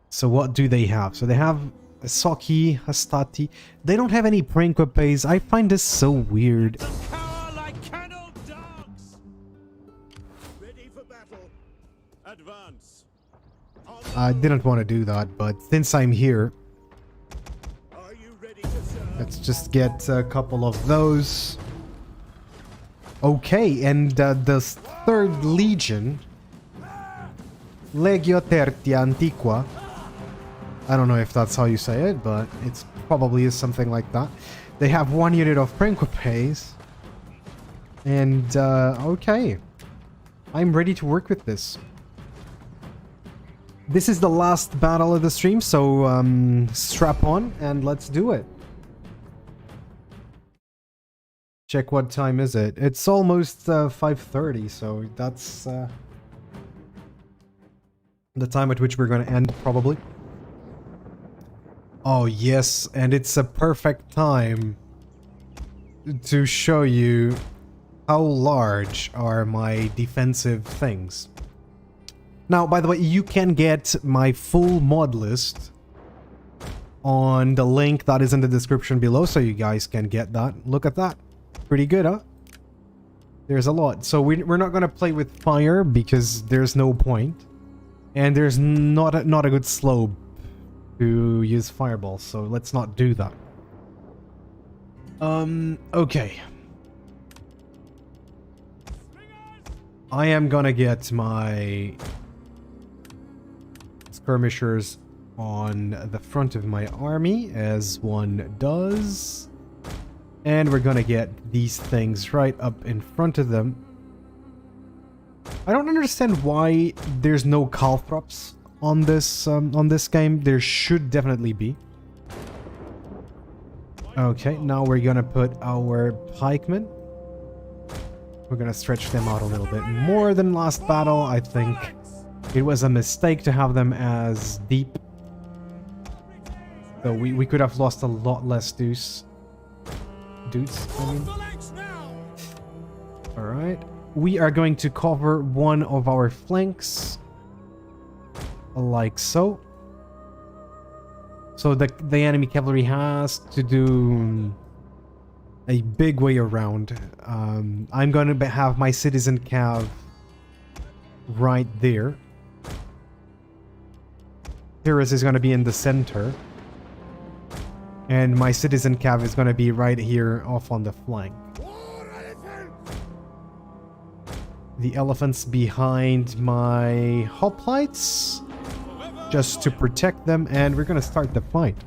So what do they have? So they have a Soki, a Stati. They don't have any Principes. I find this so weird. Cower like kennel dogs. Ready for battle. Advance. I didn't want to do that, but since I'm here, Are you ready to serve? let's just get a couple of those. Okay, and the third legion, Legio Tertia Antiqua. I don't know if that's how you say it, but it's probably is something like that. They have one unit of Principes. And, okay. I'm ready to work with this. This is the last battle of the stream, so strap on and let's do it. Check what time is it. It's almost 5:30, so that's the time at which we're going to end, probably. Oh yes, and it's a perfect time to show you how large are my defensive things. Now, by the way, you can get my full mod list on the link that is in the description below, so you guys can get that. Look at that. Pretty good, huh? There's a lot. So we're not going to play with fire because there's no point. And there's not a good slope to use fireballs, so let's not do that. Okay. I am gonna get my skirmishers on the front of my army, as one does. And we're gonna get these things right up in front of them. I don't understand why there's no calthrops on this game. There should definitely be. Okay, now we're gonna put our pikemen. We're gonna stretch them out a little bit more than last battle. I think it was a mistake to have them as deep. So we could have lost a lot less dudes, I mean. Alright. We are going to cover one of our flanks. Like so. So the enemy cavalry has to do a big way around. I'm going to have my citizen cav right there. Pyrrhus is going to be in the center. And my citizen cav is gonna be right here off on the flank. The elephants behind my hoplites, just to protect them, and we're gonna start the fight.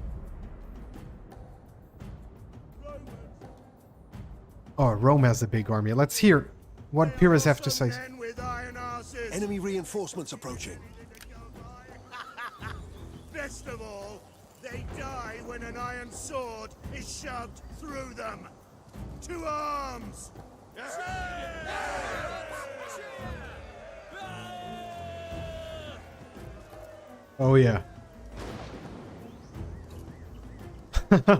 Oh, Rome has a big army. Let's hear what Pyrrhus have to say. Enemy reinforcements approaching. Best of all, they die when an iron sword is shoved through them. To arms! Oh yeah.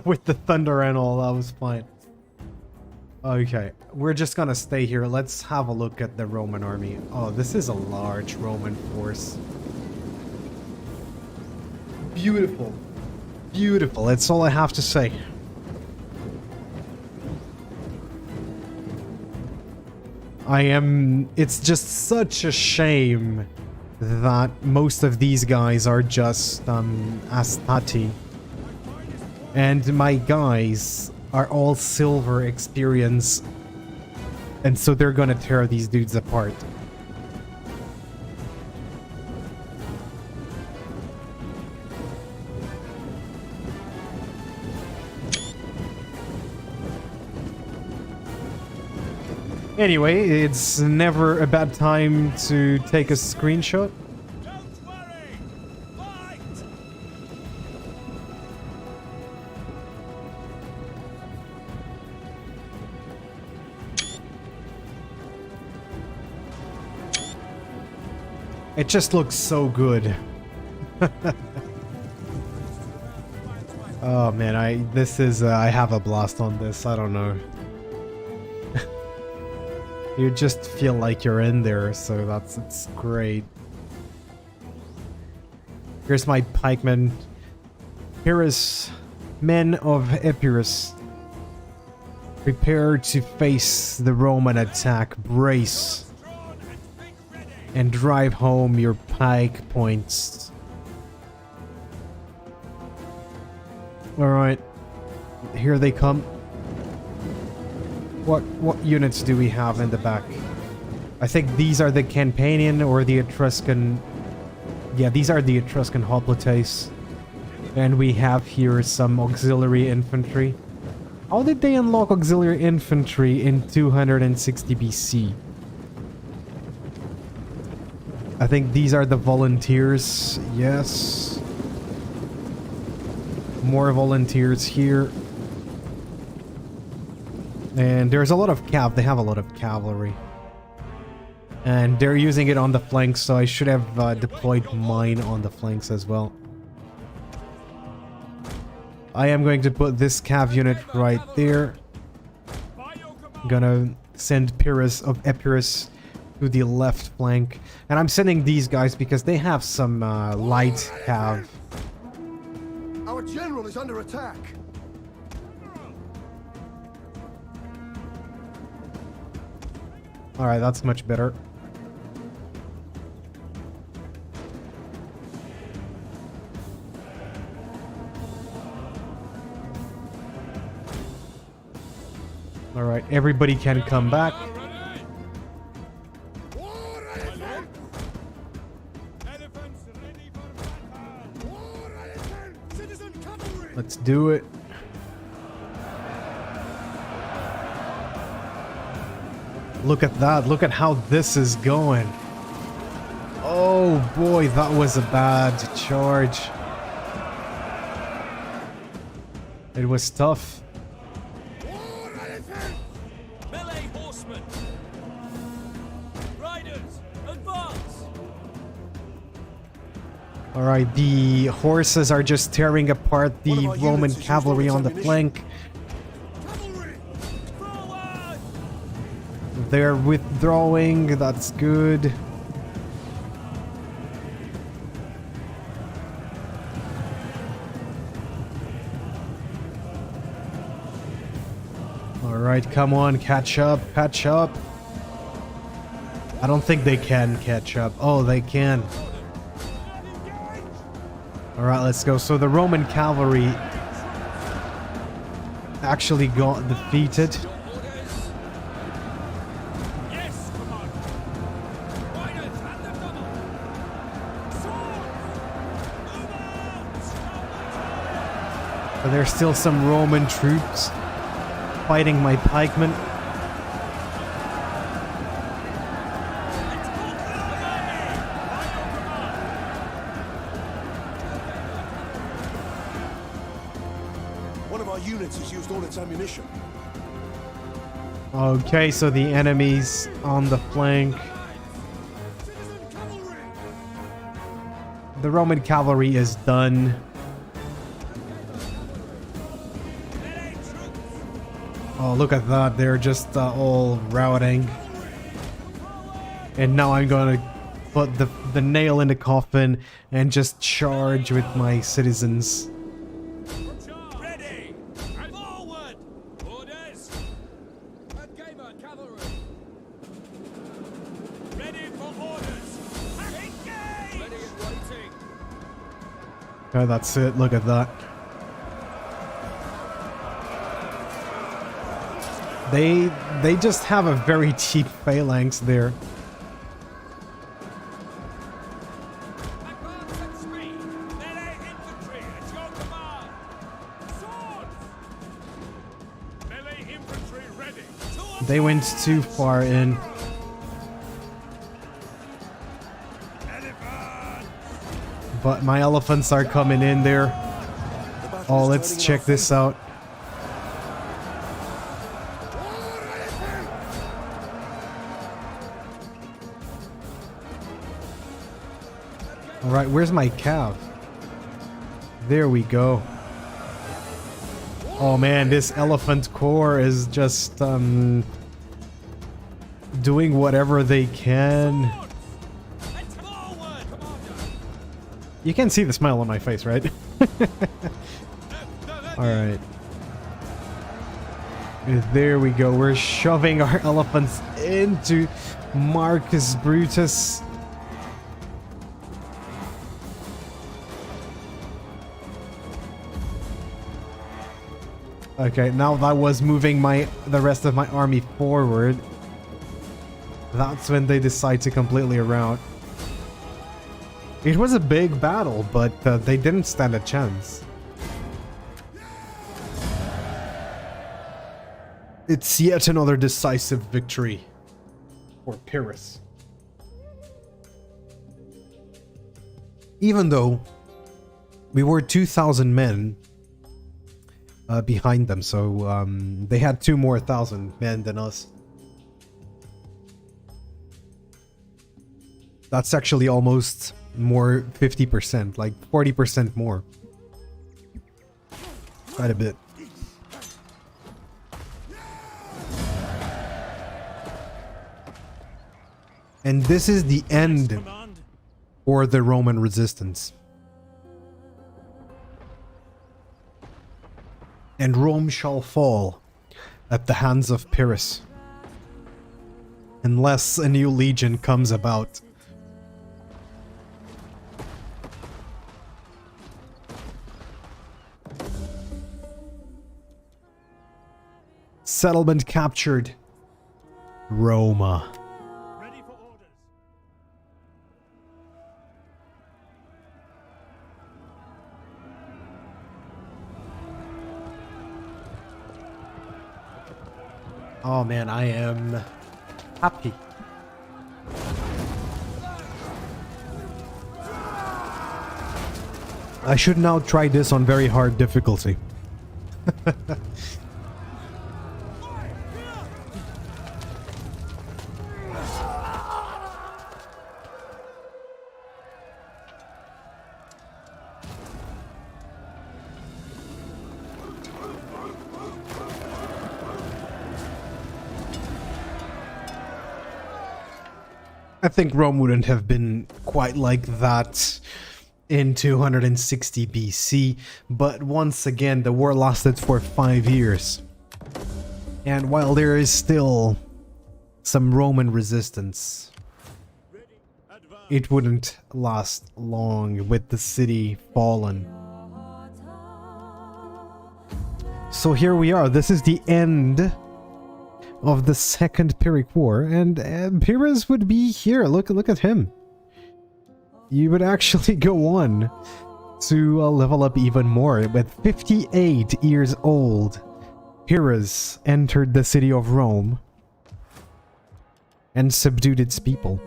With the thunder and all, that was fine. Okay, we're just gonna stay here. Let's have a look at the Roman army. Oh, this is a large Roman force. Beautiful. Beautiful, that's all I have to say. It's just such a shame that most of these guys are just Astati. And my guys are all silver experience. And so they're gonna tear these dudes apart. Anyway, it's never a bad time to take a screenshot. Don't worry! Fight! It just looks so good. Oh man, I have a blast on this. I don't know. You just feel like you're in there, so it's great. Here's my pikemen. Pyrrhus, men of Epirus. Prepare to face the Roman attack. Brace. And drive home your pike points. Alright. Here they come. What units do we have in the back? I think these are the Campanian or the Etruscan. Yeah, these are the Etruscan hoplites. And we have here some auxiliary infantry. How did they unlock auxiliary infantry in 260 BC? I think these are the volunteers. Yes. More volunteers here. And there's a lot of cav. They have a lot of cavalry. And they're using it on the flanks, so I should have deployed mine on the flanks as well. I am going to put this cav unit right there. Gonna send Pyrrhus of Epirus to the left flank. And I'm sending these guys because they have some light cav. Our general is under attack. Alright, that's much better. Alright, everybody can come back. Let's do it. Look at that. Look at how this is going. Oh boy, that was a bad charge. It was tough. Melee horsemen! Riders, advance! Alright, the horses are just tearing apart the Roman cavalry on the flank. They're withdrawing, that's good. Alright, come on, catch up, catch up. I don't think they can catch up. Oh, they can. Alright, let's go. So the Roman cavalry actually got defeated. Yes, Commander. Riders, hand them double. Swords! But there's still some Roman troops fighting my pikemen. One of our units has used all its ammunition. Okay, so the enemy's on the flank. The Roman cavalry is done. Oh, look at that. They're just all routing. And now I'm gonna put the nail in the coffin and just charge with my citizens. Ready! And forward! Orders! Gamer cavalry! Ready for orders! Engage! Ready and waiting! Okay, that's it. Look at that. They just have a very cheap phalanx there. Advance at speed! Melee infantry at your command! Swords! Melee infantry ready! They went too far in. But my elephants are coming in there. Oh, let's check this out. Alright, where's my cav? There we go. Oh man, this elephant corps is just doing whatever they can. You can see the smile on my face, right? Alright. There we go. We're shoving our elephants into Marcus Brutus. Okay, now that was moving the rest of my army forward. That's when they decide to completely rout. It was a big battle, but they didn't stand a chance. It's yet another decisive victory for Pyrrhus. Even though we were 2,000 men behind them, so they had 2,000 more men than us. That's actually almost more 50%, like 40% more. Quite a bit. And this is the end for the Roman resistance. And Rome shall fall at the hands of Pyrrhus, unless a new legion comes about. Settlement captured. Roma. Ready for orders. Oh man, I am happy. I should now try this on very hard difficulty. I think Rome wouldn't have been quite like that in 260 BC, but once again the war lasted for 5 years. And while there is still some Roman resistance, it wouldn't last long with the city fallen. So here we are. This is the end of the Second Pyrrhic War, and Pyrrhus would be here. Look at him. He would actually go on to level up even more. With 58 years old, Pyrrhus entered the city of Rome and subdued its people.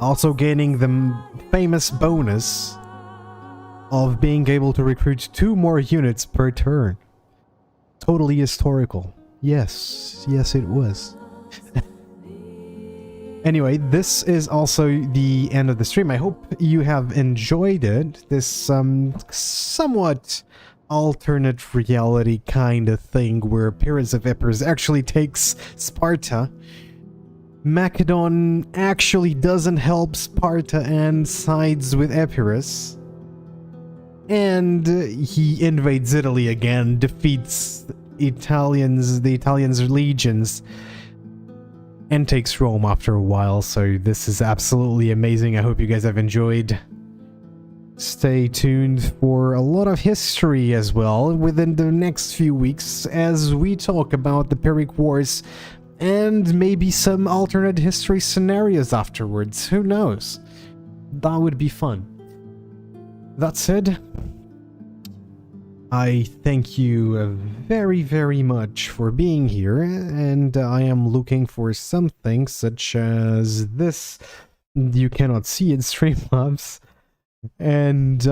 Also gaining the famous bonus of being able to recruit 2 more units per turn. Totally historical. Yes, it was. Anyway, this is also the end of the stream. I hope you have enjoyed it. This somewhat alternate reality kind of thing where Pyrrhus of Epirus actually takes Sparta. Macedon actually doesn't help Sparta and sides with Epirus. And he invades Italy again, defeats the Italians' legions, and takes Rome after a while. So this is absolutely amazing. I hope you guys have enjoyed. Stay tuned for a lot of history as well within the next few weeks as we talk about the Pyrrhic Wars and maybe some alternate history scenarios afterwards. Who knows? That would be fun. That said, I thank you very, very much for being here, and I am looking for something such as this. You cannot see in Streamlabs. And